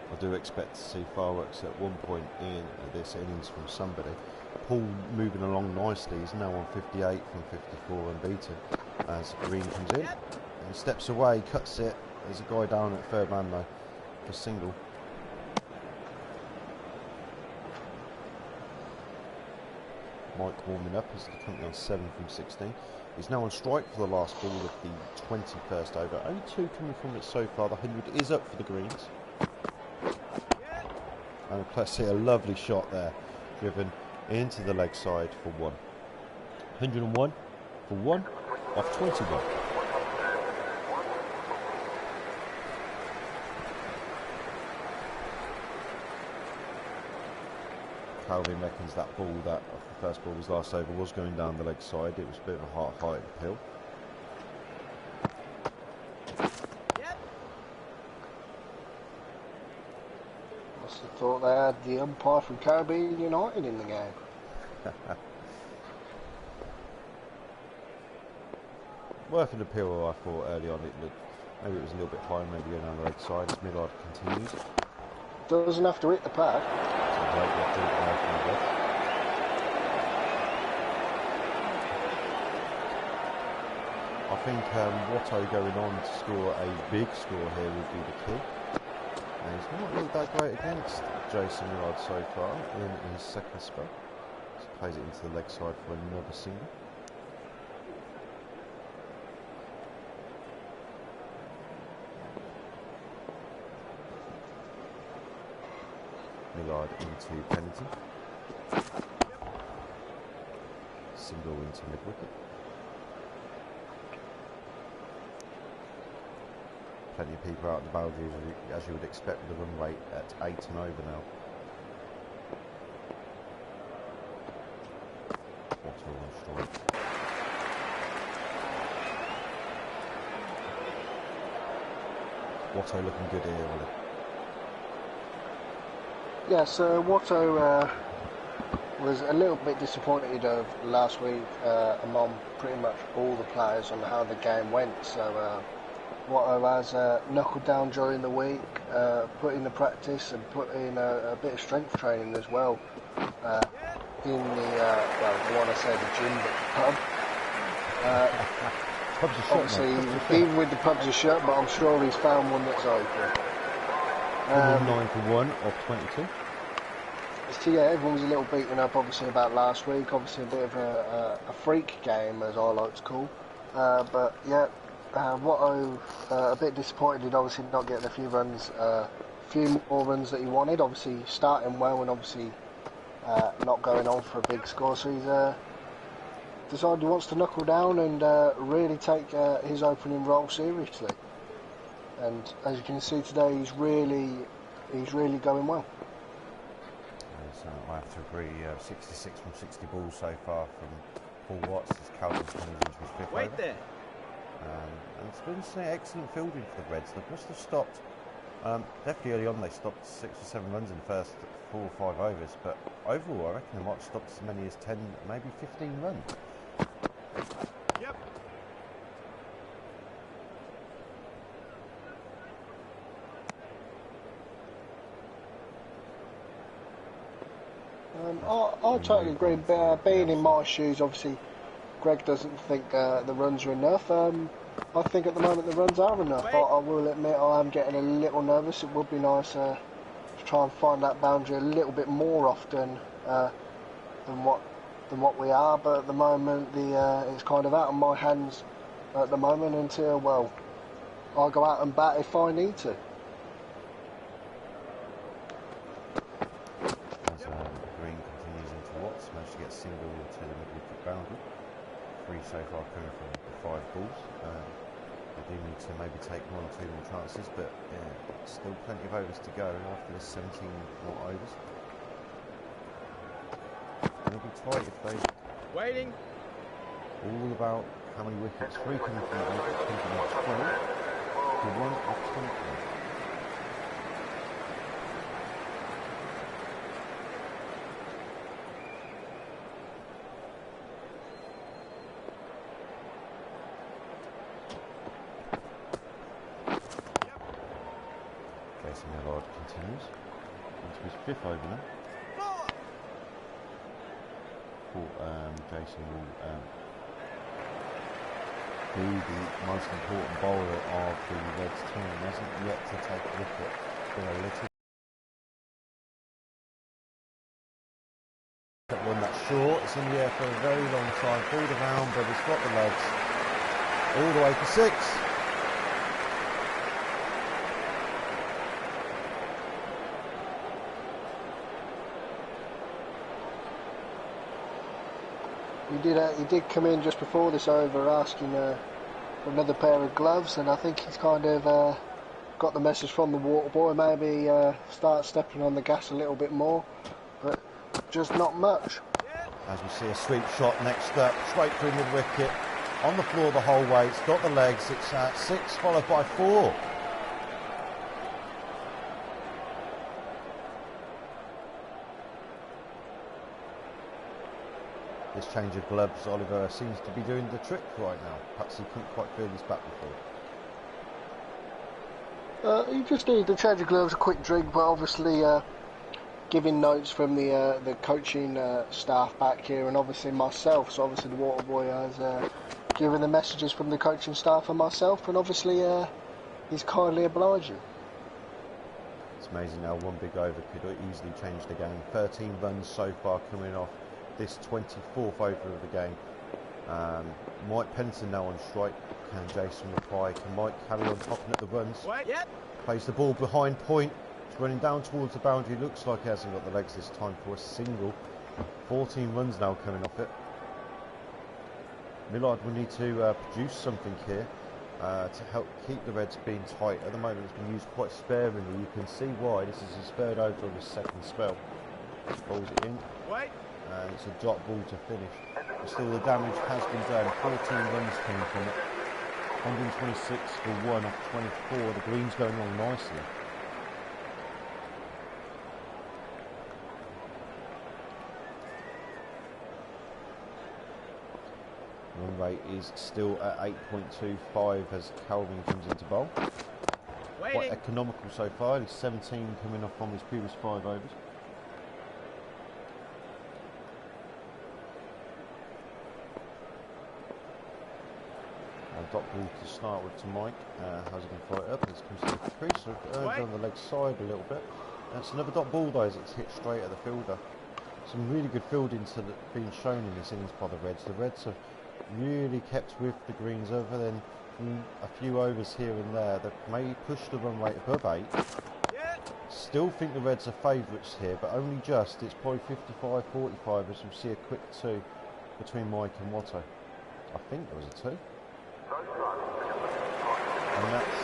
I do expect to see fireworks at one point in this innings from somebody. Paul moving along nicely. He's now on 58 from 54 unbeaten as Green comes in and steps away, cuts it. There's a guy down at third man though for single. Mike warming up as the company on 7 from 16. He's now on strike for the last ball of the 21st over. Only 2 coming from it so far. The 100 is up for the Greens. And let's see a lovely shot there, driven into the leg side for 1. 101 for 1 off 21. Calvin reckons that ball, that the first ball was last over, was going down the leg side. It was a bit of a hard height uphill. Must have thought they had the umpire from Caribbean United in the game. Worth an appeal, I thought early on. It looked, maybe it was a little bit high, maybe going down the leg side as Millard continues. Doesn't have to hit the pad. I think Watto going on to score a big score here would be the key. And he's not looked that great against Jason Millard so far in his second spell. Just plays it into the leg side for another single. Millard into Pennington. Single into mid-wicket. Plenty of people out the boundaries as you would expect with the run rate at 8 and over now. Watto on strike. Watto looking good here, Ollie. Yes, Watto was a little bit disappointed of last week among pretty much all the players on how the game went. So Watto has knuckled down during the week, put in the practice and put in a bit of strength training as well in the, well, I want to say the gym, but the pub. Obviously, even with the pubs are shut, but I'm sure he's found one that's open. 9 for 1 off 22. So yeah, everyone was a little beaten up obviously about last week, obviously a bit of a freak game as I like to call, but yeah, Watto a bit disappointed obviously not getting a few runs, few more runs that he wanted, obviously starting well and obviously not going on for a big score, so he's decided he wants to knuckle down and really take his opening role seriously. And as you can see today, he's really going well. So I have to agree. 66 from 60 balls so far from Paul Watts as Calvin's coming into his fifth Wait over. there. And it's been some excellent fielding for the Reds. They must have stopped. Definitely early on, they stopped 6 or 7 runs in the first 4 or 5 overs. But overall, I reckon they might have stopped as many as 10, maybe 15 runs. Yep. I totally agree. Being in my shoes, obviously, Greg doesn't think the runs are enough. I think at the moment the runs are enough. I will admit I am getting a little nervous. It would be nice to try and find that boundary a little bit more often than what we are. But at the moment, it's kind of out of my hands at the moment until, well, I'll go out and bat if I need to. Managed to get single to the mid-wicket boundary. 3 so far coming from 5 balls. They do need to maybe take 1 or 2 more chances, but yeah, still plenty of overs to go after this 17 more overs. And it'll be tight if they... Waiting. All about how many wickets. 3 coming from the over, coming from 12 to 1 off 20. Jason Millard continues into his 5th over now. Jason will be the most important bowler of the Reds team. He hasn't yet to take a wicket. Been a little one that's short. It's in the air for a very long time. Pulled around, but it's got the legs all the way for 6. He did come in just before this over asking for another pair of gloves, and I think he's kind of got the message from the water boy, maybe start stepping on the gas a little bit more, but just not much. As we see a sweep shot next up, straight through mid-wicket, on the floor the whole way, it's got the legs, it's at 6 followed by 4. This change of gloves, Oliver, seems to be doing the trick right now. Perhaps he couldn't quite feel his bat before. You just need to change of gloves, a quick drink, but obviously giving notes from the coaching staff back here, and obviously myself. So obviously the water boy has given the messages from the coaching staff and myself, and obviously he's kindly obliging. It's amazing how one big over could easily change the game. 13 runs so far coming off this 24th over of the game. Mike Pennington now on strike. Can Jason reply? Can Mike carry on topping at the runs? Yep. Plays the ball behind point. It's running down towards the boundary. Looks like he hasn't got the legs this time for a single. 14 runs now coming off it. Millard will need to produce something here to help keep the Reds being tight. At the moment it's been used quite sparingly. You can see why. This is his 3rd over of his 2nd spell. Bowls it in. Wait. And it's a dot ball to finish. But still the damage has been done. 14 runs came from it. 126 for 1 off 24. The green's going on nicely. Run rate is still at 8.25 as Calvin comes into bowl. Quite economical so far. He's 17 coming off from his previous 5 overs. Dot ball to start with to Mike. How's he going to fly it up? This comes to the crease, so earned on the leg side a little bit. That's another dot ball though, as it's hit straight at the fielder. Some really good fielding being shown in this innings by the Reds. The Reds have really kept with the greens other than a few overs here and there. They've maybe pushed the run rate above 8. Still think the Reds are favourites here, but only just. It's probably 55-45 as we see a quick 2 between Mike and Watto. I think there was a 2. And that's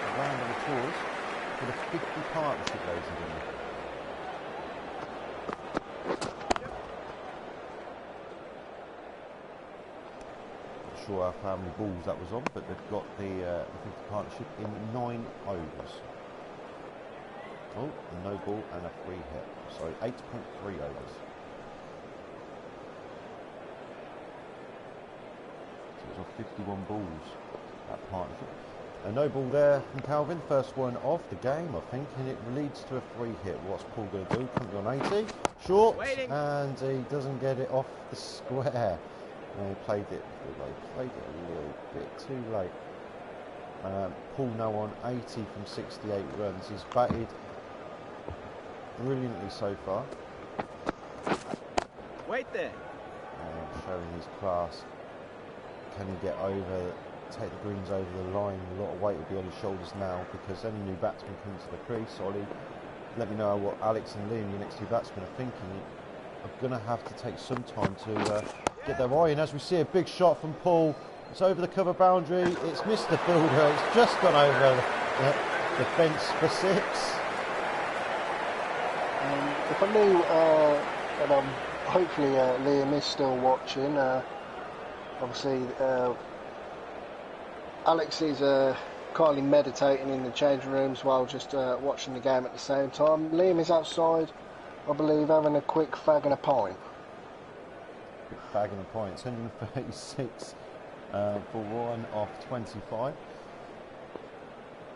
a round of applause for the 50 partnership, ladies and gentlemen. Not sure how many balls that was on, but they've got the 50 partnership in 9 overs. Oh, a no ball and a free hit. Sorry, 8.3 overs. Of 51 balls, that partnership. A no ball there from Calvin, first one off the game, I think, and it leads to a free hit. What's Paul going to do? Currently on 80, short, and he doesn't get it off the square. No, he played it a little bit too late. Paul now on 80 from 68 runs. He's batted brilliantly so far. Wait there. Showing his class. Can he get over, take the greens over the line? A lot of weight will be on his shoulders now because any new batsman coming to the crease. Ollie, let me know what Alex and Liam, your next 2 batsmen, are thinking. Are going to have to take some time to get their eye in. As we see a big shot from Paul, It's over the cover boundary. It's missed the fielder. It's just gone over the fence for 6. If I knew, and hopefully Liam is still watching, obviously Alex is kindly meditating in the changing rooms while just watching the game at the same time. Liam is outside, I believe, having a quick fag and a pint. Quick fag and a pint. It's 136 for 1 off 25.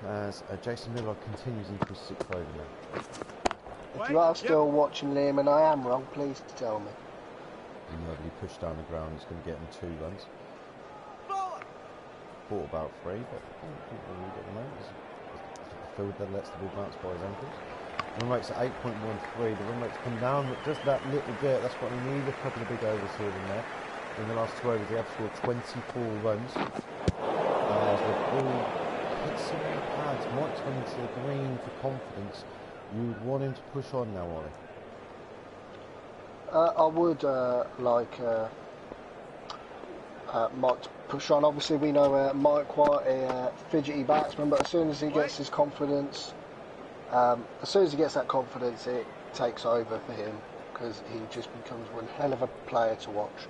As Jason Miller continues into his 6th over now. If you are still watching, Liam, and I am wrong, please tell me. Nobody pushed down the ground. It's going to get him 2 runs. Thought about 3, but I don't think we'll lead at the moment. It's the fielder lets the ball bounce by his ankles. Run rate's at 8.13. The run rate's come down just that little bit. That's what we need. A couple of big overs here and there. In the last 2 overs, they have scored 24 runs. As the ball hits some of the pads, Mike's gone into the green for confidence. You would want him to push on now, Ollie? I would like Mike to push on. Obviously, we know Mike quite a fidgety batsman, but as soon as he gets his confidence, as soon as he gets that confidence, it takes over for him because he just becomes one hell of a player to watch.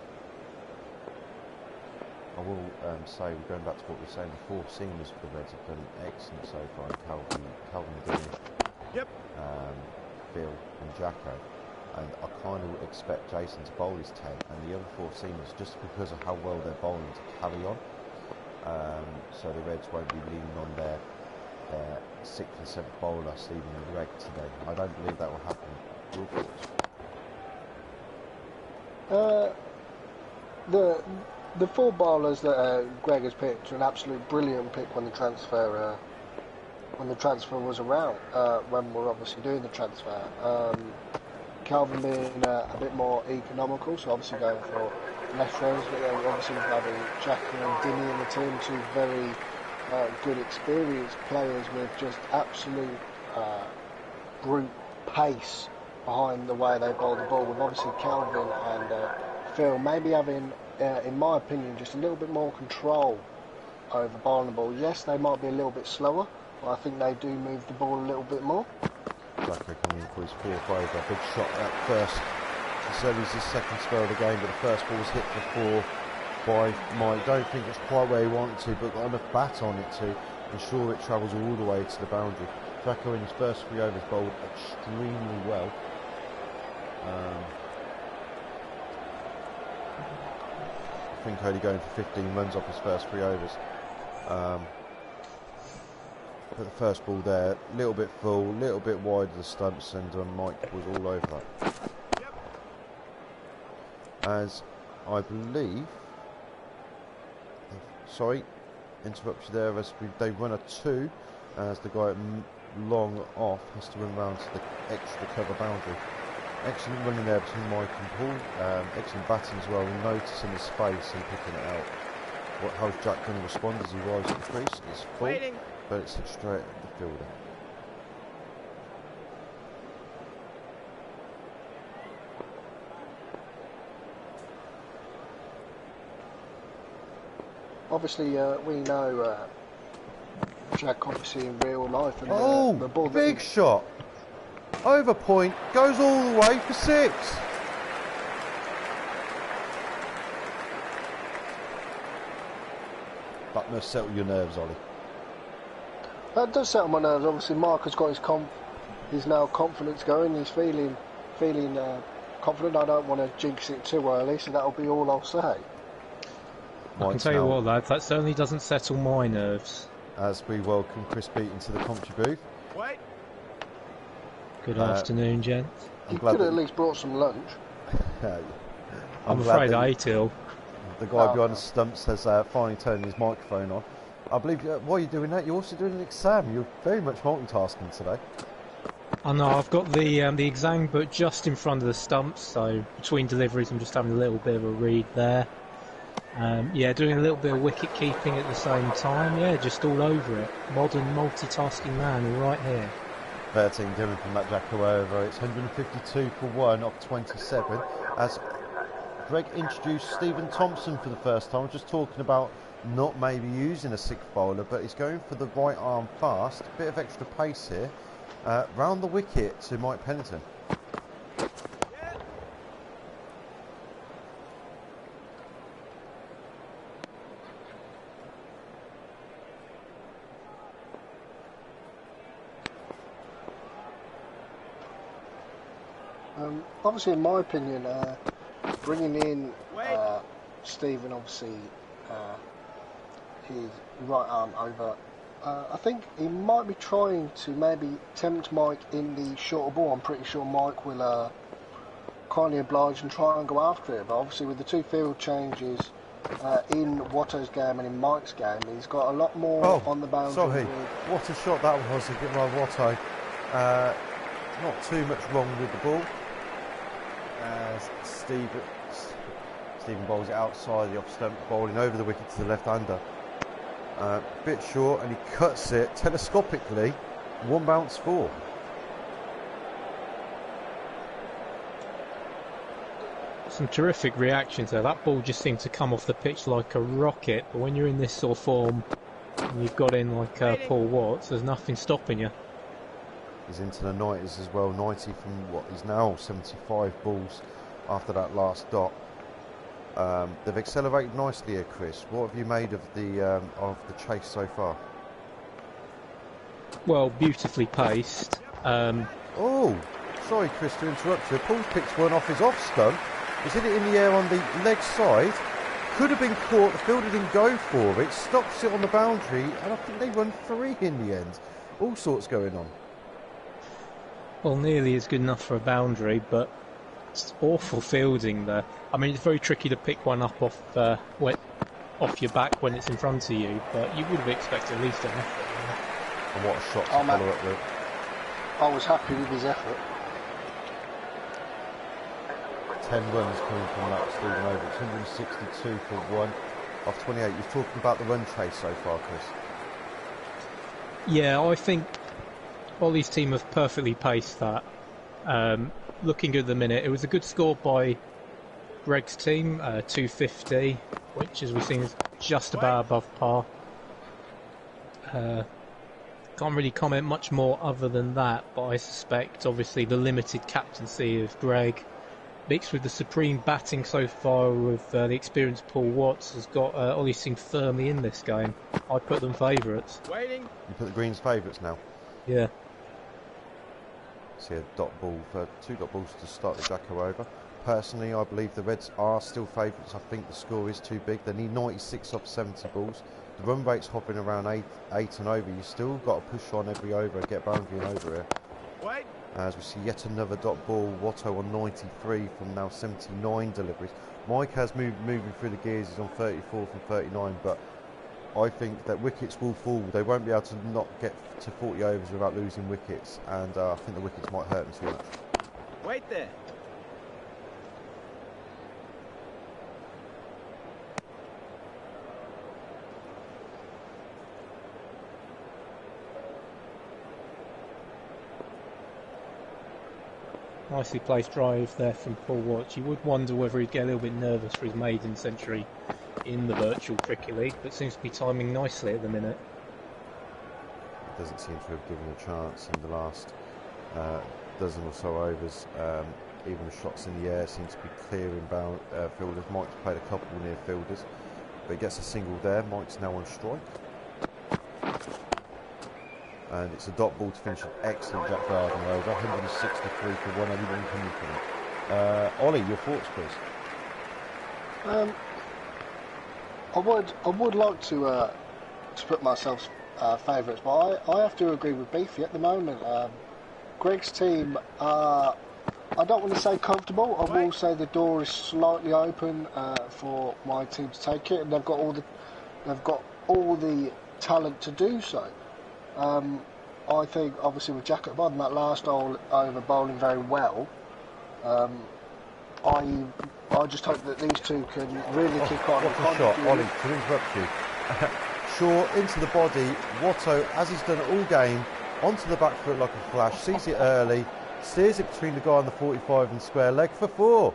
I will say, going back to what we were saying, the 4 seamers for the Reds have done excellent so far. Calvin McGinnis, Phil and Jacko. And I kind of expect Jason to bowl his 10 and the other 4 seamers just because of how well they're bowling to carry on. So the Reds won't be leaning on their 6th and 7th bowler, Stephen Greg, today. I don't believe that will happen. Your thoughts? The 4 bowlers that Greg has picked are an absolute brilliant pick when the transfer was around. When we're obviously doing the transfer. Calvin being a bit more economical, so obviously going for less runs, but then obviously having Jacko and Dinny in the team, 2 very good experienced players with just absolute brute pace behind the way they bowl the ball, with obviously Calvin and Phil maybe having, in my opinion, just a little bit more control over bowling the ball. Yes, they might be a little bit slower, but I think they do move the ball a little bit more. Jacko coming in for his 4th over. Big shot at first. It's only his 2nd spell of the game, but the first ball was hit for 4 by Mike. Don't think it's quite where he wanted to, but got enough bat on it to ensure it travels all the way to the boundary. Jacko in his first 3 overs bowled extremely well. I think only going for 15 runs off his first 3 overs. But the first ball there, a little bit full, a little bit wide of the stumps, and Mike was all over that. As I believe, sorry, interrupt you there, as they run a 2, as the guy at long off has to run round to the extra cover boundary. Excellent running there between Mike and Paul, excellent batting as well, noticing the space and picking it out. How's Jack going to respond as he arrives at the crease? It's full. But it's straight at the fielder. Obviously, we know Jack obviously in real life. And, the ball big shot. Over point, goes all the way for 6. That must settle your nerves, Ollie. That does settle my nerves. Obviously, Mark has got his now confidence going. He's feeling confident. I don't want to jinx it too early, so that'll be all I'll say. I can tell you what, lads, that certainly doesn't settle my nerves. As we welcome Chris Beaton to the commentary booth. Wait. Good afternoon, gents. You could have at least brought some lunch. I'm afraid I ate ill. The guy behind the stumps has finally turned his microphone on. I believe while you're doing that, you're also doing an exam. You're very much multitasking today. I know, I've got the exam book just in front of the stumps, so between deliveries I'm just having a little bit of a read there. Yeah, doing a little bit of wicket keeping at the same time. Yeah, just all over it. Modern multitasking man right here. 13 given from that Jacko over. It's 152 for 1 off 27. As Greg introduced Stephen Thompson for the first time. I was just talking about not maybe using a sixth bowler, but he's going for the right arm fast. Bit of extra pace here. Round the wicket to Mike Pennington. Obviously, in my opinion, bringing in Stephen, obviously, his right arm over, I think he might be trying to maybe tempt Mike in the shorter ball. I'm pretty sure Mike will kindly oblige and try and go after it. But obviously, with the two field changes in Watto's game and in Mike's game, he's got a lot more on the boundary. Sorry, what a shot that was again by Watto. Not too much wrong with the ball. As Stephen bowls it outside the off stump, bowling over the wicket to the left-hander. Bit short, and he cuts it telescopically. One bounce 4. Some terrific reactions there. That ball just seemed to come off the pitch like a rocket. But when you're in this sort of form, and you've got in like Paul Watts, there's nothing stopping you. He's into the 90s as well, 90 from what is now 75 balls after that last dot. They've accelerated nicely here, Chris. What have you made of the chase so far? Well, beautifully paced. Oh, sorry, Chris, to interrupt you. Paul picked one off his off stump. He's hit it in the air on the leg side. Could have been caught. The fielder didn't go for it. Stops it on the boundary, and I think they run 3 in the end. All sorts going on. Well, nearly is good enough for a boundary, but it's awful fielding there. I mean, it's very tricky to pick one up off your back when it's in front of you, but you would have expected at least an effort. And what a shot to follow up with. I was happy with his effort. 10 runs coming from that Stephen over. It's 162 for 1 off 28. You're talking about the run chase so far, Chris. Yeah, I think Ollie's team have perfectly paced that. Looking good at the minute, it was a good score by Greg's team, 250, which as we've seen is just about above par. Can't really comment much more other than that, but I suspect obviously the limited captaincy of Greg mixed with the supreme batting so far with the experienced Paul Watts has got Ollie's team firmly in this game. I put them favourites. Waiting. You put the Greens favourites now? Yeah. See a dot ball for 2 dot balls to start the Jacko over. Personally, I believe the Reds are still favourites. I think the score is too big. They need 96 off 70 balls. The run rate's hopping around 8 and over. You still got to push on every over and get boundary and over here. Wait. As we see yet another dot ball. Watto on 93 from now 79 deliveries. Mike has moving through the gears. He's on 34 from 39, but I think that wickets will fall. They won't be able to not get to 40 overs without losing wickets, and I think the wickets might hurt them too much. Wait there. Nicely placed drive there from Paul Watts. You would wonder whether he'd get a little bit nervous for his maiden century in the virtual cricket league, but seems to be timing nicely at the minute. It doesn't seem to have given a chance in the last dozen or so overs. Even the shots in the air seem to be clearing fielders. Mike's played a couple near fielders, but he gets a single there. Mike's now on strike. And it's a dot ball to finish an excellent Jack Gardner over. 163 for 1, only one coming from it. Ollie, your thoughts, please? I would like to put myself favourites, but I have to agree with Beefy at the moment. Greg's team are, I don't want to say comfortable. I will say the door is slightly open for my team to take it, and they've got all the talent to do so. I think obviously with Jack at the bottom, that last over bowling very well. I just hope that these two can really kick on. What a shot, Ollie, to interrupt you. Shaw into the body, Watto, as he's done all game, onto the back foot like a flash, sees it early, steers it between the guy on the 45 and square leg for 4.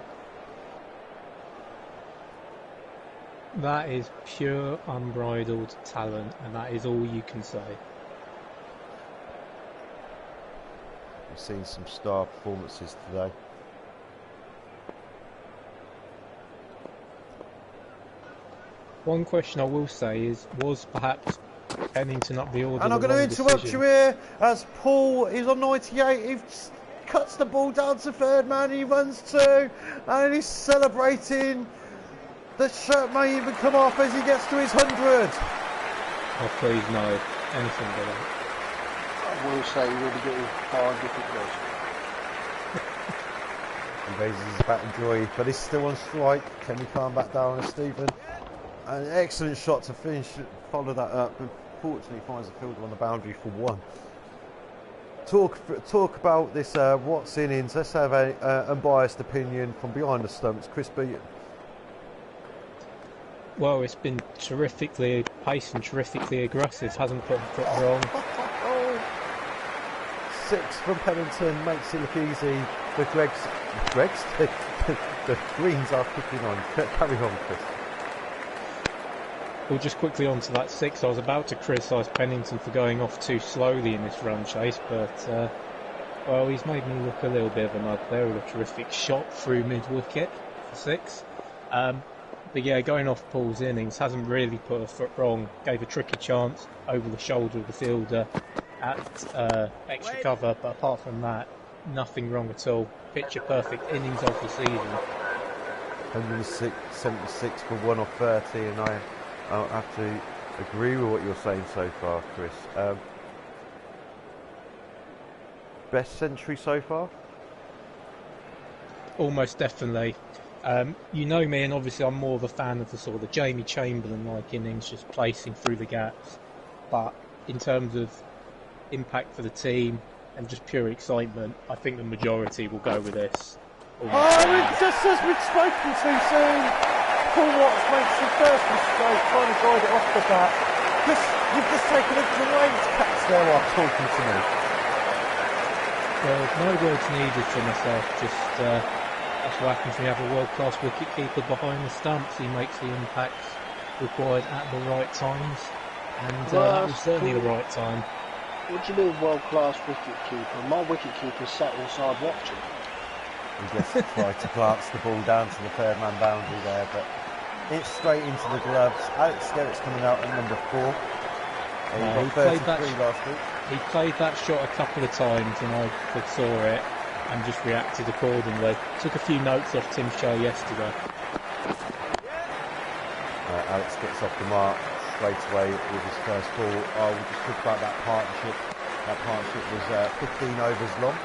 That is pure unbridled talent, and that is all you can say. We've seen some star performances today. One question I will say is, was perhaps Pennington up the order? And I'm going to interrupt you here as Paul is on 98. He cuts the ball down to third man. He runs to, and he's celebrating. The shirt may even come off as he gets to his 100. Oh, please no. Anything but that. I will say you will be getting 5 different goals. He raises his bat in joy, but he's still on strike. Can he calm back down as Stephen? An excellent shot to finish, follow that up, but fortunately finds the fielder on the boundary for 1. Talk about this Watts innings. Let's have an unbiased opinion from behind the stumps. Chris Beaton. Well, it's been terrifically paced and terrifically aggressive. Hasn't put a foot wrong. 6 from Pennington makes it look easy. The the Greens are kicking on. Carry on, Chris. Well, just quickly on to that 6. I was about to criticise Pennington for going off too slowly in this run chase, but well, he's made me look a little bit of a mug there with a terrific shot through mid-wicket for 6. But yeah, going off Paul's innings, hasn't really put a foot wrong. Gave a tricky chance over the shoulder of the fielder at extra cover, but apart from that, nothing wrong at all. Picture perfect innings of the season. 176 for 1 off 30, and I'll have to agree with what you're saying so far, Chris. Best century so far? Almost definitely. You know me, and obviously I'm more of a fan of the sort of the Jamie Chamberlain-like innings, just placing through the gaps. But in terms of impact for the team and just pure excitement, I think the majority will go with this. It just as we've spoken too soon. Paul Watts makes his first mistake, trying to guide it off the bat. You've just taken a great catch there while talking to me. Well, no words needed for myself, just that's what happens when you have a world-class wicket-keeper behind the stumps. He makes the impacts required at the right times, and that was certainly the right time. What do you mean world-class wicket-keeper? My wicket-keeper sat inside watching. He just tried to glance the ball down to the third man boundary there, but it's straight into the gloves. Alex Skerritt's coming out at number 4. He played that shot a couple of times, and I saw it and just reacted accordingly. Took a few notes off Tim Shea yesterday. Alex gets off the mark straight away with his first ball. We'll just talk about that partnership. That partnership was 14 overs long,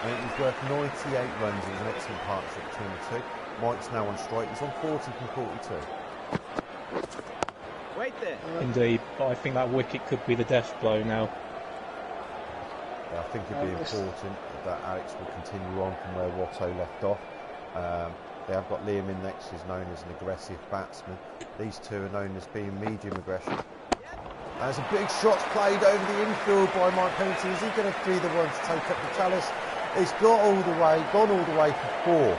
and it was worth 98 runs. It was an excellent partnership between the two. Mike's now on strike. He's on 40 from 42. Wait there. Indeed, but I think that wicket could be the death blow now. I think it'd be important that Alex will continue on from where Watto left off. They have got Liam in next, who's known as an aggressive batsman. These two are known as being medium aggression. There's a big shot played over the infield by Mike Pennington. Is he going to be the one to take up the chalice? He's gone all the way for 4.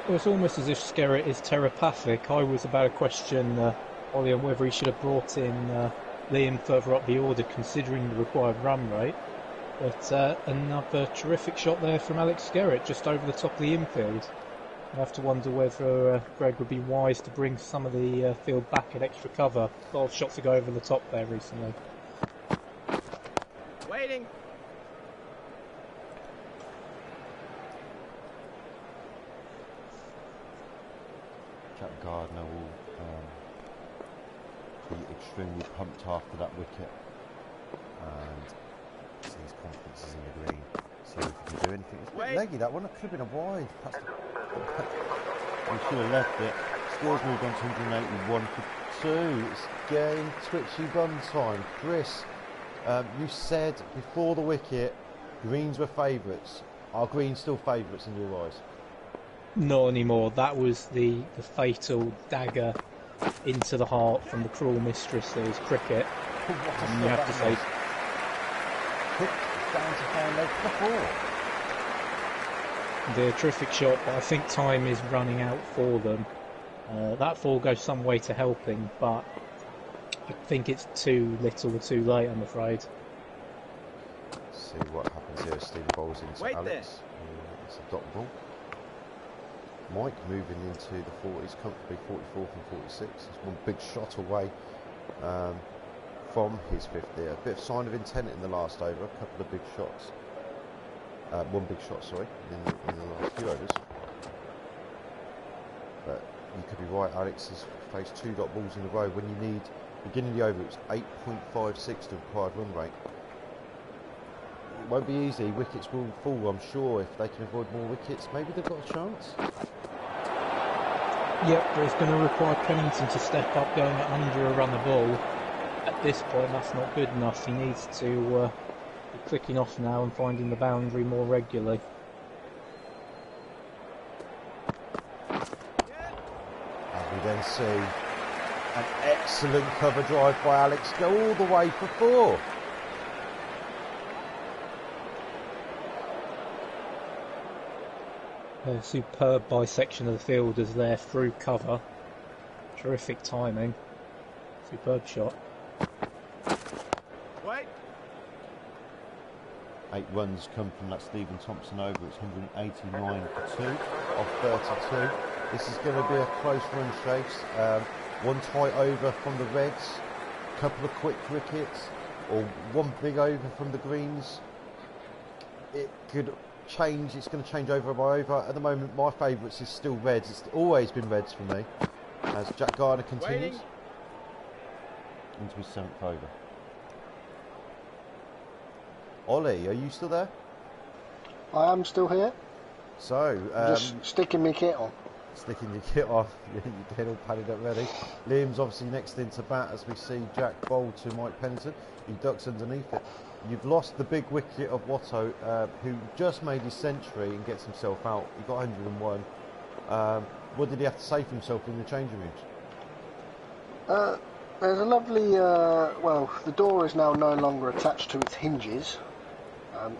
Well, it's almost as if Skerritt is telepathic. I was about to question Ollie on whether he should have brought in Liam further up the order, considering the required run rate. But another terrific shot there from Alex Skerritt, just over the top of the infield. I have to wonder whether Greg would be wise to bring some of the field back at extra cover. A lot of shots to go over the top there recently. Waiting. Jack Gardner will be extremely pumped after that wicket, and see his confidence is in the green. See if he can do anything. It's a bit leggy, that one. It could have been a wide. We should have left it. Scores moved on to 181 for 2. It's getting twitchy run time. Chris, you said before the wicket Greens were favourites. Are Greens still favourites in your eyes? Not anymore. That was the fatal dagger into the heart from the cruel mistress that is cricket. And you have to say, Hook down to fine leg for 4. They're a terrific shot, but I think time is running out for them. That fall goes some way to helping, but I think it's too little or too late, I'm afraid. Let's see what happens here. Stephen bowls into Alex. It's a dot ball. Mike moving into the 40s, comfortably 44 from 46. It's one big shot away from his 50. A bit of sign of intent in the last over, a couple of big shots. One big shot, sorry, in the last few overs. But you could be right, Alex has faced 2 dot balls in a row when you need, beginning of the over, it's 8.56 to required run rate. It won't be easy, wickets will fall, I'm sure, if they can avoid more wickets. Maybe they've got a chance. Yep, but it's going to require Pennington to step up going under a run the ball. At this point, that's not good enough. He needs to be clicking off now and finding the boundary more regularly. And we then see an excellent cover drive by Alex go all the way for 4. A superb bisection of the fielders there through cover. Terrific timing. Superb shot. Wait. 8 runs come from that Stephen Thompson over. It's 189 for 2 off 32. This is going to be a close run chase. One tight over from the Reds, a couple of quick wickets, or one big over from the Greens. It could change. It's going to change over by over. At the moment, my favourites is still Reds. It's always been Reds for me. As Jack Gardner continues into his 7th over. Ollie, are you still there? I am still here. So, Just sticking my kit on. sticking your kit off, you're getting all padded up ready. Liam's obviously next into bat as we see Jack bowl to Mike Pennington. He ducks underneath it. You've lost the big wicket of Watto, who just made his century and gets himself out. He got 101. What did he have to say for himself in the changing rooms? There's a lovely, well, the door is now no longer attached to its hinges.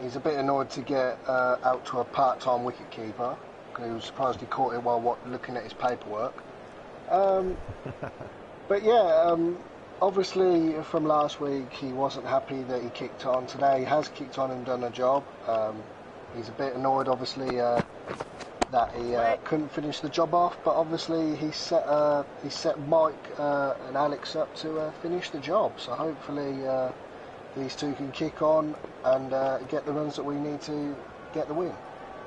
He's a bit annoyed to get out to a part-time wicket-keeper, because he was surprised he caught it while looking at his paperwork. But yeah, obviously from last week he wasn't happy that he kicked on. Today he has kicked on and done a job. He's a bit annoyed, obviously, that he couldn't finish the job off, but obviously he set Mike and Alex up to finish the job. So hopefully these two can kick on and get the runs that we need to get the win.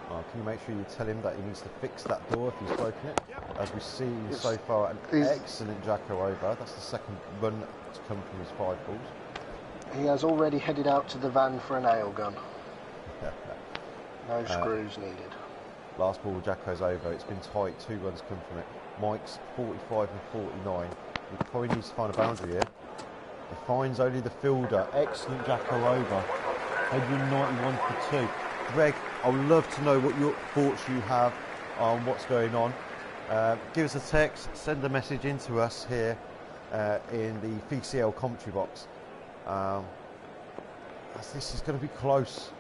Can you make sure you tell him that he needs to fix that door if he's broken it? As we see so far, an excellent Jacko over. That's the second run to come from his 5 balls. He has already headed out to the van for a nail gun. No screws needed. Last ball, Jacko's over. It's been tight. 2 runs come from it. Mike's 45 and 49. He probably needs to find a boundary here. He finds only the fielder. Excellent Jacko over. 191 for 2. Greg, I would love to know what your thoughts you have on what's going on. Give us a text, send a message in to us here in the VCL commentary box. As this is going to be close.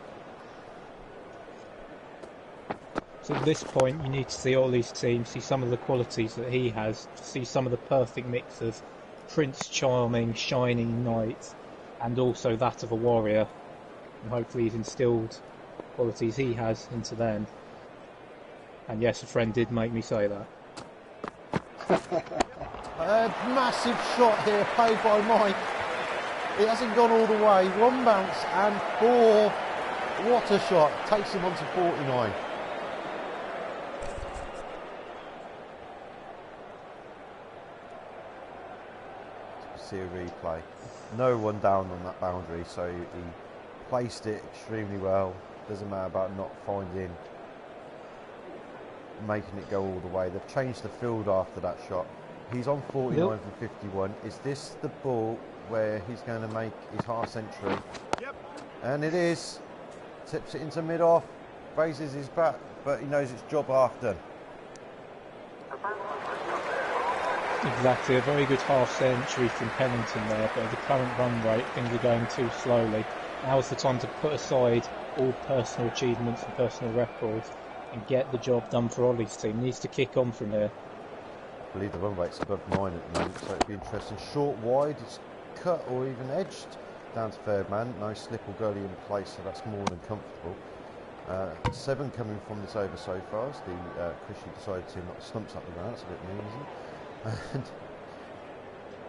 So at this point you need to see all these teams, see some of the qualities that he has, see some of the perfect mix of Prince Charming, shining knight, and also that of a warrior. And hopefully he's instilled qualities he has into them. And yes, a friend did make me say that. A massive shot here played by Mike. It hasn't gone all the way. 1 bounce and 4. What a shot. Takes him on to 49. See a replay. No one down on that boundary, so he placed it extremely well. Doesn't matter about not finding, making it go all the way. They've changed the field after that shot. He's on 49 from 51. Is this the ball where he's going to make his half century? Yep. And it is. Tips it into mid-off, raises his bat, but he knows it's job half done. Exactly, a very good half century from Pennington there, but at the current run rate things are going too slowly. Now's the time to put aside all personal achievements and personal records and get the job done for Ollie's team. Needs to kick on from here. I believe the run rate's above 9 at the moment, so it'd be interesting. Short, wide, it's cut or even edged down to third man. No slip or goalie in place, so that's more than comfortable. 7 coming from this over so far. As the Christian decided to knock stumps up the ground. That's a bit mean, isn't it?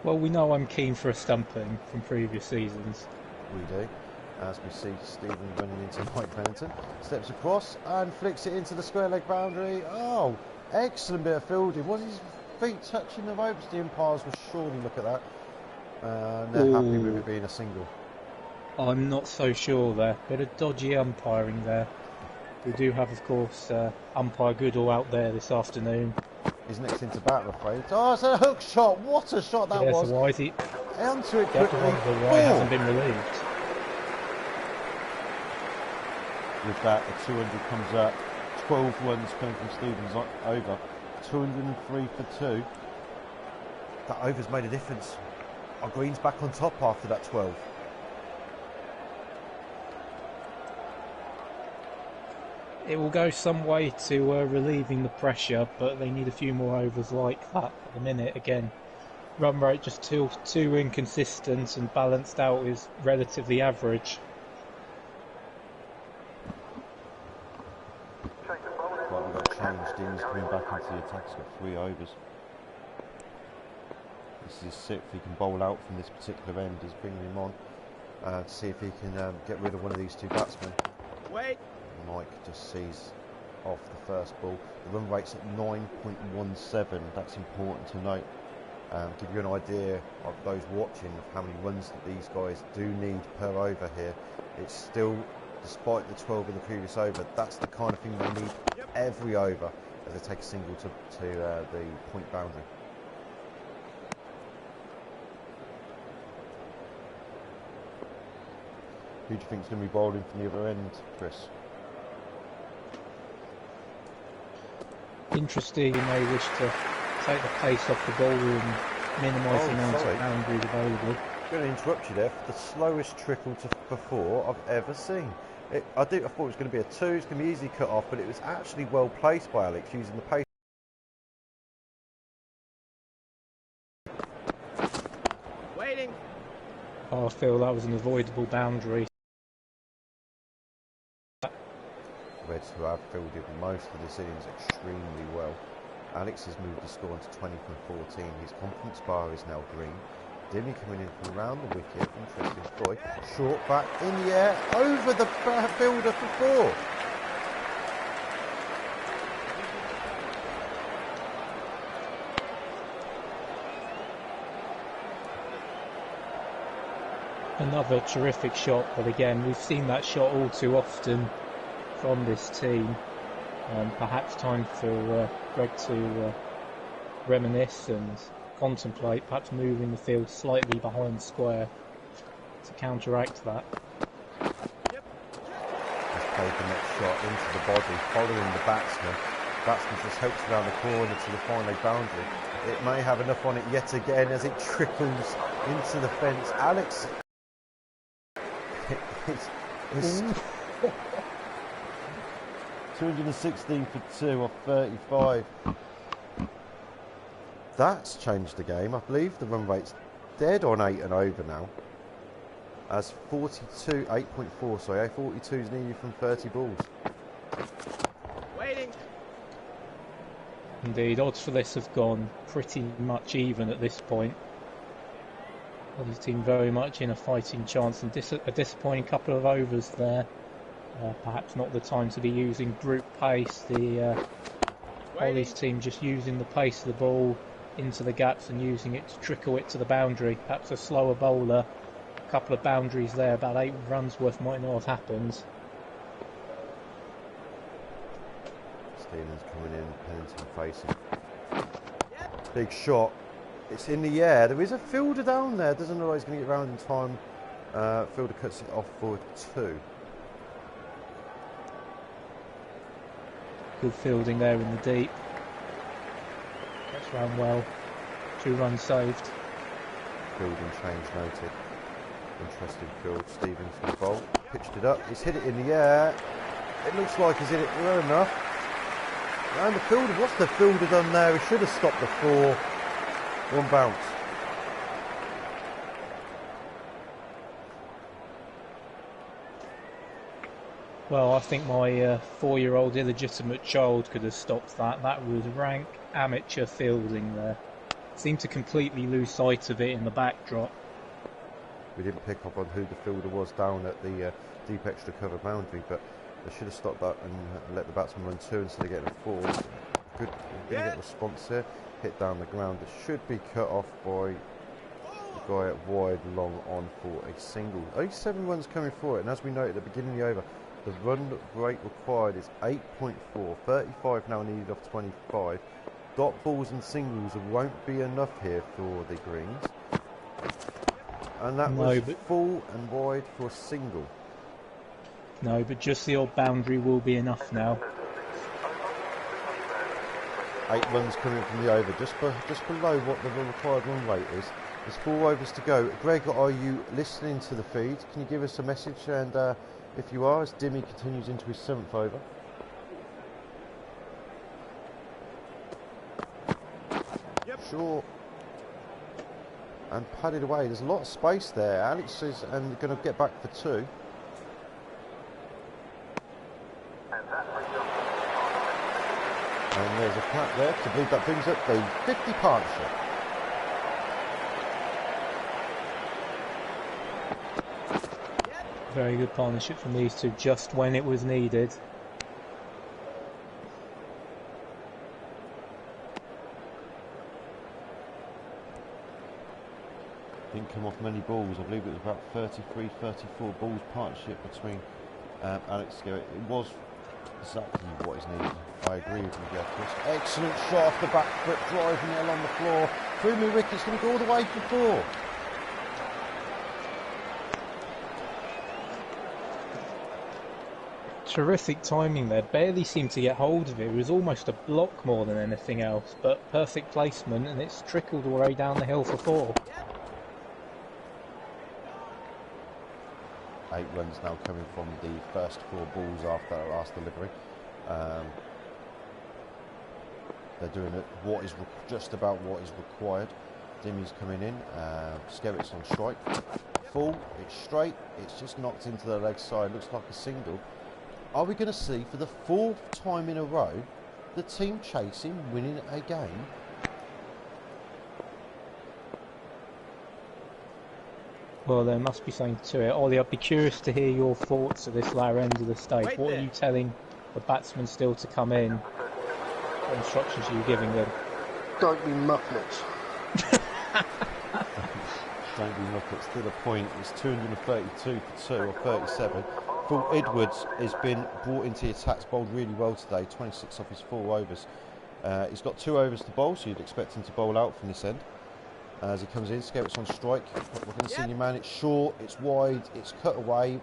Well, we know I'm keen for a stumping from previous seasons. We do. As we see Stephen running into Mike Bennington. Steps across and flicks it into the square leg boundary. Oh, excellent bit of fielding. Was his feet touching the ropes? The umpires will surely look at that. They're happy with it being a single. I'm not so sure there. Bit of dodgy umpiring there. We do have, of course, umpire Goodall out there this afternoon. He's next into bat, I'm afraid. Oh, it's a hook shot. What a shot that was. So why is he... Onto it quickly. Why he hasn't been relieved. With that, a 200 comes up. 12 runs coming from Stevens over. 203 for 2. That over's made a difference. Our green's back on top after that 12. It will go some way to relieving the pressure, but they need a few more overs like that at the minute. Again, run rate just too inconsistent, and balanced out is relatively average. Right, we've got changed. Dean's coming back into the attack. He's got 3 overs. This is his 6th. He can bowl out from this particular end. He's bringing him on to see if he can get rid of one of these 2 batsmen. Wait. Mike just sees off the first ball. The run rate's at 9.17. That's important to note. Give you an idea of those watching of how many runs that these guys do need per over here. It's still, despite the 12 in the previous over, that's the kind of thing they need every over as they take a single to the point boundary. Who do you think is going to be bowling from the other end, Chris? Interesting, you may wish to take the pace off the ball and minimise the amount of boundaries available. I'm going to interrupt you there. For the slowest trickle to before I've ever seen. I thought it was going to be a 2, it's going to be easily cut off, but it was actually well placed by Alex using the pace. Waiting. I feel that was an avoidable boundary. Reds, who have fielded most of the innings extremely well. Alex has moved the score to 20 from 14. His confidence bar is now green. Dimmy coming in from around the wicket. Interesting throw. Short back in the air over the fielder for 4. Another terrific shot, but again, we've seen that shot all too often from this team. Perhaps time for Greg to reminisce and contemplate, perhaps moving the field slightly behind square to counteract that. He's played the next shot into the body, following the batsman. Batsman just helps around the corner to the fine leg boundary. It may have enough on it yet again as it trickles into the fence. Alex is 216 for 2 off 35. That's changed the game. I believe the run rate's dead on 8 and over now. As 8.4, sorry, 42 is needed from 30 balls. Waiting. Indeed, odds for this have gone pretty much even at this point. Ollie's team very much in a fighting chance, and a disappointing couple of overs there. Perhaps not the time to be using brute pace. The Ollie's team just using the pace of the ball into the gaps and using it to trickle it to the boundary. Perhaps a slower bowler, a couple of boundaries there, about 8 runs worth might not have happened. Stevens coming in, Pennington facing. Big shot. It's in the air. There is a fielder down there. Doesn't know he's going to get round in time. Fielder cuts it off for 2. Good fielding there in the deep. Gets round well. 2 runs saved. Fielding change noted. Interesting field. Stevens from bowl. Pitched it up. He's hit it in the air. It looks like he's hit it well enough. And the fielder, what's the fielder done there? He should have stopped the 4. One bounce. Well, I think my 4-year-old illegitimate child could have stopped that. That was rank amateur fielding there. Seemed to completely lose sight of it in the backdrop. We didn't pick up on who the fielder was down at the deep extra cover boundary, but they should have stopped that and let the batsman run 2 instead of getting a 4. Good, didn't get a response here. Hit down the ground. It should be cut off by the guy at wide long on for a single. Only 7 runs coming for it, and as we noted at the beginning of the over, the run rate required is 8.4. 35 now needed off 25. Dot balls and singles won't be enough here for the Greens. And that was full and wide for a single. No, but just the odd boundary will be enough now. 8 runs coming from the over, just below what the required run rate is. There's 4 overs to go. Greg, are you listening to the feed? Can you give us a message? And if you are, as Dimmy continues into his 7th over. Yep. Sure. And padded away. There's a lot of space there. Alex is going to get back for 2. And there's a clap there. I believe that brings up the 50 partnership. Very good partnership from these two, just when it was needed. Didn't come off many balls. I believe it was about 33, 34 balls partnership between Alex Skerritt. It was exactly what is needed. I agree with you, Jeff. Excellent shot off the back foot, driving it along the floor. Through the wicket, it's going to go all the way for 4. Terrific timing there, barely seemed to get hold of it. It was almost a block more than anything else, but perfect placement, and it's trickled all the way down the hill for 4. 8 runs now coming from the first 4 balls after that last delivery. They're doing it just about what is required. Dimmy's coming in, Skerritt's on strike. Full, it's straight, it's just knocked into the leg side, looks like a single. Are we going to see, for the 4th time in a row, the team chasing winning a game? Well, there must be something to it. Ollie, I'd be curious to hear your thoughts at this lower end of the stage. Right what there. are you telling the batsmen still to come in? What instructions are you giving them? Don't be muppets. Don't be muppets. To the point, it's 232 for 2 or 37. Phil Edwards has been brought into the attacks, bowled really well today, 26 off his 4 overs. He's got 2 overs to bowl, so you'd expect him to bowl out from this end. As he comes in, Skerritt's on strike. We're going to see your man. It's short, it's wide, it's cut away.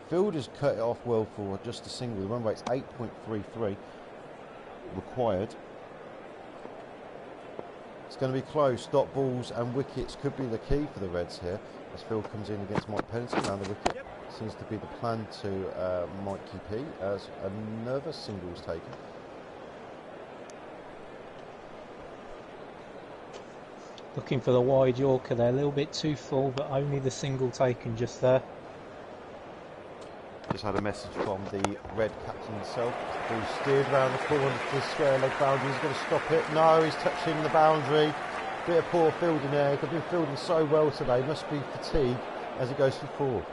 Fielder's cut it off well for just a single. The run rate's 8.33 required. It's going to be close. Dot balls and wickets could be the key for the Reds here. As Phil comes in against Mike Pennington around the wicket. Seems to be the plan to Mikey P as another single was taken. Looking for the wide Yorker there, a little bit too full, but only the single taken just there. Just had a message from the Red captain himself. Ball steered around the corner to the square leg boundary. He's going to stop it. No, he's touching the boundary. Bit of poor fielding there. They've been fielding so well today. Must be fatigue as it goes for 4.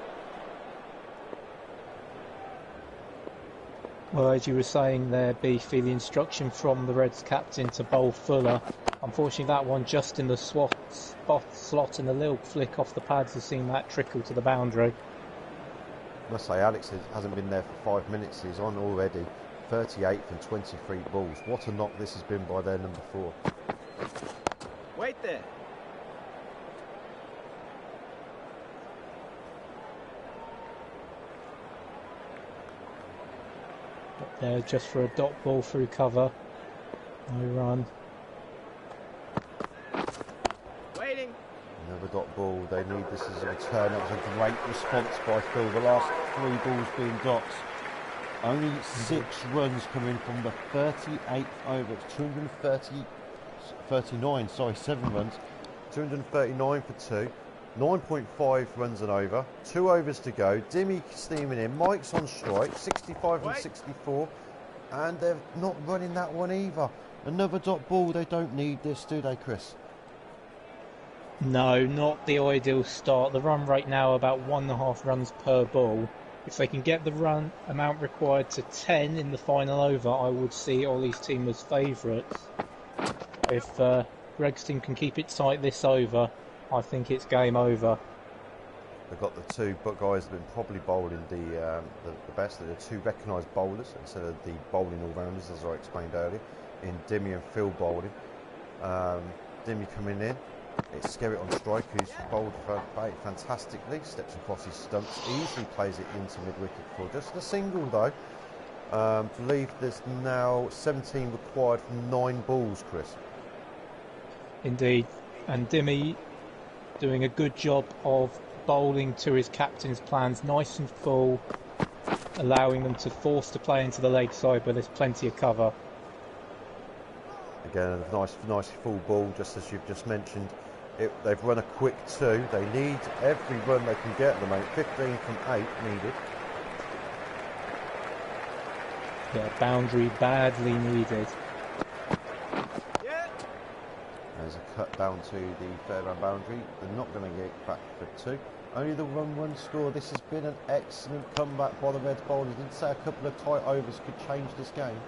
Well, as you were saying there, Beefy, the instruction from the Reds captain to bowl Fuller. Unfortunately, that one just in the slot and a little flick off the pads has seen that trickle to the boundary. I must say, Alex hasn't been there for 5 minutes. He's on already. 38 from 23 balls. What a knock this has been by their number 4. Wait there. Up there just for a dot ball through cover. No run. Waiting. Another dot ball. They need this as a return. That was a great response by Phil. The last 3 balls being dots. Only 6 runs coming from the 38th over. It's 239, sorry, 7 runs. 239 for 2. 9.5 runs and over. 2 overs to go. Dimmy steaming in. Mike's on strike. 65 and 64. And they're not running that one either. Another dot ball. They don't need this, do they, Chris? No, not the ideal start. The run rate now about 1.5 runs per ball. If they can get the run amount required to 10 in the final over, I would see Ollie's team as favourites. If Greg's team can keep it tight this over, I think it's game over. They've got the 2 guys that have been probably bowling the best. They're the 2 recognised bowlers instead of the bowling all-rounders, as I explained earlier, in Dimmy and Phil bowling. Dimmy coming in. It's Skerritt on strike, who's bowled fantastically, steps across his stumps, easily plays it into mid-wicket for just a single though. Believe there's now 17 required from 9 balls, Chris. Indeed, and Dimmy doing a good job of bowling to his captain's plans, nice and full, allowing them to force the play into the leg side where there's plenty of cover. Again, a nice full ball, just as you've just mentioned. They've run a quick 2. They need every run they can get at the moment. 15 from 8 needed. Yeah, boundary badly needed. Yeah. There's a cut down to the fairground boundary. They're not going to get back for 2. Only the run score. This has been an excellent comeback by the Reds bowlers. Didn't say a couple of tight overs could change this game.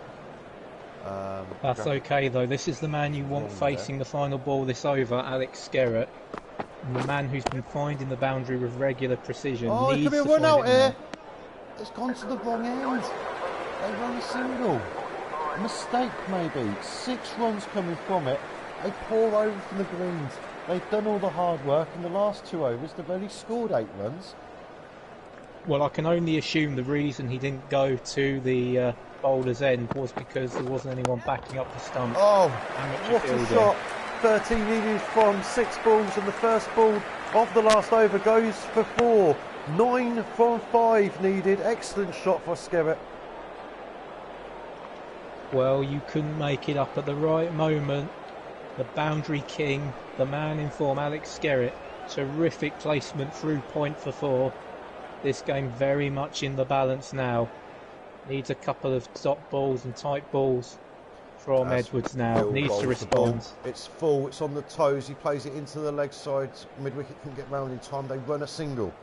That's okay though. This is the man you want facing the final ball this over, Alex Skerritt. And the man who's been finding the boundary with regular precision. Oh, it needs could be a to run find out it here. now. It's gone to the wrong end. They run a single. A mistake maybe. 6 runs coming from it. A poor over from the Greens. They've done all the hard work. In the last 2 overs, they've only scored 8 runs. Well, I can only assume the reason he didn't go to the bowler's end was because there wasn't anyone backing up the stump. Oh, Amateur what a fielder. shot. 13 needed from 6 balls, and the first ball of the last over goes for 4. 9 from 5 needed. Excellent shot for Skerritt. Well, you couldn't make it up at the right moment. The boundary king, the man in form, Alex Skerritt. Terrific placement through point for 4. This game very much in the balance now. Needs a couple of dot balls and tight balls from Edwards now. Bill Needs to bowls the ball. respond. It's full, it's on the toes. He plays it into the leg side. Mid-wicket can get round in time. They run a single.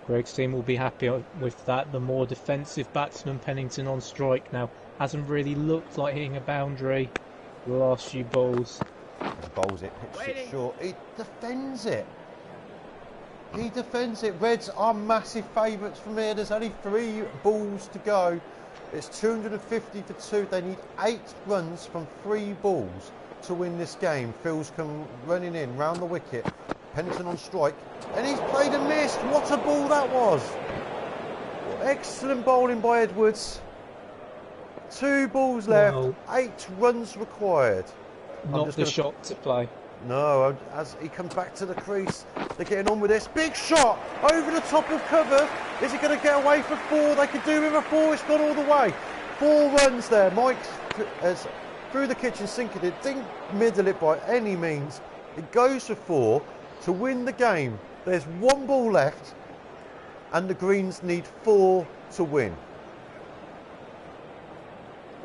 Greg's team will be happy with that. The more defensive batsman, Pennington on strike now. Hasn't really looked like hitting a boundary the last few balls. He bowls it, pitches it short. He defends it. He defends it. Reds are massive favourites from here. There's only 3 balls to go. It's 250 for 2. They need 8 runs from 3 balls to win this game. Phil's come running in round the wicket. Pennington on strike, and he's played and missed. What a ball that was! Excellent bowling by Edwards. 2 balls left, Well, 8 runs required. Not the shot to play. No, as he comes back to the crease, they're getting on with this. Big shot over the top of cover. Is he going to get away for 4? They could do with a 4. It's gone all the way. 4 runs there. Mike has through the kitchen sink it. Didn't middle it by any means. It goes for 4 to win the game. There's 1 ball left, and the Greens need 4 to win.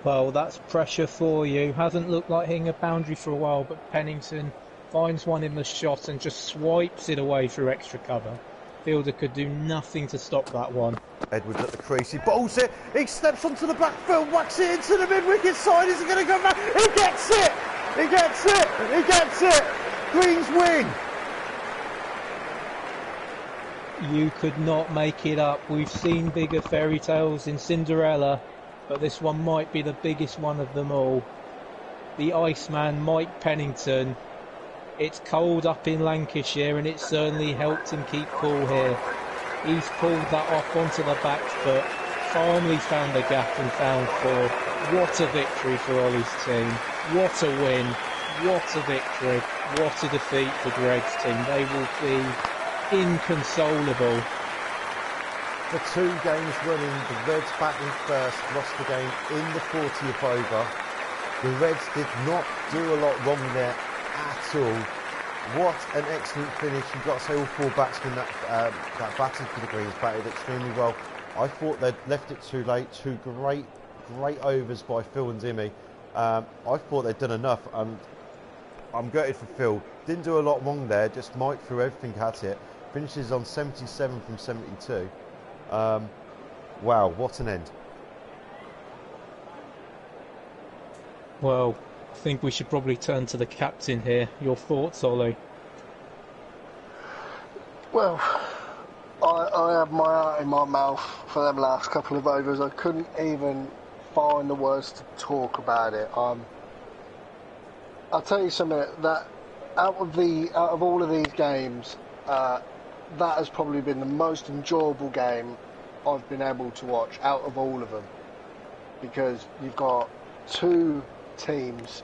Well, that's pressure for you. Hasn't looked like hitting a boundary for a while, but Pennington finds one in the shot and just swipes it away through extra cover. Fielder could do nothing to stop that one. Edwards at the crease, he bowls it, he steps onto the back foot, whacks it into the mid-wicket side. Is he going to go back? He gets it! He gets it! He gets it! Greens win! You could not make it up. We've seen bigger fairy tales in Cinderella, but this one might be the biggest one of them all. The Iceman, Mike Pennington. It's cold up in Lancashire, and it certainly helped him keep cool here. He's pulled that off onto the back foot, finally found a gap and found 4. What a victory for Ollie's team. What a win. What a victory. What a defeat for Greg's team. They will be inconsolable. For 2 games running, the Reds batting first lost the game in the 40th over. The Reds did not do a lot wrong there at all. What an excellent finish. You've got to say all 4 batsmen that batted for the Greens batted extremely well. I thought they'd left it too late. 2 great overs by Phil and Dimmy. I thought they'd done enough, and I'm gutted for Phil. Didn't do a lot wrong there, just Mike threw everything at it. Finishes on 77 from 72. Wow, what an end. Well, I think we should probably turn to the captain here. Your thoughts, Ollie? Well, I have my heart in my mouth for them last couple of overs. I couldn't even find the words to talk about it. I'll tell you something, that out of all of these games, that has probably been the most enjoyable game I've been able to watch out of all of them, because you've got 2 teams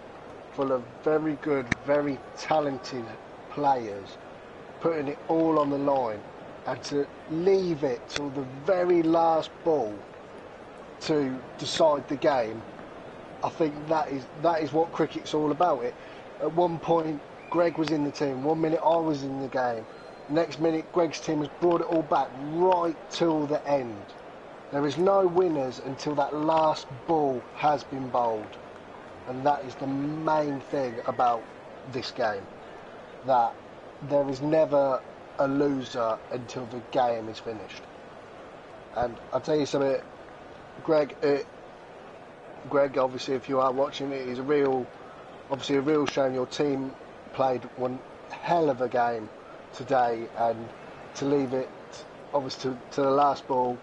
full of very good, very talented players putting it all on the line, and to leave it till the very last ball to decide the game, I think that is what cricket's all about. At one point, Greg was in the team. 1 minute, I was in the game. Next minute, Greg's team has brought it all back right till the end. There is no winners until that last ball has been bowled. And that is the main thing about this game. That there is never a loser until the game is finished. And I'll tell you something, Greg, obviously, if you are watching it, is a real shame. Your team played one hell of a game today, and to leave it obviously to the last ball,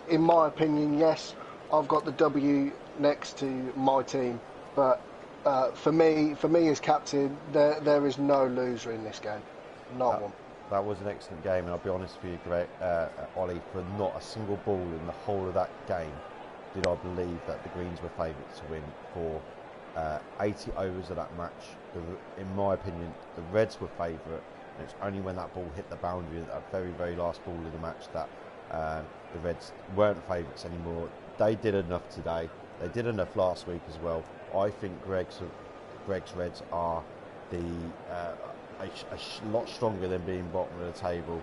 in my opinion, yes, I've got the W next to my team, but for me as captain, there is no loser in this game, not one. That was an excellent game, and I'll be honest with you, Greg, Ollie, for not a single ball in the whole of that game did I believe that the Greens were favourites to win for 80 overs of that match. In my opinion, the Reds were favourite, and it's only when that ball hit the boundary, that very, very last ball of the match, that the Reds weren't favourites anymore. They did enough today. They did enough last week as well. I think Greg's Reds are a lot stronger than being bottom of the table.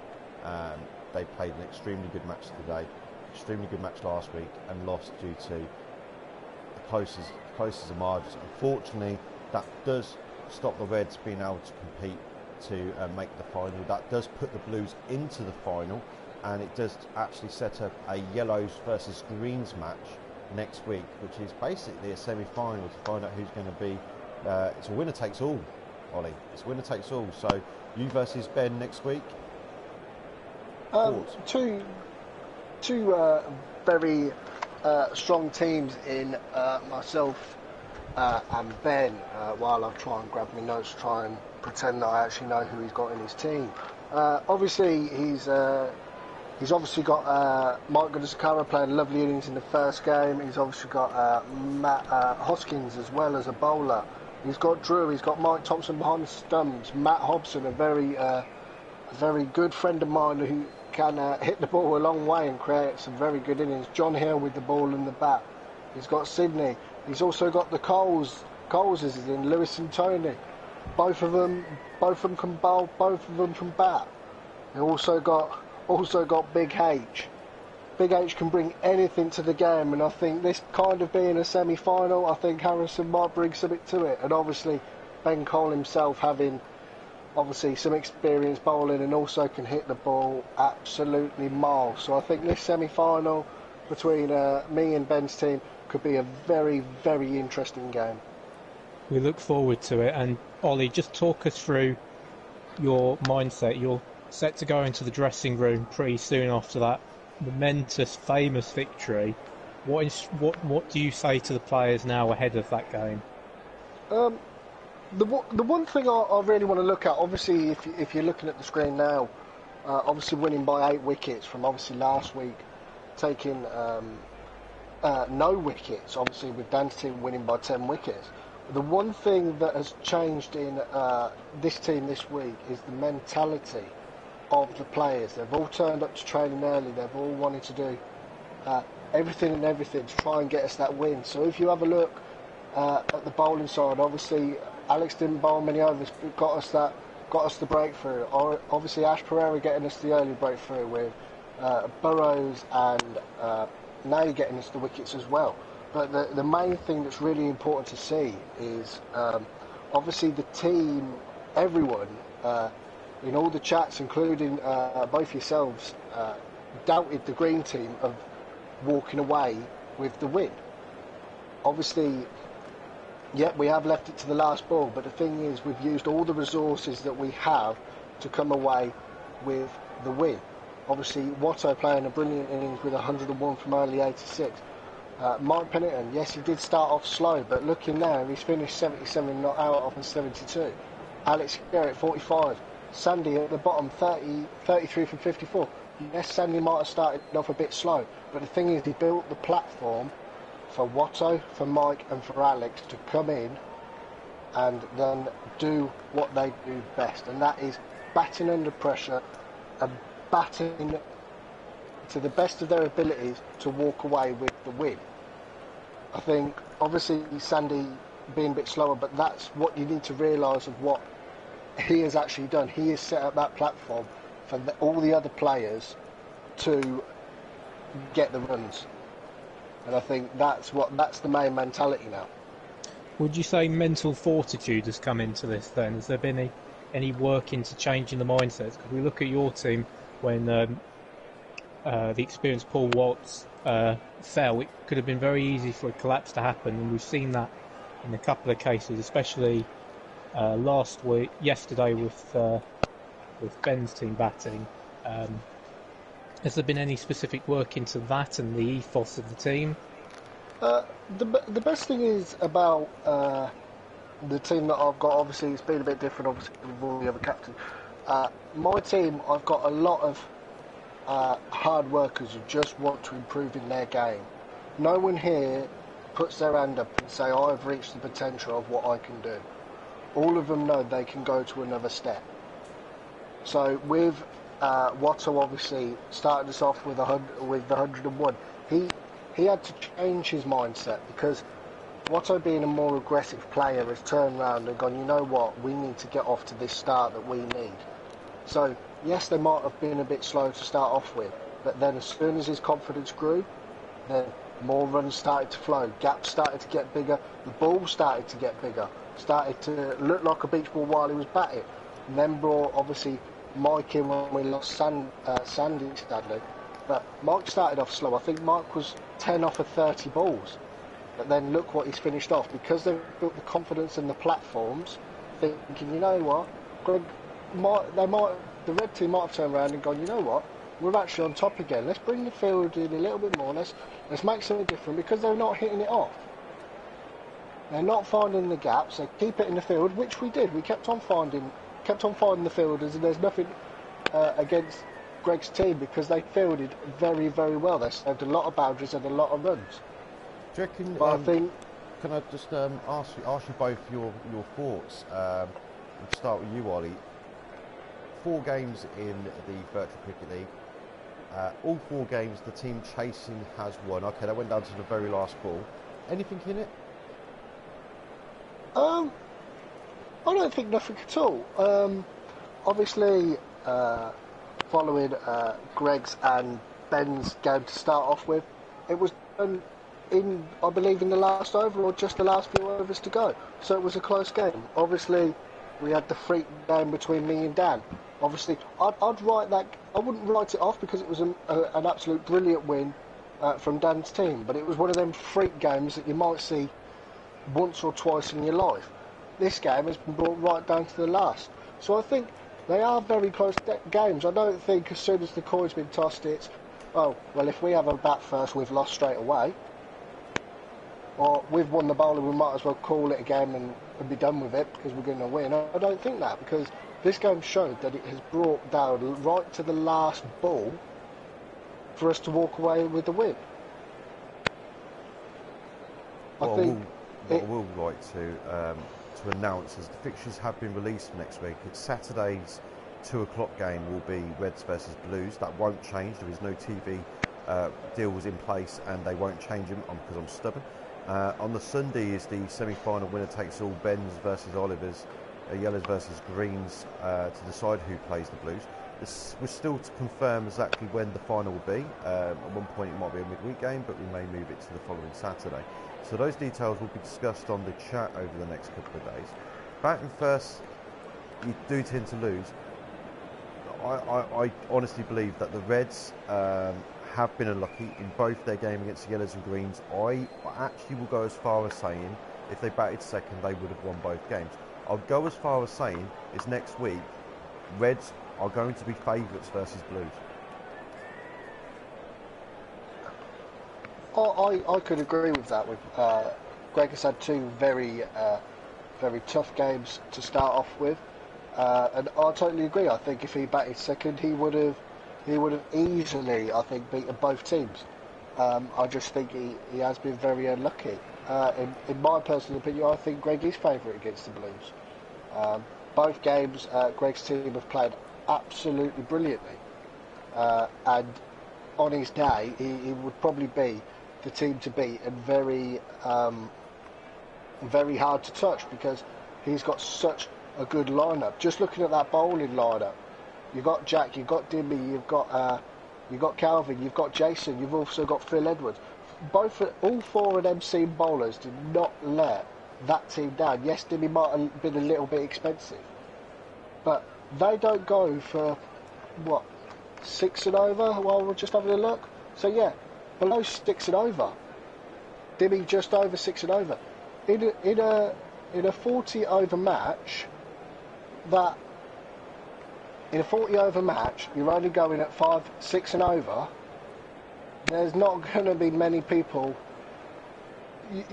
They played an extremely good match today, extremely good match last week, and lost due to the closest of margins. Unfortunately, that does stop the Reds being able to compete to make the final. That does put the Blues into the final, and it does actually set up a Yellows versus Greens match next week, which is basically a semi-final to find out who's going to be. It's a winner takes all, Ollie. It's winner takes all. So you versus Ben next week. Two very strong teams in myself and Ben. While I try and grab my notes, try and pretend that I actually know who he's got in his team. Obviously, he's obviously got Mike Goodisakara playing lovely innings in the first game. He's obviously got Matt Hoskins as well as a bowler. He's got Drew. He's got Mike Thompson behind the stumps. Matt Hobson, a very good friend of mine who can hit the ball a long way and create some very good innings. John Hill with the ball and the bat. He's got Sydney. He's also got the Coles is in Lewis and Tony. Both of them can bowl. Both of them can bat. He also got Big H. Big H can bring anything to the game, and I think this kind of being a semi-final, I think Harrison might bring something to it. And obviously, Ben Cole himself having obviously some experience bowling and also can hit the ball absolutely miles. So I think this semi-final between me and Ben's team could be a very, very interesting game. We look forward to it. And Ollie, just talk us through your mindset. You're set to go into the dressing room pretty soon after that momentous, famous victory. What do you say to the players now ahead of that game? The one thing I really want to look at, obviously, if you're looking at the screen now, obviously winning by 8 wickets from obviously last week, taking no wickets, obviously with Dan's team winning by 10 wickets. The one thing that has changed in this team this week is the mentality of the players. They've all turned up to training early. They've all wanted to do everything to try and get us that win. So if you have a look at the bowling side, obviously Alex didn't bowl many overs, but got us the breakthrough. Or obviously Ash Pereira getting us the early breakthrough with Burrows and Nay getting us the wickets as well. But the main thing that's really important to see is obviously the team, everyone in all the chats, including both yourselves, doubted the green team of walking away with the win. Obviously, yep, we have left it to the last ball, but the thing is, we've used all the resources that we have to come away with the win. Obviously, Watto playing a brilliant innings with 101 from early 86. Mike Pennington, yes, he did start off slow, but looking now, he's finished 77 not out off and 72. Alex Garrett, 45. Sandy at the bottom, 33 from 54. Yes, Sandy might have started off a bit slow, but the thing is, he built the platform for Watto, for Mike and for Alex to come in and then do what they do best, and that is batting under pressure and batting to the best of their abilities to walk away with the win. I think, obviously, Sandy being a bit slower, but that's what you need to realise of what he has actually done. He has set up that platform for all the other players to get the runs. And I think that's the main mentality now. Would you say mental fortitude has come into this then? Has there been any work into changing the mindsets? Because we look at your team when the experienced Paul Watts fell, it could have been very easy for a collapse to happen, and we've seen that in a couple of cases, especially yesterday with Ben's team batting. Has there been any specific work into that and the ethos of the team? The best thing is about the team that I've got, obviously it's been a bit different obviously with all the other captains. My team, I've got a lot of hard workers who just want to improve in their game. No one here puts their hand up and say, I've reached the potential of what I can do. All of them know they can go to another step. So with Watto obviously started us off with the 101. He had to change his mindset because Watto, being a more aggressive player, has turned around and gone, you know what, we need to get off to this start that we need. So yes, they might have been a bit slow to start off with, but then as soon as his confidence grew, then more runs started to flow, gaps started to get bigger, the ball started to get bigger, started to look like a beach ball while he was batting. And then brought obviously Mike in when we lost Sandy sadly. But Mike started off slow. I think Mike was 10 off of 30 balls. But then look what he's finished off, because they've built the confidence in the platforms, thinking, you know what, Greg, the red team might have turned around and gone, you know what, we're actually on top again. Let's bring the field in a little bit more. Let's make something different, because they're not hitting it off. They're not finding the gaps. They keep it in the field, which we did. We kept on finding the fielders, and there's nothing against Greg's team because they fielded very, very well. They saved a lot of boundaries and a lot of runs. Do you reckon, I think, can I just ask you both your thoughts? We'll start with you, Ollie. 4 games in the Virtual Cricket League. All 4 games the team chasing has won. Okay, they went down to the very last ball. Anything in it? I don't think nothing at all. Obviously, following Greg's and Ben's game to start off with, it was done in, I believe, in the last over or just the last few overs to go. So it was a close game. Obviously, we had the freak game between me and Dan. Obviously, I'd write that. I wouldn't write it off because it was an absolute brilliant win from Dan's team. But it was one of them freak games that you might see once or twice in your life. This game has been brought right down to the last. So I think they are very close games. I don't think as soon as the coin's been tossed, it's, oh, well, if we have a bat first, we've lost straight away. Or we've won the bowling, we might as well call it a game and be done with it because we're going to win. I don't think that, because this game showed that it has brought down right to the last ball for us to walk away with the win. I would like to announce is the fixtures have been released for next week. It's Saturday's 2 o'clock game will be Reds versus Blues. That won't change. There is no TV deals in place, and they won't change them because I'm stubborn. On the Sunday is the semi-final winner takes all, Bens versus Olivers, Yellows versus Greens, to decide who plays the Blues. We're still to confirm exactly when the final will be. At one point it might be a midweek game, but we may move it to the following Saturday. So those details will be discussed on the chat over the next couple of days. Batting first, you do tend to lose. I honestly believe that the Reds have been unlucky in both their game against the Yellows and Greens. I actually will go as far as saying if they batted second, they would have won both games. I'll go as far as saying it's next week, Reds are going to be favourites versus Blues. I could agree with that. Greg has had two very tough games to start off with, and I totally agree. I think if he batted second, he would have easily, I think, beaten both teams. I just think he has been very unlucky. In my personal opinion, I think Greg is favourite against the Blues. Both games, Greg's team have played absolutely brilliantly, and on his day, he would probably be the team to beat and very hard to touch because he's got such a good lineup. Just looking at that bowling lineup, you've got Jack, you've got Dimmy, you've got Calvin, you've got Jason, you've also got Phil Edwards. All four of them seam bowlers did not let that team down. Yes, Dimmy might have been a little bit expensive, but they don't go for, 6 and over while we're just having a look? So yeah, below 6 and over. Dimmy just over 6 and over. In a 40 over match, you're only going at 5, 6 and over. There's not going to be many people.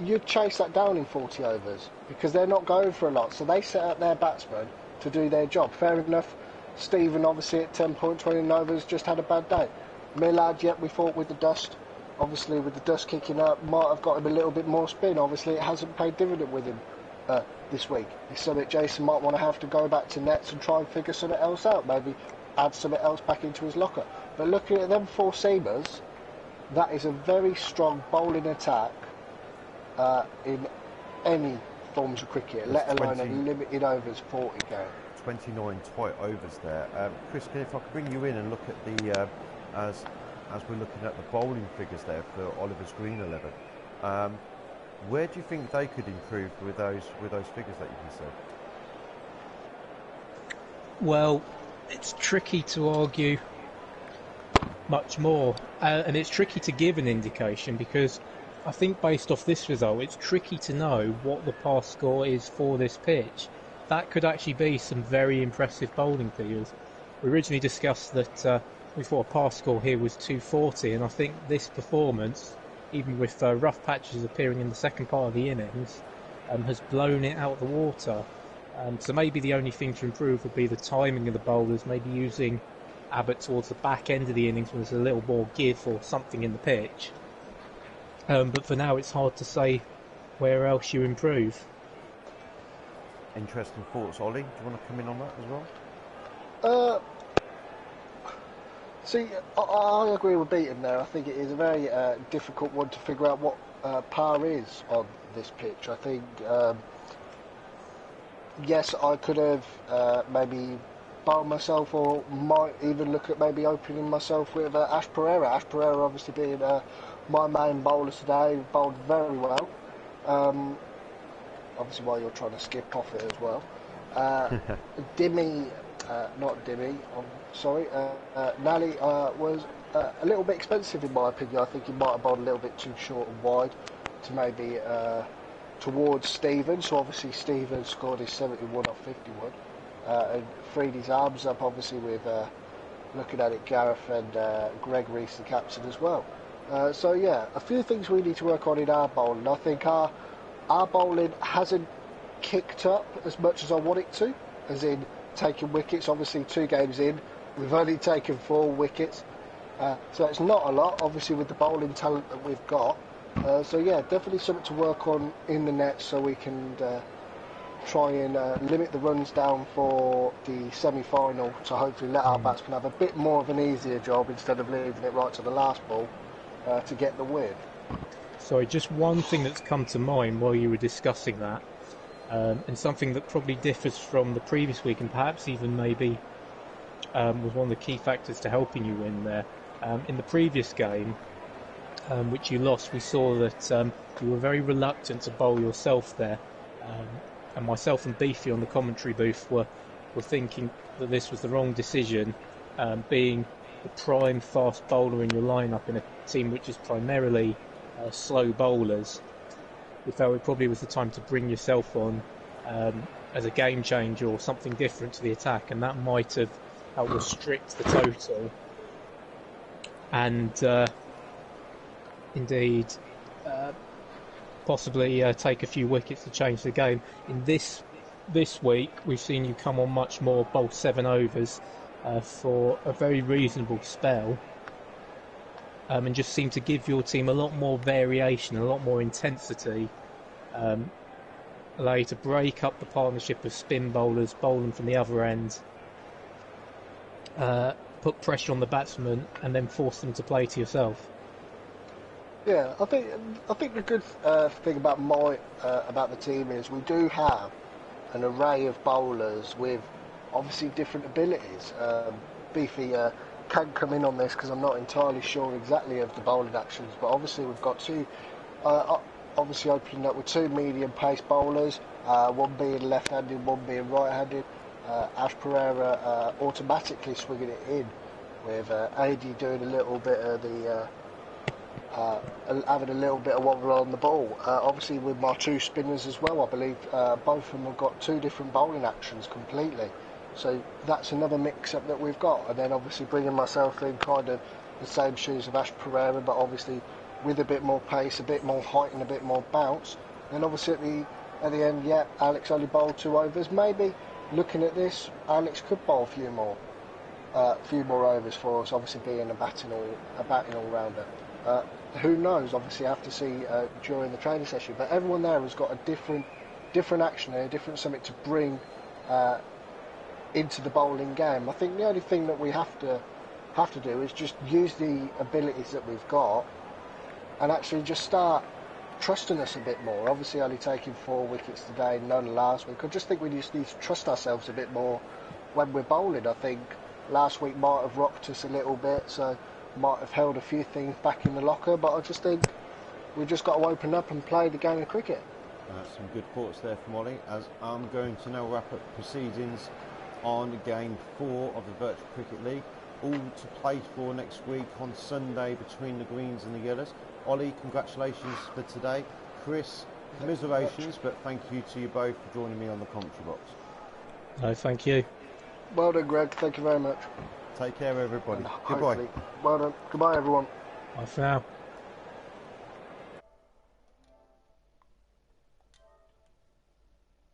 You'd chase that down in 40 overs because they're not going for a lot. So they set out their batsmen to do their job. Fair enough. Stephen, obviously, at 10.20 overs, just had a bad day. Millard, yet we thought with the dust, obviously with the dust kicking up, might have got him a little bit more spin. Obviously, it hasn't paid dividend with him this week. It's something Jason might want to have to go back to nets and try and figure something else out. Maybe add something else back into his locker. But looking at them four seamers, that is a very strong bowling attack in any forms of cricket, let alone a limited overs 40 game. 29 tight overs there. Chris, if I could bring you in and look at the as we're looking at the bowling figures there for Oliver's Green 11, where do you think they could improve with those figures that you can see? Well, it's tricky to argue much more, and it's tricky to give an indication because I think based off this result, it's tricky to know what the pass score is for this pitch. That could actually be some very impressive bowling figures. We originally discussed that we thought a pass score here was 240, and I think this performance, even with rough patches appearing in the second part of the innings, has blown it out of the water. So maybe the only thing to improve would be the timing of the bowlers, maybe using Abbott towards the back end of the innings when there's a little more give or something in the pitch. But for now, it's hard to say where else you improve. Interesting thoughts, Ollie. Do you want to come in on that as well? See, I agree with Beaton there. I think it is a very difficult one to figure out what power is on this pitch. I think, yes, I could have maybe bowled myself, or might even look at maybe opening myself with Ash Pereira. Ash Pereira obviously being my main bowler today, bowled very well. Obviously while you're trying to skip off it as well. Dimmy, not Dimmy, I'm sorry, Nally was a little bit expensive in my opinion. I think he might have bowled a little bit too short and wide to maybe towards Stephen. So obviously Stephen scored his 71 off 51 and freed his arms up obviously with looking at it, Gareth and Greg Reese the captain as well. So yeah, a few things we need to work on in our bowling. I think our bowling hasn't kicked up as much as I want it to, as in taking wickets. Obviously 2 games in, we've only taken 4 wickets, so it's not a lot obviously with the bowling talent that we've got. So yeah, definitely something to work on in the net so we can try and limit the runs down for the semi-final to hopefully let our batsmen have a bit more of an easier job instead of leaving it right to the last ball to get the win. Sorry, just one thing that's come to mind while you were discussing that, and something that probably differs from the previous week and perhaps even maybe was one of the key factors to helping you win there. In the previous game, which you lost, we saw that you were very reluctant to bowl yourself there. And myself and Beefy on the commentary booth were thinking that this was the wrong decision, being the prime fast bowler in your lineup in a team which is primarily slow bowlers. We felt it probably was the time to bring yourself on as a game changer or something different to the attack, and that might have helped restrict the total. And indeed, possibly take a few wickets to change the game. In this week, we've seen you come on much more, bowl 7 overs for a very reasonable spell, and just seem to give your team a lot more variation, a lot more intensity, allow you to break up the partnership of spin bowlers, bowl them from the other end, put pressure on the batsman, and then force them to play to yourself. Yeah, I think the good thing about about the team is we do have an array of bowlers with obviously different abilities. Beefy can come in on this because I'm not entirely sure exactly of the bowling actions, but obviously we've got two, obviously opening up with two medium pace bowlers, one being left-handed, one being right-handed. Ash Pereira automatically swinging it in, with AD doing a little bit of the having a little bit of wobble on the ball. Obviously with my two spinners as well, I believe both of them have got two different bowling actions completely. So that's another mix-up that we've got. And then obviously bringing myself in kind of the same shoes of Ash Pereira, but obviously with a bit more pace, a bit more height and a bit more bounce. And obviously at the end, yeah, Alex only bowled 2 overs. Maybe looking at this, Alex could bowl a few more overs for us, obviously being a batting all-rounder. Who knows? Obviously, I have to see during the training session. But everyone there has got a different action and a different something to bring into the bowling game. I think the only thing that we have to do is just use the abilities that we've got and actually just start trusting us a bit more. Obviously, only taking 4 wickets today, none last week. I just think we just need to trust ourselves a bit more when we're bowling. I think last week might have rocked us a little bit, so might have held a few things back in the locker, but I just think we've just got to open up and play the game of cricket. Some good thoughts there from Ollie, as I'm going to now wrap up proceedings on game 4 of the Virtual Cricket League, all to play for next week on Sunday between the Greens and the Yellows. Ollie, congratulations for today. Chris, commiserations, but thank you to you both for joining me on the commentary box. No, thank you. Well done, Greg. Thank you very much. Take care, everybody. Goodbye. Well done. Goodbye, everyone. Bye for now.